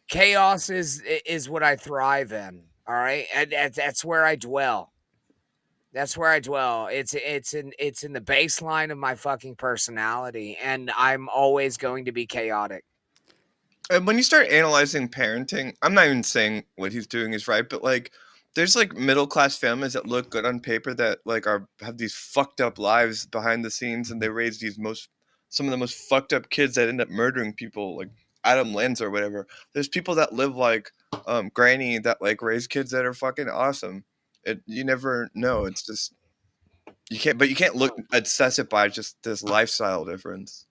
Chaos is what I thrive in. All right, and that's where I dwell. That's where I dwell. It's in the baseline of my fucking personality, and I'm always going to be chaotic.
And when you start analyzing parenting, I'm not even saying what he's doing is right, but like there's like middle class families that look good on paper that like have these fucked up lives behind the scenes, and they raise some of the most fucked up kids that end up murdering people, like Adam Lanza or whatever. There's people that live like Granny that like raise kids that are fucking awesome. You never know. It's just you can't look assess it by just this lifestyle difference.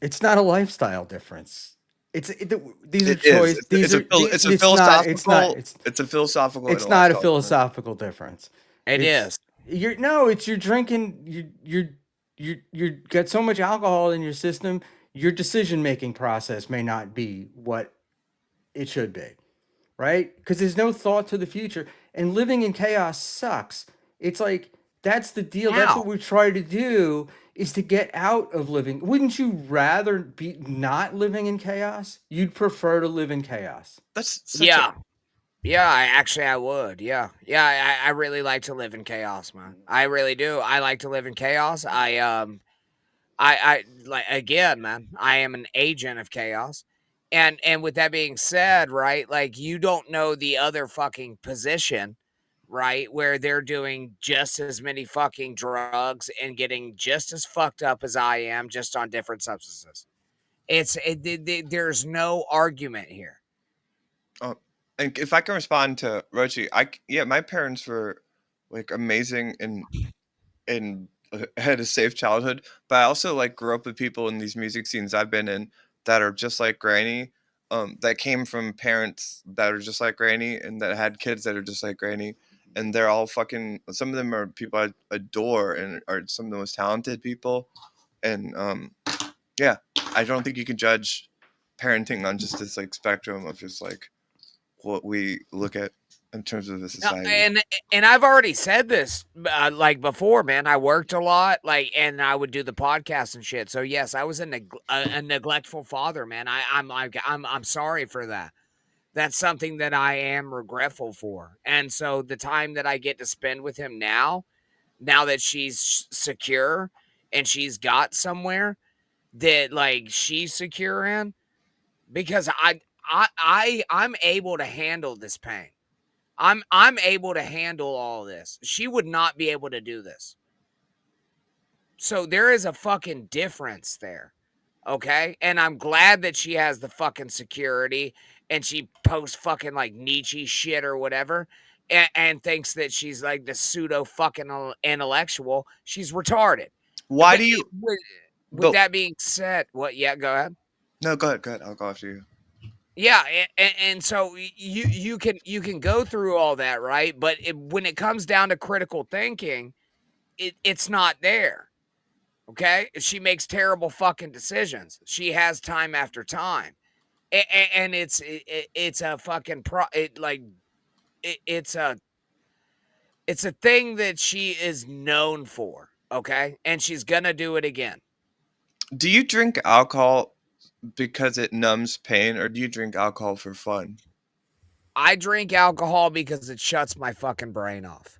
It's not a lifestyle difference. These are
It is.
choice. These are
It's a
it's not. It's not.
philosophical. It's a philosophical and
It's
a
not a
lifestyle difference.
philosophical difference.
It
It's
is.
you're drinking. You got so much alcohol in your system. Your decision making process may not be what it should be, right? Because there's no thought to the future, and living in chaos sucks. It's like that's the deal. That's
How?
what we try to do is to get out of living. Wouldn't you rather be not living in chaos? You'd prefer to live in chaos.
That's such
Yeah. Yeah, I would. Yeah. Yeah, I really like to live in chaos, man. I really do. I like to live in chaos. I like again, man, I am an agent of chaos. And with that being said, right, like you don't know the other fucking position, right, where they're doing just as many fucking drugs and getting just as fucked up as I am, just on different substances. There's no argument here.
and if I can respond to Rochi, yeah, my parents were like amazing and had a safe childhood, but I also like grew up with people in these music scenes I've been in that are just like Granny, that came from parents that are just like Granny and that had kids that are just like Granny, and they're all fucking. Some of them are people I adore and are some of the most talented people, and yeah, I don't think you can judge parenting on just this like spectrum of just like what we look at. in terms of the
No,
society.
and I've already said this like before, man. I worked a lot, like, and I would do the podcast and shit. So yes, I was a neglectful father, man. I'm sorry for that. That's something that I am regretful for. And so the time that I get to spend with him now that she's secure and she's got somewhere that like she's secure in, because I'm able to handle this pain. I'm able to handle all this. She would not be able to do this. So there is a fucking difference there. Okay? And I'm glad that she has the fucking security and she posts fucking like Nietzsche shit or whatever and thinks that she's like the pseudo fucking intellectual. She's retarded.
Why
But
do you?
with
But
that being said, what? Yeah, go ahead.
no, go ahead. Go ahead. I'll go after you.
Yeah, and so you can go through all that, right? But when it comes down to critical thinking, it's not there. Okay, she makes terrible fucking decisions. She has time after time, and it's a fucking it's a thing that she is known for. Okay, and she's gonna do it again.
Do you drink alcohol because it numbs pain, or do you drink alcohol for fun?
I drink alcohol because it shuts my fucking brain off.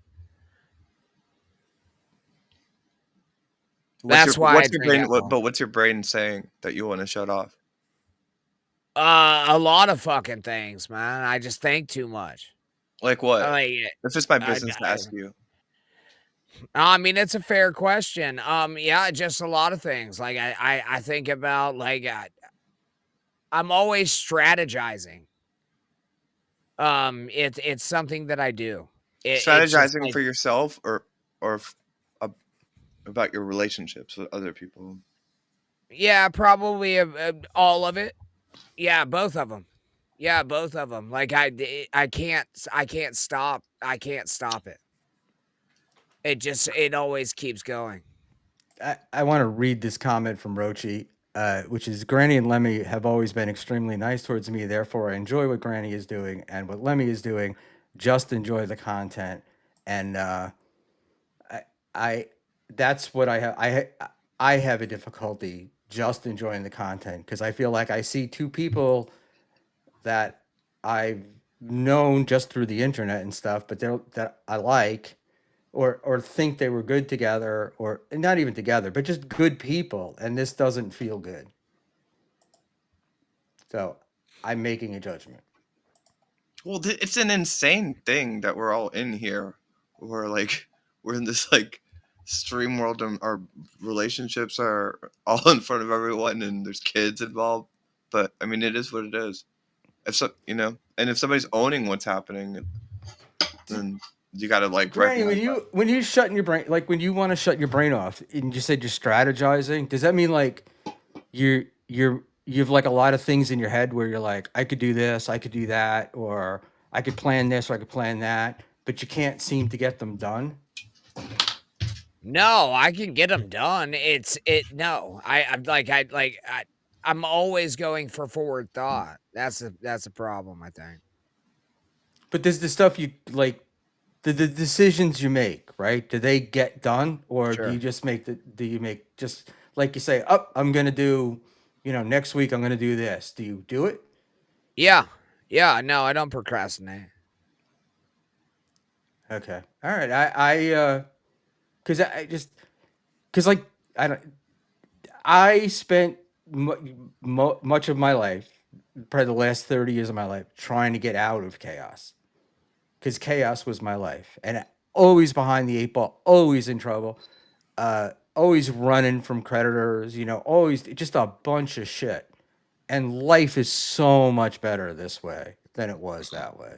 That's why I
What's your
drink
brain?
alcohol.
But what's your brain saying that you want to shut off?
A lot of fucking things, man. I just think too much.
Like what?
Like,
If it's my
I,
business to ask you.
I mean, it's a fair question. Yeah, just a lot of things. Like, I think about like I'm always strategizing. It's something that I do. It's just
Strategizing
like,
for yourself or ab- about your relationships with other people.
yeah, probably all of it. Yeah, both of them. Yeah, both of them. Like I can't stop. I can't stop it. It always keeps going.
I want to read this comment from Rochi, which is Granny and Lemmy have always been extremely nice towards me. Therefore, I enjoy what Granny is doing and what Lemmy is doing. Just enjoy the content, and I, I that's what I have. I have a difficulty just enjoying the content because I feel like I see two people that I've known just through the internet and stuff, but they're that I like or think they were good together or not even together, but just good people, and this doesn't feel good. So I'm making a judgment.
Well, it's an insane thing that we're all in here. We're in this like stream world, and our relationships are all in front of everyone, and there's kids involved. But I mean, it is what it is. If so, and if somebody's owning what's happening, then you got to like
Granny,
recognize that.
when you shutting your brain, like when you want to shut your brain off, and you said you're strategizing, does that mean like you've like a lot of things in your head where you're like, I could do this, I could do that, or I could plan this, or I could plan that, but you can't seem to get them done?
No, I can get them done. No. I'm always going for forward thought. That's a problem, I think.
But does the stuff you like the decisions you make, right? Do they get done, or do you
Sure.
just make the do you make just like you say, up, I'm gonna do, next week I'm gonna do this. Do you do it?
Yeah. Yeah, no, I don't procrastinate.
Okay. All right. Cause I just, cause like, I don't, I spent much of my life, probably the last 30 years of my life, trying to get out of chaos. Cause chaos was my life and always behind the eight ball, always in trouble. Always running from creditors, always just a bunch of shit. And life is so much better this way than it was that way.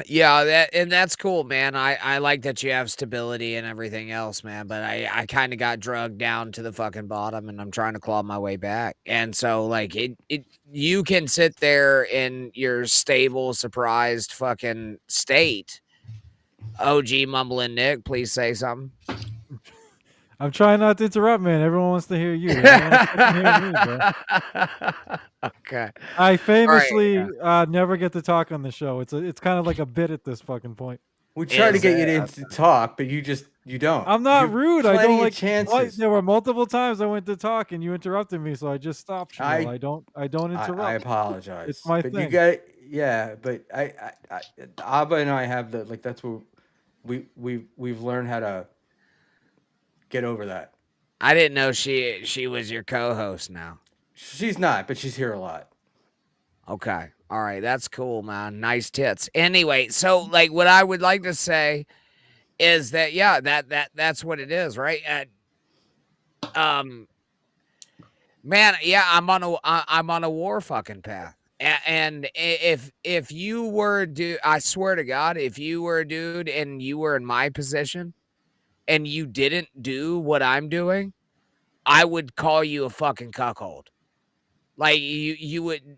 Yeah, that's cool, man. I like that you have stability and everything else, man. But I kind of got drugged down to the fucking bottom, and I'm trying to claw my way back. And so, like, you can sit there in your stable, surprised fucking state. OG mumbling Nick, please say something.
I'm trying not to interrupt, man. Everyone wants to hear you. They don't want to fucking hear me, bro.
Okay.
I
All right.
famously never get to talk on the show. It's kind of like a bit at this fucking point.
We try to
Is
get you
it?
to talk, but you don't.
I'm not
Give
rude. I don't
plenty of
like what
chances.
there were multiple times I went to talk and you interrupted me, so I just stopped, Schmuel.
I
I don't
I
interrupt. It's
apologize,
my
but you
thing.
got yeah. But Abba and I have the like that's what we've learned how to get over that.
I didn't know she was your co-host now.
She's not, but she's here a lot.
Okay. All right. That's cool, man. Nice tits. Anyway, so like what I would like to say is that yeah, that's what it is, right? Um man, yeah, I'm on a war fucking path. And if you were a dude, I swear to God, if you were a dude and you were in my position and you didn't do what I'm doing, I would call you a fucking cuckold. Like you would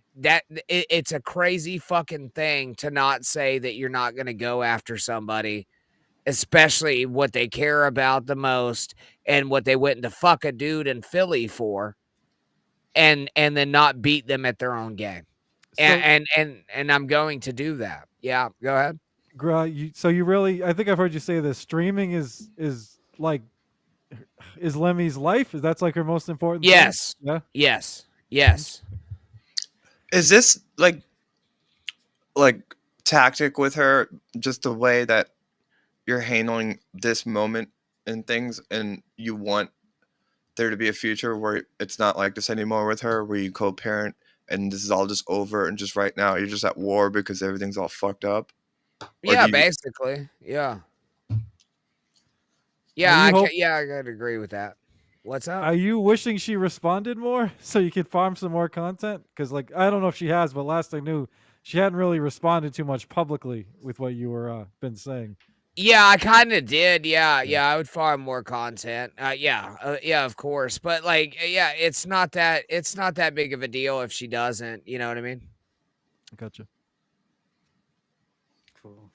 it's a crazy fucking thing to not say that you're not going to go after somebody, especially what they care about the most and what they went to fuck a dude in Philly for and then not beat them at their own game.
So,
And I'm going to do that. Yeah, go ahead.
so you really? I think I've heard you say this. Streaming is like is Lemmy's life. That's like her most important thing.
Yes.
Yeah.
Yes. Yes.
Is this like tactic with her, just the way that you're handling this moment and things, and you want there to be a future where it's not like this anymore with her, where you co-parent and this is all just over and just right now you're just at war because everything's all fucked up? Or
Yeah,
do you
basically. Yeah.
Are you hope?
Yeah, I gotta agree with that. What's up?
Are you wishing she responded more so you could farm some more content? Because like I don't know if she has, but last I knew, she hadn't really responded too much publicly with what you were been saying.
Yeah, I kind of did. Yeah,
Yeah.
yeah, I would find more content. Yeah, of course. But like, yeah, it's not that big of a deal if she doesn't. You know what I mean?
Gotcha.
Cool.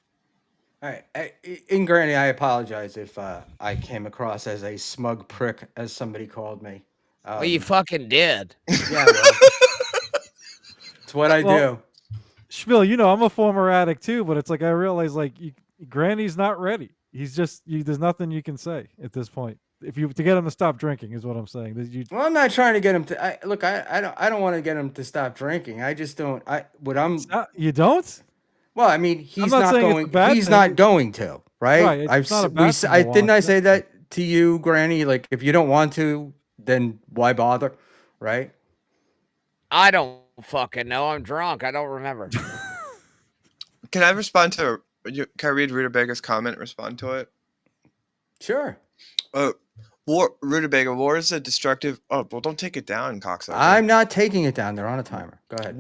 All right. In Granny, I apologize if I came across as a smug prick, as somebody called me.
Well, you fucking did.
Yeah, well, it's what I
Well,
do.
Schmiel, you know I'm a former addict too, but it's like I realize like Granny's not ready. He's just there's nothing you can say at this point. If you to get him to stop drinking is what I'm saying.
Well, I'm not trying to get him to. Look, I don't want to get him to stop drinking. I just don't.
You don't?
Well, I mean,
I'm not saying it's a bad
he's
thing.
not going to, right?
Right. It's not a bad thing.
I
To
didn't I
watch.
say that to you, Granny? Like, if you don't want to, then why bother, right?
I don't fucking know. I'm drunk. I don't remember.
Can I respond to can I read Rutabaga's comment and respond to it?
Sure.
Rutabaga, war is a destructive. Oh, well, don't take it down, cocksucker.
I'm not taking it down. They're on a timer. Go ahead.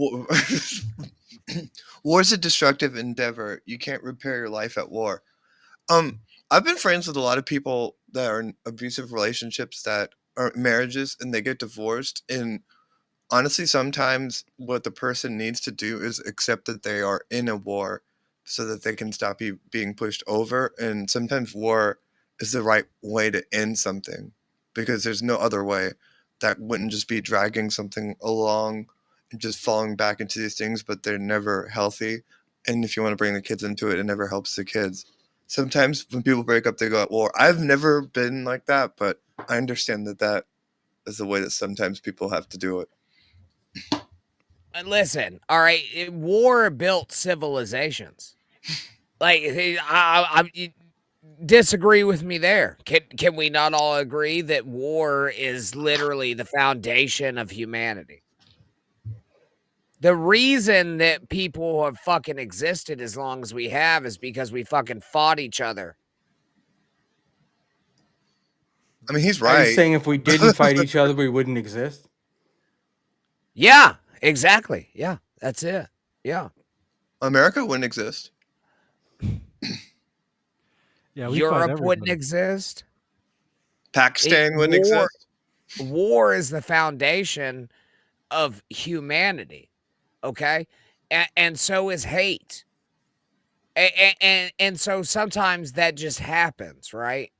War is a destructive endeavor. You can't repair your life at war. I've been friends with a lot of people that are in abusive relationships that are marriages and they get divorced. And honestly, sometimes what the person needs to do is accept that they are in a war so that they can stop being pushed over. And sometimes war is the right way to end something because there's no other way. That wouldn't just be dragging something along and just falling back into these things, but they're never healthy. And if you want to bring the kids into it, it never helps the kids. Sometimes when people break up, they go at war. I've never been like that, but I understand that is the way that sometimes people have to do it.
Listen, all right, war built civilizations. Like, I disagree with me there. Can we not all agree that war is literally the foundation of humanity? The reason that people have fucking existed as long as we have is because we fucking fought each other.
I mean, he's
Are you
right.
saying if we didn't fight each other, we wouldn't exist?
Yeah, exactly. Yeah, that's it. Yeah.
America wouldn't exist.
Yeah, we fight
Europe wouldn't
everybody.
exist.
Pakistan wouldn't exist.
War is the foundation of humanity. Okay. And so is hate. And so sometimes that just happens, right?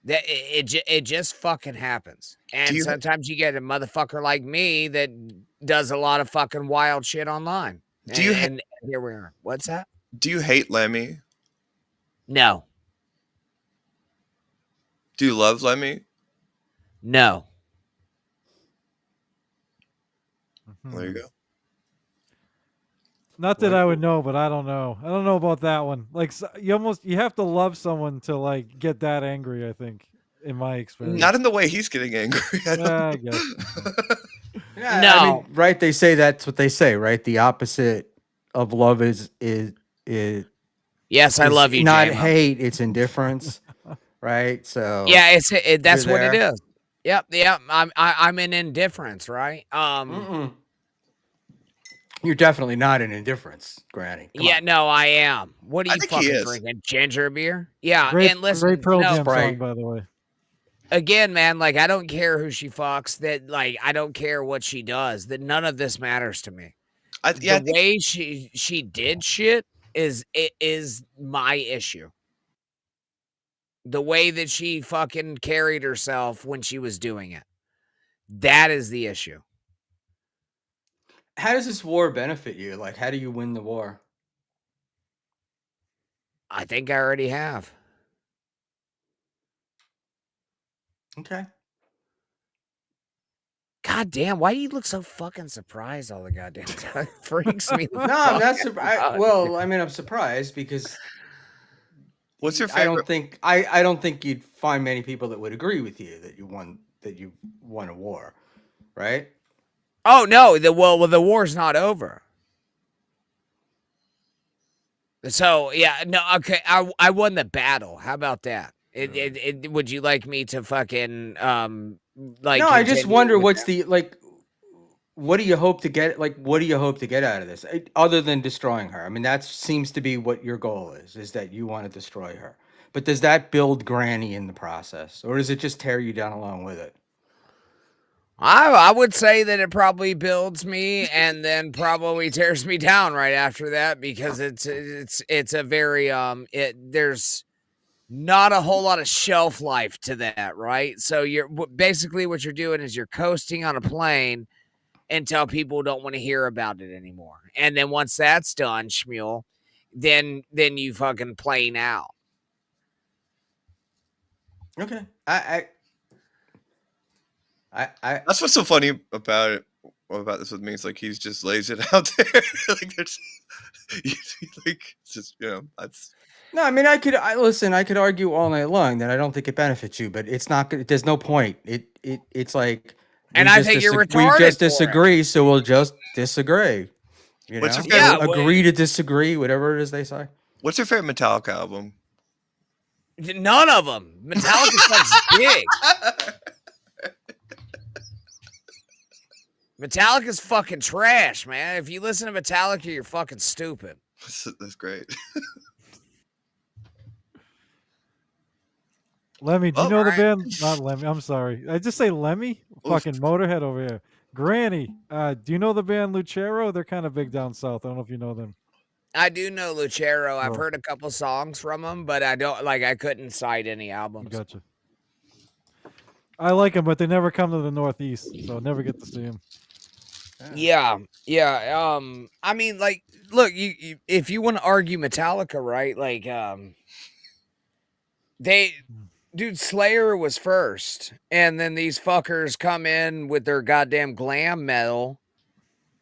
That it just fucking happens. And
you
sometimes you get a motherfucker like me that does a lot of fucking wild shit online.
do you
And here we are. What's that?
do you hate Lemmy?
No.
Do you love Lemmy?
No.
There you go.
Not that
What-
I would know, but I don't know. I don't know about that one. Like you have to love someone to like get that angry. I think, in my experience.
Not in the way he's getting angry.
I guess.
Yeah, I
No.
mean, right? They say that's what they say, right? The opposite of love is
Yes, I love you,
not
J-Mo.
hate, it's indifference, right? So
Yeah, that's
you're
what it
there.
is. Yep. I'm in indifference, right?
Mm-mm. You're definitely not in indifference, Granny. Come
Yeah,
on.
no, I am. What are
I
you
think he
fucking
is.
drinking? Ginger beer? Yeah,
Great,
and listen,
great Pearl
no,
Jam
Sprite.
song, by the way.
again, man, like I don't care who she fucks. That like I don't care what she does. That none of this matters to me.
I
The
think
way she did shit is my issue. The way that she fucking carried herself when she was doing it. That is the issue.
How does this war benefit you? Like, how do you win the war?
I think I already have.
Okay.
God damn, why do you look so fucking surprised all the goddamn time? It freaks me.
No, I'm not
fuck
surprised.
out.
Well, I mean, I'm surprised because
what's your
I don't
favorite?
think I don't think you'd find many people that would agree with you that you won a war, right?
Oh no, the war's not over. So yeah, no, okay, I won the battle. How about that? Would you like me to fucking like
No, I just
continue
wonder
with
what's
that?
the like. What do you hope to get? Like, what do you hope to get out of this, other than destroying her? I mean, that seems to be what your goal is that you want to destroy her. But does that build Granny in the process, or does it just tear you down along with it?
I would say that it probably builds me and then probably tears me down right after that because it's a very there's not a whole lot of shelf life to that, right? So basically what you're doing is you're coasting on a plane until people don't want to hear about it anymore. And then once that's done, Schmuel, then you fucking plane out.
Okay, I
That's what's so funny about it. About this with me, it's like he's just lays it out there. Like there's, like it's just that's.
no, I mean, listen. I could argue all night long that I don't think it benefits you, but it's not good. There's no point. It's like
And
we
I
just
think you're
we
retarded
just
for it.
disagree, so we'll just disagree. You
What's
know,
your favorite?
Yeah,
agree to disagree, whatever it is they say.
What's your favorite Metallica album?
None of them. Metallica sucks dick. Metallica's fucking trash, man. If you listen to Metallica, you're fucking stupid.
That's great.
Lemmy, do you
Oh,
know the
alright.
band? Not Lemmy. I'm sorry. I just say Lemmy. Fucking Motorhead over here. Granny, do you know the band Lucero? They're kind of big down south. I don't know if you know them.
I do know Lucero. I've
Oh.
heard a couple songs from them, but I don't I couldn't cite any albums.
Gotcha. I like them, but they never come to the Northeast, so I never get to see them.
Yeah. I mean, like, look, you if you want to argue Metallica, right? Like, dude, Slayer was first, and then these fuckers come in with their goddamn glam metal,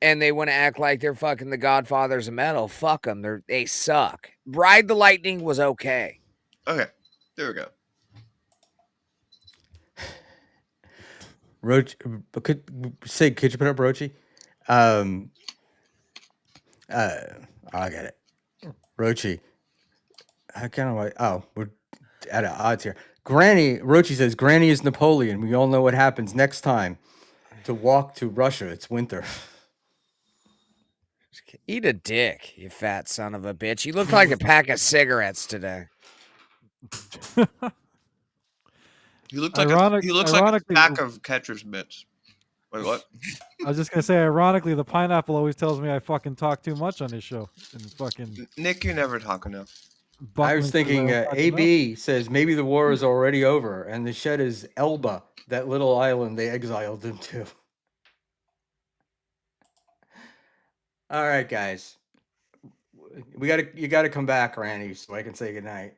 and they want to act like they're fucking the godfathers of metal. Fuck them. They suck. Ride the Lightning was okay.
Okay, there we go.
Roach, could you put up Roachy? I get it. Roachy. How can I? Oh, we're at odds here. Granny, Roachy says, Granny is Napoleon. We all know what happens next time. To walk to Russia, it's winter.
Eat a dick, you fat son of a bitch. You look like a pack of cigarettes today.
He looks like
Ironic-
he looks like a
ironically-
pack of catcher's mitts. Wait, what?
I was just gonna say, ironically, the pineapple always tells me I fucking talk too much on this show. And fucking
Nick, you never talk enough.
I was
buckling through
thinking
the fucking milk.
AB says maybe the war is already over, and the shed is Elba, that little island they exiled them to. All right, guys, you gotta come back, Randy, so I can say goodnight.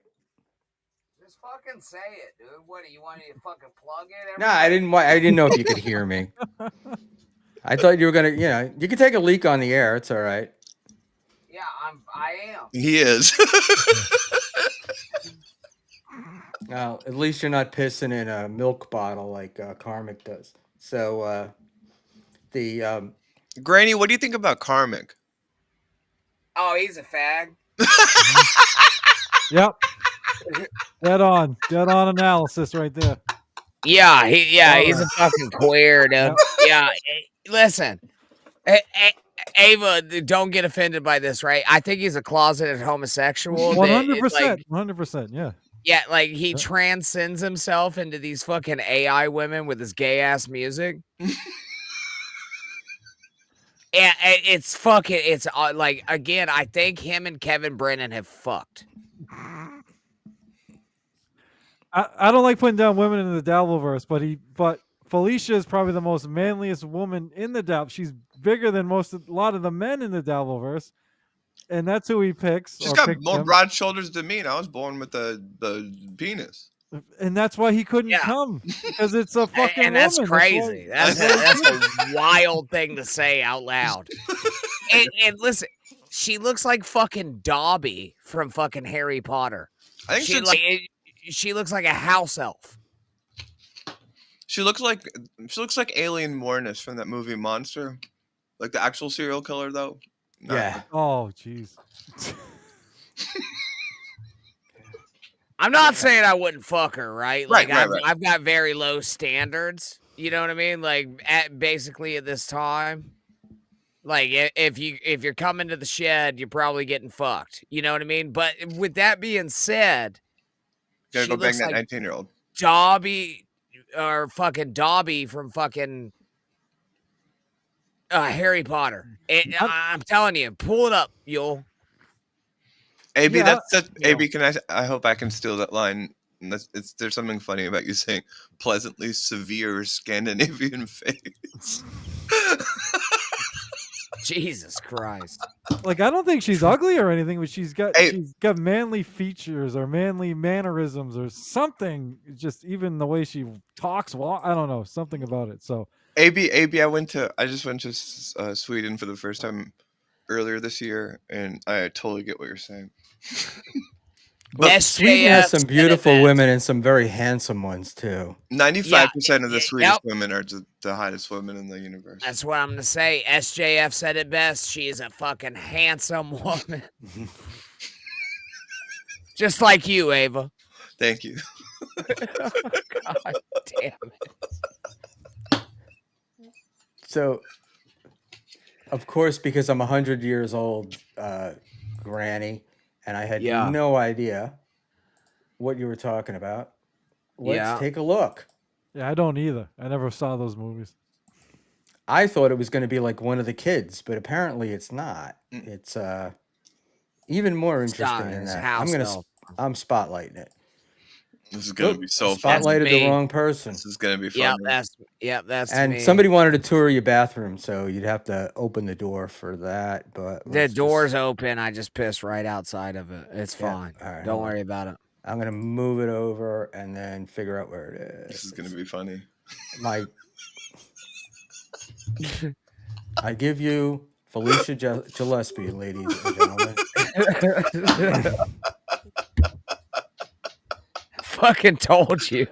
Just fucking say it, dude. What do you want me to fucking plug it?
No, I didn't. I didn't know if you could hear me. I thought you were gonna. You can take a leak on the air. It's all right.
Yeah, I am.
He is.
Well, at least you're not pissing in a milk bottle like Karmic does. So the
Granny, what do you think about Karmic?
Oh, he's a fag.
Yep. Dead on analysis right there.
Yeah, he's
Alright.
a fucking queer, dude.
Yep.
Yeah, listen, Ava, don't get offended by this, right? I think he's a closeted homosexual.
100%. 100%. Yeah.
Yeah, like he
Yep.
transcends himself into these fucking AI women with his gay ass music. Yeah, it's fucking. It's like, again, I think him and Kevin Brennan have fucked.
I don't like putting down women in the Dabbleverse, but Felicia is probably the most manliest woman in the Dabble. She's bigger than a lot of the men in the Dabbleverse, and that's who he picks.
She's
or
got
picked
more
him.
broad shoulders than me, and I was born with the penis.
And that's why he couldn't
Yeah.
come, because it's a fucking
And that's
woman.
crazy. That's a wild thing to say out loud. And listen, she looks like fucking Dobby from fucking Harry Potter.
I think
she looks like a house elf.
she looks like Alien Mornis from that movie Monster, like the actual serial killer though. Not
yeah.
Oh, jeez.
I'm not saying I wouldn't fuck her, right? Like
Right.
I've got very low standards. You know what I mean? Like basically at this time, like if you're coming to the shed, you're probably getting fucked. You know what I mean? But with that being said,
Gotta
she
go bang
looks
that
like
19-year-old.
Dobby or fucking Dobby from fucking Harry Potter. I'm telling you, pull it up, Yule.
AB,
Yeah,
AB. I hope I can steal that line. There's something funny about you saying pleasantly severe Scandinavian face.
Jesus Christ.
like I don't think she's ugly or anything, but she's got manly features or manly mannerisms or something. Just even the way she talks. Well, I don't know, something about it. So
AB, I just went to Sweden for the first time earlier this year, and I totally get what you're saying.
But Sweden has some beautiful women and some very handsome ones too.
95% of the Swedish women are the hottest women in the universe.
That's what I'm gonna say. SJF said it best. She is a fucking handsome woman. Just like you, Ava.
Thank you.
God damn it.
So, of course, because I'm 100 years old, Granny, and I had no idea what you were talking about. Let's take a look.
Yeah, I don't either. I never saw those movies.
I thought it was going to be like one of the kids, but apparently it's not. It's even more interesting than that. I'm spotlighting it.
This is gonna be so fun.
Spotlighted the wrong person.
This is gonna be fun.
That's
and
me.
Somebody wanted to tour your bathroom, so you'd have to open the door for that. But
the door's open. I just pissed right outside of it. It's fine.
Right,
don't worry about it.
I'm gonna move it over and then figure out where it is.
This is gonna be funny.
I give you Felicia Gillespie, ladies and gentlemen.
Fucking told you.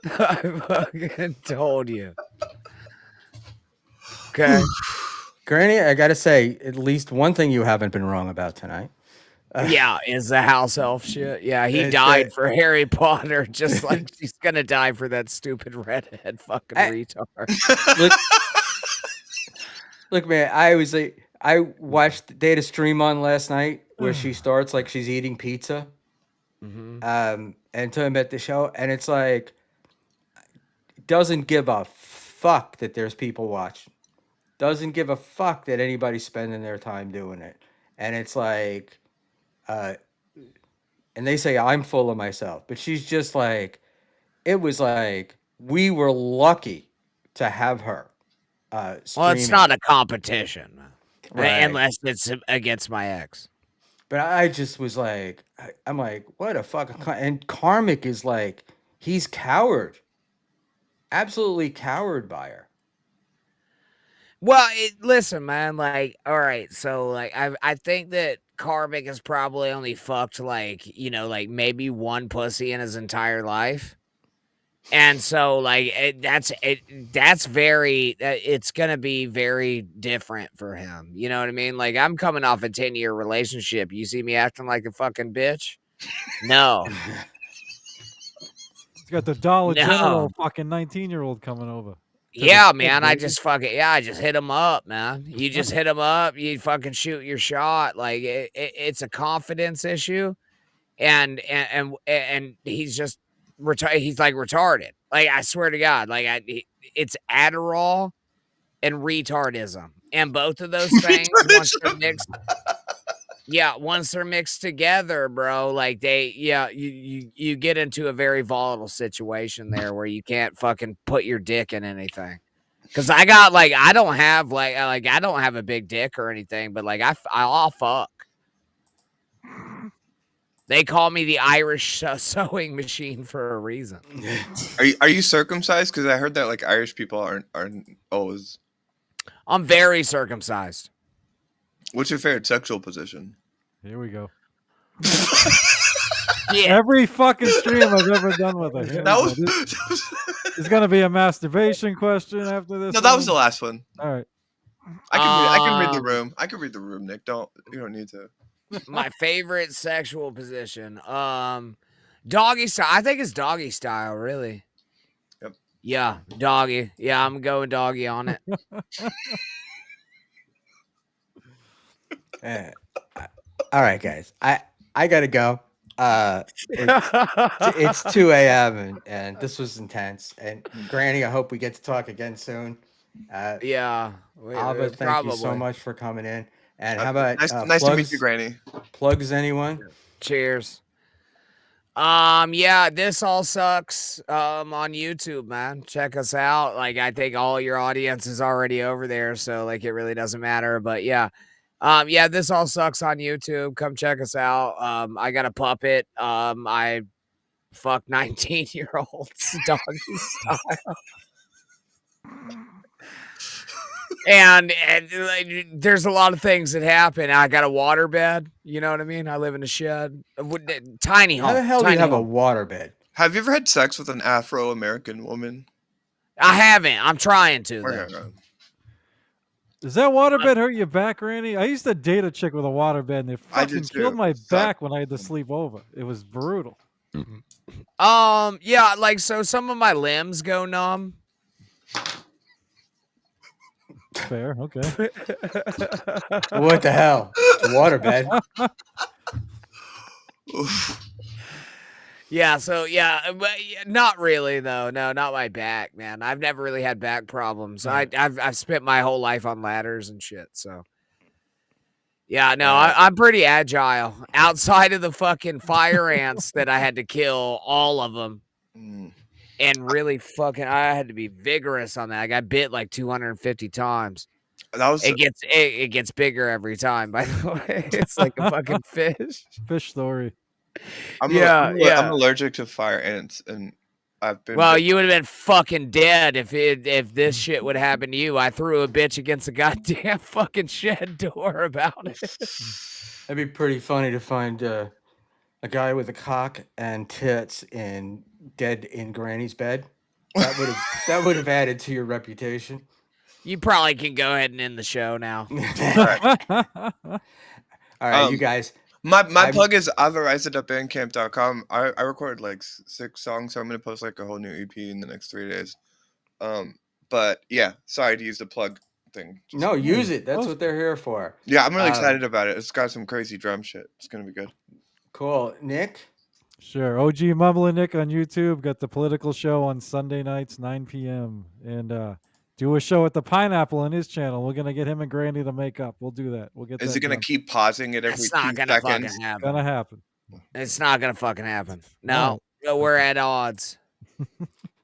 I fucking told you. Okay.
Granny, I gotta say, at least one thing you haven't been wrong about tonight.
Is the house elf shit. Yeah, he died for Harry Potter, just like she's gonna die for that stupid redhead fucking retard.
Look, man, I watched, they had a stream on last night where she starts like she's eating pizza. And talking about the show, and it's like, doesn't give a fuck that there's people watching. Doesn't give a fuck that anybody's spending their time doing it. and it's like, uh, and they say I'm full of myself, but she's just like, it was like we were lucky to have her
Well, it's
streaming,
not a competition,
right?
unless it's against my ex.
But I just was like, I'm like, what a fucking and Karmic is like, he's coward, absolutely coward by her.
Well, listen, man. Like, all right, so like, I think that Karmic has probably only fucked like like maybe one pussy in his entire life, and so like that's very it's gonna be very different for him. You know what I mean? Like, I'm coming off a 10-year relationship. You see me acting like a fucking bitch? No,
He's got the Dollar
no.
General fucking 19-year-old coming over to the
Yeah,
shed,
man, I
baby.
just I just hit him up, man. You just hit him up, you fucking shoot your shot. Like it's a confidence issue, and he's just he's like retarded. Like, I swear to God, like it's Adderall and retardism, and both of those things once they're mixed together, bro, like you get into a very volatile situation there where you can't fucking put your dick in anything. Cause I got like I don't have I don't have a big dick or anything, but like I'll fuck. They call me the Irish sewing machine for a reason.
Are you circumcised? Because I heard that like Irish people aren't always.
I'm very circumcised.
What's your favorite sexual position?
Here we go.
Yeah.
Every fucking stream I've ever done with her. Here
That
we
was
go. There's gonna be a masturbation question after this.
no, that was the last one.
All right.
I can read the room. I can read the room, Nick. You don't need to.
My favorite sexual position. Doggy style. I think it's doggy style, really.
Yep.
Yeah, doggy. Yeah, I'm going doggy on it.
All right, guys, I gotta go. It's 2 a.m. and this was intense. And Granny, I hope we get to talk again soon.
Yeah,
Ava, thank you so
probably.
much for coming in. And how about
nice to meet you, Granny.
Plugs, anyone?
Cheers. Yeah, this all sucks. On YouTube, man. Check us out. Like, I think all your audience is already over there, so like it really doesn't matter. But yeah. Yeah, this all sucks on YouTube. Come check us out. I got a puppet. I fuck 19-year-olds doggy style. And like, there's a lot of things that happen. I got a water bed. You know what I mean? I live in a shed. Tiny home.
How the hell do
tiny
you have a
home.
water bed?
Have you ever had sex with an Afro-American woman?
I haven't. I'm trying to, though.
Okay.
Does that waterbed hurt your back, Randy? I used to date a chick with a waterbed, and it
I did
fucking killed
too.
my
Sucked.
back when I had to sleep over. It was brutal.
Yeah, like, so some of my limbs go numb.
Fair, okay.
What the hell? It's a water bed.
Yeah, so yeah, but not really though. No, not my back, man. I've never really had back problems.
Right.
I've spent my whole life on ladders and shit. So yeah, no, I'm pretty agile. Outside of the fucking fire ants that I had to kill all of them, and really fucking, I had to be vigorous on that. I got bit like 250 times.
That was
It gets bigger every time. By the way, it's like a fucking fish.
Fish story.
I'm
Yeah.
allergic to fire ants, and I've been.
Well, you would have been fucking dead if this shit would happen to you. I threw a bitch against a goddamn fucking shed door about it.
That'd be pretty funny to find a guy with a cock and tits dead in Granny's bed. That would have added to your reputation.
You probably can go ahead and end the show now.
All right, you guys.
My plug is avarized@bandcamp.com. I recorded like 6 songs, so I'm gonna post like a whole new EP in the next 3 days. But yeah, sorry to use the plug thing.
No, use it. That's what they're here for.
Yeah, I'm really excited about it. It's got some crazy drum shit. It's gonna be good.
Cool, Nick.
Sure. OG Mumbling Nick on YouTube. Got the political show on Sunday nights, 9 p.m. And Do a show at the Pineapple on his channel. We're gonna get him and Granny to make up. We'll do that. We'll get
Is
that
it gonna
done.
keep pausing it every
It's not
2
gonna fucking
seconds?
Gonna
happen.
happen.
It's not gonna fucking happen.
All
No,
right.
no, we're at odds.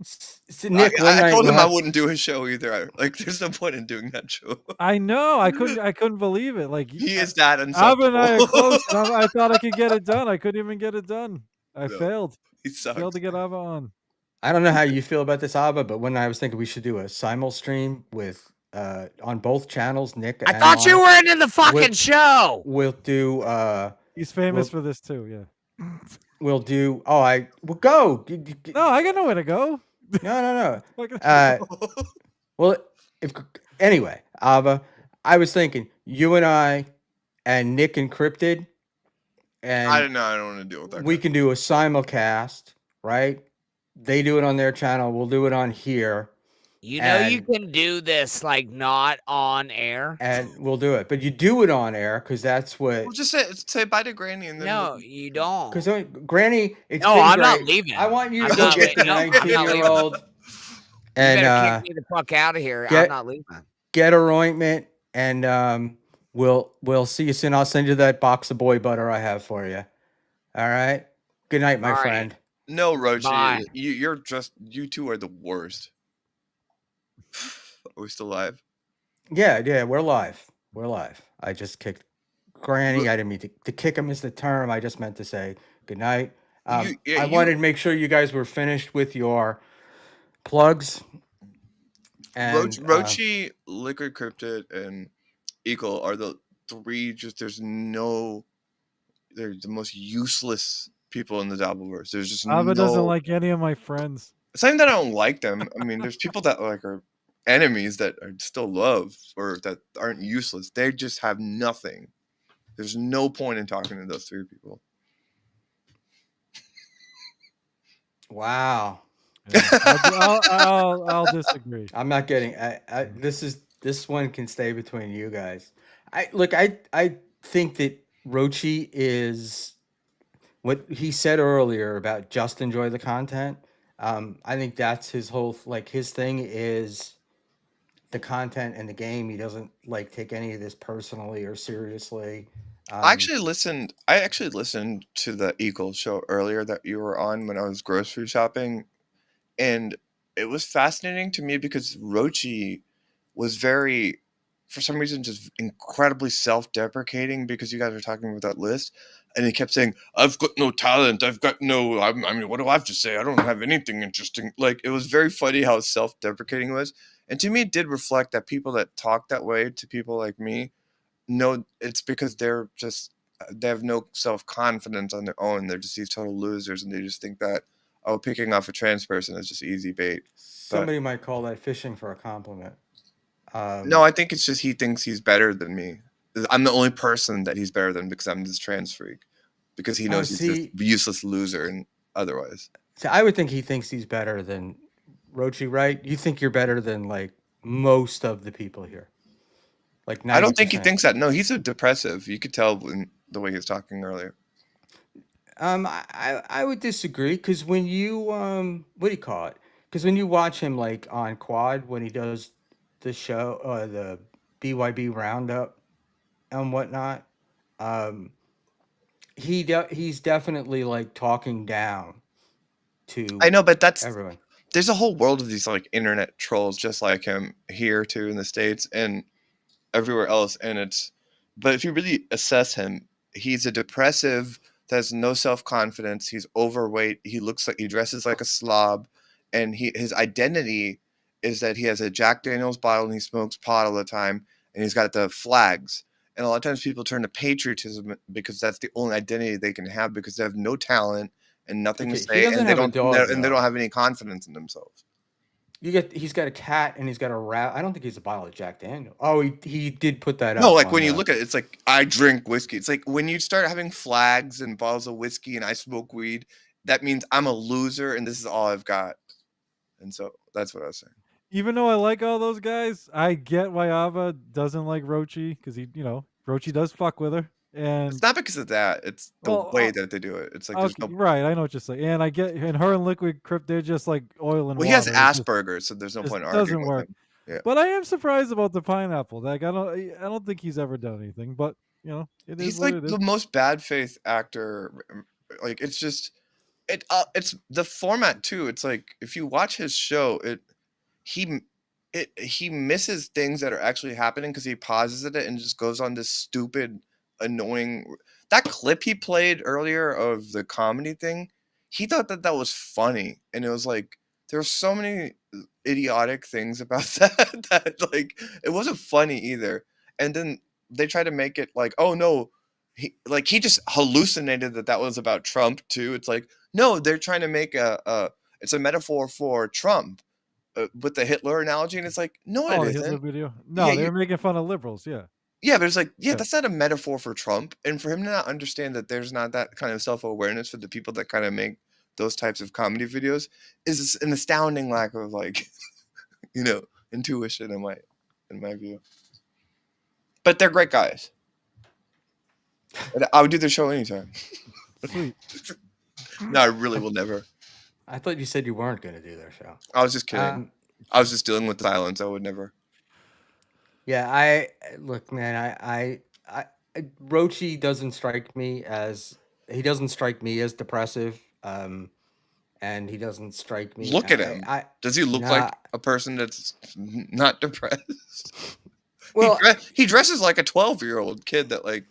So Nick, one
I
night
told
we'll
him I
have,
wouldn't do his show either. Like, there's no point in doing that show.
I know. I couldn't believe it. Like
He is that
Abba and I are close, and
unsuckable.
I thought I could get it done. I couldn't even get it done. I
No,
failed.
he
Failed
sucks.
to get Abba on.
I don't know how you feel about this, Abba, but one night I was thinking we should do a simul stream with on both channels, Nick
I
and
thought you
mine.
were into the fucking show.
We'll do
He's famous
Well-
for this too. Yeah.
we'll do we'll go.
No, I got nowhere to go.
No.
Fucking-
Well, anyway, Ava, I was thinking you and I and Nick Encrypted, and
I don't know. I don't want to deal with that.
we
guy.
can do a simulcast, right? They do it on their channel. We'll do it on here,
You know you
And-
can do this like not on air.
and we'll do it. But you do it on air because that's what.
We'll just say bye to Granny and then.
No, you don't.
Because Granny, it's
No,
been
I'm not
great.
leaving.
I want you
I'm
to go
not
get the
leaving. No, I'm not
19-year-old
You
and
better kick me the fuck out of here. I'm
get-
not leaving.
get her ointment, and we'll see you soon. I'll send you that box of boy butter I have for you. All right. Good night, my
All right.
friend.
No, Rochi,
Bye.
you two are the worst. Are we still live?
Yeah, we're live. We're live. I just kicked Granny. I didn't mean to kick him is the term. I just meant to say good night. I wanted to make sure you guys were finished with your plugs. And
Rochi, Liquid Cryptid, and Eagle are the three. They're the most useless people in the Dabbleverse. There's just
Abba doesn't
no.
like any of my friends.
It's not even that I don't like them. I mean, there's people that like are enemies that are still love or that aren't useless. They just have nothing. There's no point in talking to those three people.
wow.
Yeah. I'll disagree.
I'm not getting. This one can stay between you guys. I think that Rochi is what he said earlier about just enjoy the content. I think that's his whole his thing is the content and the game. He doesn't take any of this personally or seriously.
I actually listened to the Eagle show earlier that you were on when I was grocery shopping, and it was fascinating to me because Rochi was very, for some reason, just incredibly self-deprecating because you guys were talking about that list, and he kept saying, "I've got no talent. I mean, what do I have to say? I don't have anything interesting." Like, it was very funny how self-deprecating it was, and to me, it did reflect that people that talk that way to people like me, no, it's because they have no self-confidence on their own. They're just these total losers, and they just think that picking off a trans person is just easy bait.
Somebody might call that fishing for a compliment.
No, I think it's just he thinks he's better than me. I'm the only person that he's better than because I'm this trans freak. Because he knows he's this useless loser and otherwise.
So I would think he thinks he's better than Rochi, right? You think you're better than most of the people here. 90%.
I don't think he thinks that. No, he's a depressive. You could tell in the way he was talking earlier.
I would disagree because when you what do you call it? Because when you watch him on Quad when he does the show the BYB roundup and whatnot, he's definitely talking down to.
I know, but that's
everyone.
There's a whole world of these internet trolls just like him here too in the States and everywhere else, but if you really assess him, he's a depressive that has no self-confidence. He's overweight. He dresses like a slob, and his identity is that he has a Jack Daniels bottle and he smokes pot all the time, and he's got the flags. And a lot of times people turn to patriotism because that's the only identity they can have because they have no talent and nothing to say, and they don't have any confidence in themselves.
He's got a cat and he's got a rat. I don't think he's a bottle of Jack Daniel. Oh, he did put that up.
No, when you look at it, it's like I drink whiskey. It's like when you start having flags and bottles of whiskey and I smoke weed, that means I'm a loser and this is all I've got. And so that's what I was saying.
Even though I like all those guys, I get why Ava doesn't like Rochi because Rochi does fuck with her. And
it's not because of that. It's the way that they do it. It's like there's no
right. I know what you're saying, and I get. And her and Liquid Crypt, they're just like oil and water.
Well, he has Asperger's, so there's no point arguing.
Doesn't work.
With him. Yeah.
But I am surprised about the pineapple. Like I don't think he's ever done anything. But it is
He's
what
like
it is.
the most bad faith actor. Like it's just it's the format too. It's like if you watch his show, he he misses things that are actually happening because he pauses it and just goes on this stupid, annoying. That clip he played earlier of the comedy thing, he thought that was funny, and it was like there were so many idiotic things about that that like it wasn't funny either. And then they try to make it like, oh no, he just hallucinated that was about Trump too. It's like no, they're trying to make a it's a metaphor for Trump with the Hitler analogy, and it's like, no, it
Oh, the Hitler
isn't.
video.
Yeah,
No, they were making fun of liberals. Yeah.
yeah, but it's like, yeah,
Yeah.
that's not a metaphor for Trump, and for him to not understand that there's not that kind of self awareness for the people that kind of make those types of comedy videos is an astounding lack of like, intuition in my view. But they're great guys. And I would do their show anytime.
Sweet.
No, I really will never.
I thought you said you weren't going to do their show.
I was just kidding. I was just dealing with silence. I would never.
Yeah, I look, man. Rochi doesn't strike me as depressive. And he doesn't strike me.
Look at him. Does he look like a person that's not depressed?
Well,
he dresses like a 12-year-old kid that like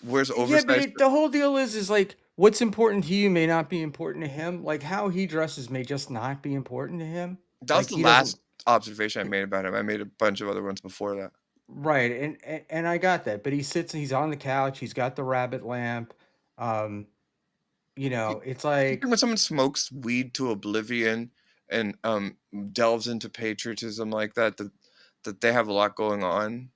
wears oversized.
Yeah, but the whole deal is like what's important to you may not be important to him. Like how he dresses may just not be important to him.
That was
like,
the last observation I made about him. I made a bunch of other ones before that.
Right, and I got that. But he's on the couch. He's got the rabbit lamp. It's like
when someone smokes weed to oblivion and delves into patriotism like that they have a lot going on.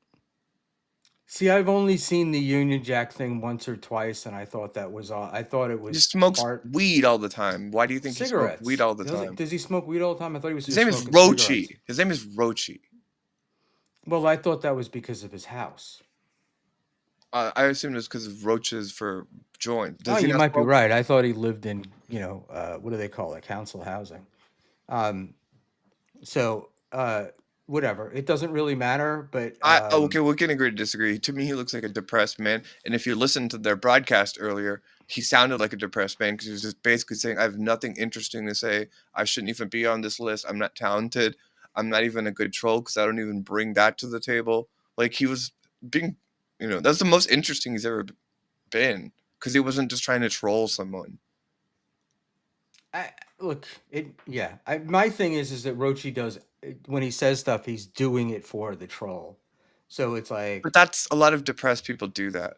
See, I've only seen the Union Jack thing once or twice, and I thought that was all. I thought it was.
He smokes weed all the time. Why do you think
cigarettes.
He smokes weed all the time?
Does he smoke weed all the time? I thought he was.
His name is Rochi. His name is Rochi.
Well, I thought that was because of his house.
I assume it's because of roaches for joint.
You might be right. I thought he lived in, what do they call it? Council housing. So, whatever. It doesn't really matter, but
okay, we can agree to disagree. To me, he looks like a depressed man. And if you listened to their broadcast earlier, he sounded like a depressed man because he was just basically saying, "I have nothing interesting to say. I shouldn't even be on this list. I'm not talented. I'm not even a good troll because I don't even bring that to the table." Like he was being, that's the most interesting he's ever been because he wasn't just trying to troll someone.
My thing is that Rochi does when he says stuff, he's doing it for the troll. So it's like,
but that's a lot of depressed people do that.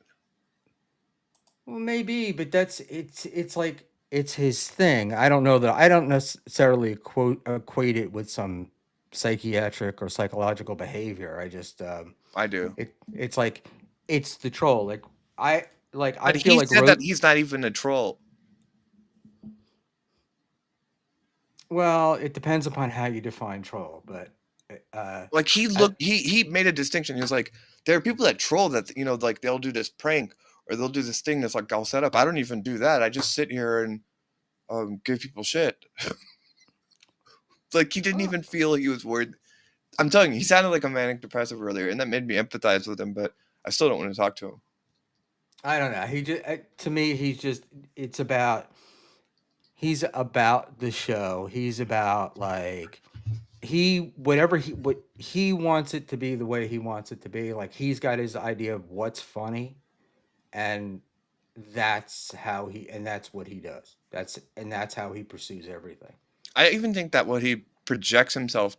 Well, maybe, but it's like it's his thing. I don't know that I don't necessarily equate it with some psychiatric or psychological behavior. I just
I do.
It's like it's the troll. I
But
feel like
said that he's not even a troll.
Well, it depends upon how you define troll, but
like he made a distinction. He was like, there are people that troll that like they'll do this prank or they'll do this thing that's like all set up. I don't even do that. I just sit here and give people shit. Like he didn't even feel he was worried. I'm telling you, he sounded like a manic depressive earlier, and that made me empathize with him. But I still don't want to talk to him.
I don't know. He just to me, he's about the show. He's about like what he wants it to be the way he wants it to be. Like he's got his idea of what's funny, and that's what he does. That's how he pursues everything.
I even think that what he projects himself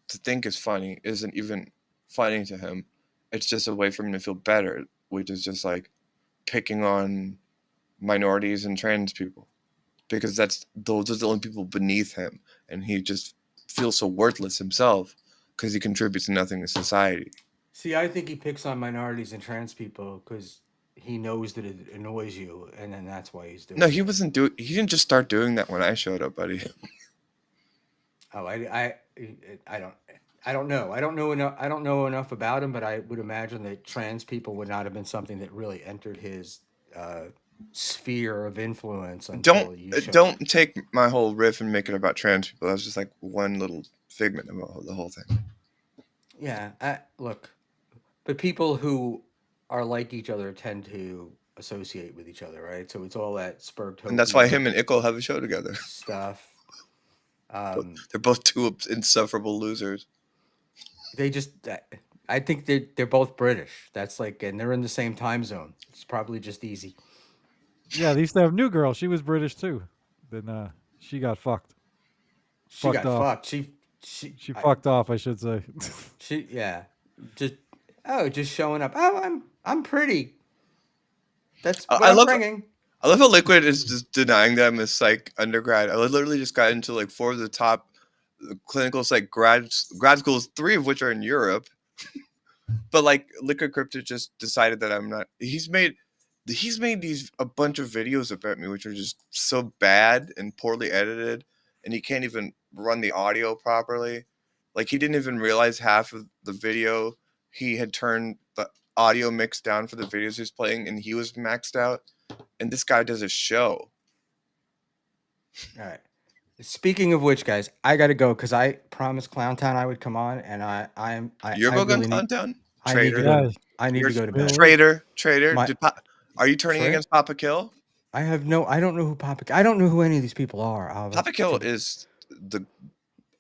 to think is funny isn't even funny to him. It's just a way for him to feel better, which is just like picking on minorities and trans people, because those are the only people beneath him, and he just feels so worthless himself because he contributes nothing to society.
See, I think he picks on minorities and trans people because he knows that it annoys you, and then that's why he's doing.
No, he didn't just start doing that when I showed up, buddy.
Oh, I don't know. I don't know enough about him, but I would imagine that trans people would not have been something that really entered his sphere of influence until
don't take my whole riff and make it about trans people. That was just like one little figment of the whole thing.
Yeah, look, but people who are like each other tend to associate with each other, right? So it's all that
And that's why
Spergtopia
him and Ickle have a show together.
stuff.
They're both two insufferable losers.
They just, I think they're both British. That's like, and they're in the same time zone. It's probably just easy.
Yeah, they used to have New Girl. She was British too. Then she got fucked.
She
Fucked
got
off.
fucked.
She fucked off, I should say.
Yeah, just just showing up. Oh, I'm pretty. That's what
I
I'm
love
bringing.
I love how Liquid is just denying them as psych undergrad. I literally just got into like 4 of the top clinical psych grad schools, 3 of which are in Europe. But like Liquid Crypto just decided that I'm not. He's made these a bunch of videos about me which are just so bad and poorly edited, and he can't even run the audio properly. Like he didn't even realize half of the video. He had turned the audio mix down for the videos he's playing, and he was maxed out. And this guy does a show.
All right. Speaking of which, guys, I gotta go because I promised Clowntown I would come on, and
You're
I
going on
really need
Clowntown?
I need to
Traitor.
go to
Yes.
I need
You're
to go to bed.
Really?
traitor.
My
Are you turning
Trey,
against Papa Kill?
I don't know who I don't know who any of these people are. Alva,
Papa Kill is the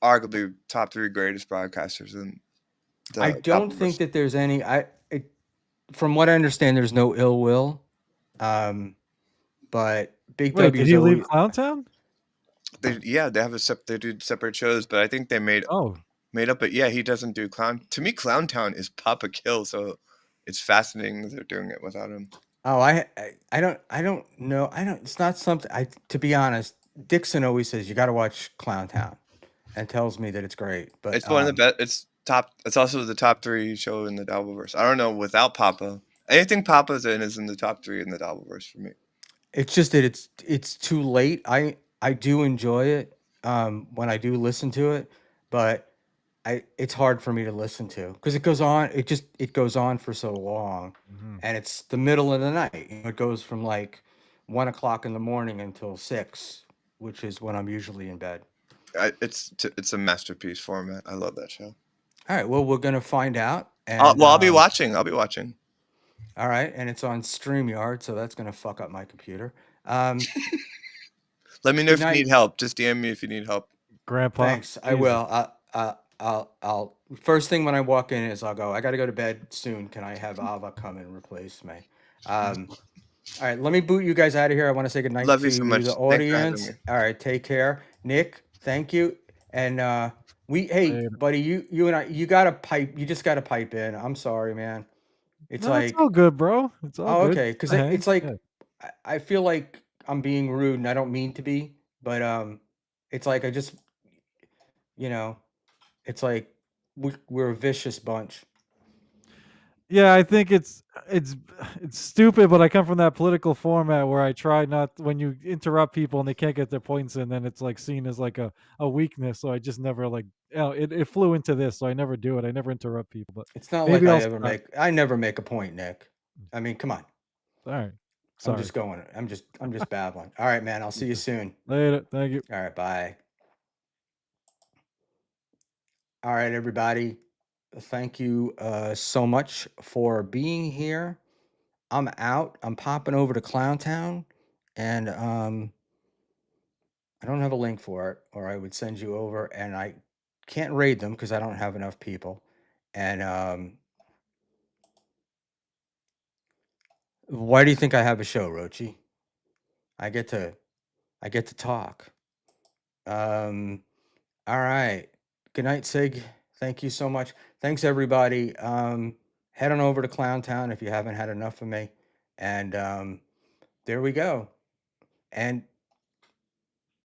arguably top 3 greatest broadcasters in
I
the
don't think
Appleverse.
that there's any. From what I understand, there's no ill will. But Big
Wait, did
W's
he leave
always.
Clowntown?
They have they do separate shows, but I think they made
Oh,
up. But yeah, he doesn't do Clown. To me, Clowntown is Papa Kill, so it's fascinating that they're doing it without him.
Oh, I don't know. I don't. It's not something. To be honest, Dixon always says you got to watch Clowntown, and tells me that it's great. But
It's one of the best. It's top. It's also the top 3 show in the Dabbleverse. I don't know without Papa. Anything Papa's in is in the top 3 in the Dabbleverse for me.
it's just that it's too late. I do enjoy it when I do listen to it, but it's hard for me to listen to because it goes on for so long,
mhm.
and it's the middle of the night. It goes from like 1 o'clock in the morning until 6, which is when I'm usually in bed.
It's a masterpiece format. I love that show.
All right, well, we're gonna find out, and
Well, I'll be watching.
all right, and it's on StreamYard, so that's gonna fuck up my computer.
Let me know
Good
if you
night.
need help. Just DM me if you need help.
Grandpa.
Thanks. I
Jesus.
will. I'll. First thing when I walk in is I'll go. I got to go to bed soon. Can I have Ava come and replace me? All right. Let me boot you guys out of here. I want to say goodnight
Love you so
to
much.
the
Thanks for having
audience.
me.
All right. Take care, Nick. Thank you. And hey,
Later.
buddy, you and I, you got to pipe. You just got to pipe in. I'm sorry, man. It's
No, it's all
like,
good, bro. It's all
oh,
good.
okay, because
I hang.
it's like
Yeah.
I feel like I'm being rude, and I don't mean to be, but it's like I just, you know. It's like we're a vicious bunch.
Yeah, I think it's it's stupid, but I come from that political format where I try not when you interrupt people and they can't get their points in, then it's like seen as like a weakness. So I just never like it flew into this, so I never do it. I never interrupt people, but
It's not like
maybe I'll start.
I never make a point, Nick. I mean, come on.
All right.
I'm
Sorry.
just going. I'm just babbling. All right, man. I'll see you soon.
Later. Thank you.
All right, bye. All right, everybody. Thank you so much for being here. I'm out. I'm popping over to Clowntown, and I don't have a link for it, or I would send you over, and I can't raid them because I don't have enough people. And why do you think I have a show, Rochi? I get to talk. All right. Good night, Sig. Thank you so much. Thanks everybody. Head on over to Clowntown if you haven't had enough of me. And there we go. And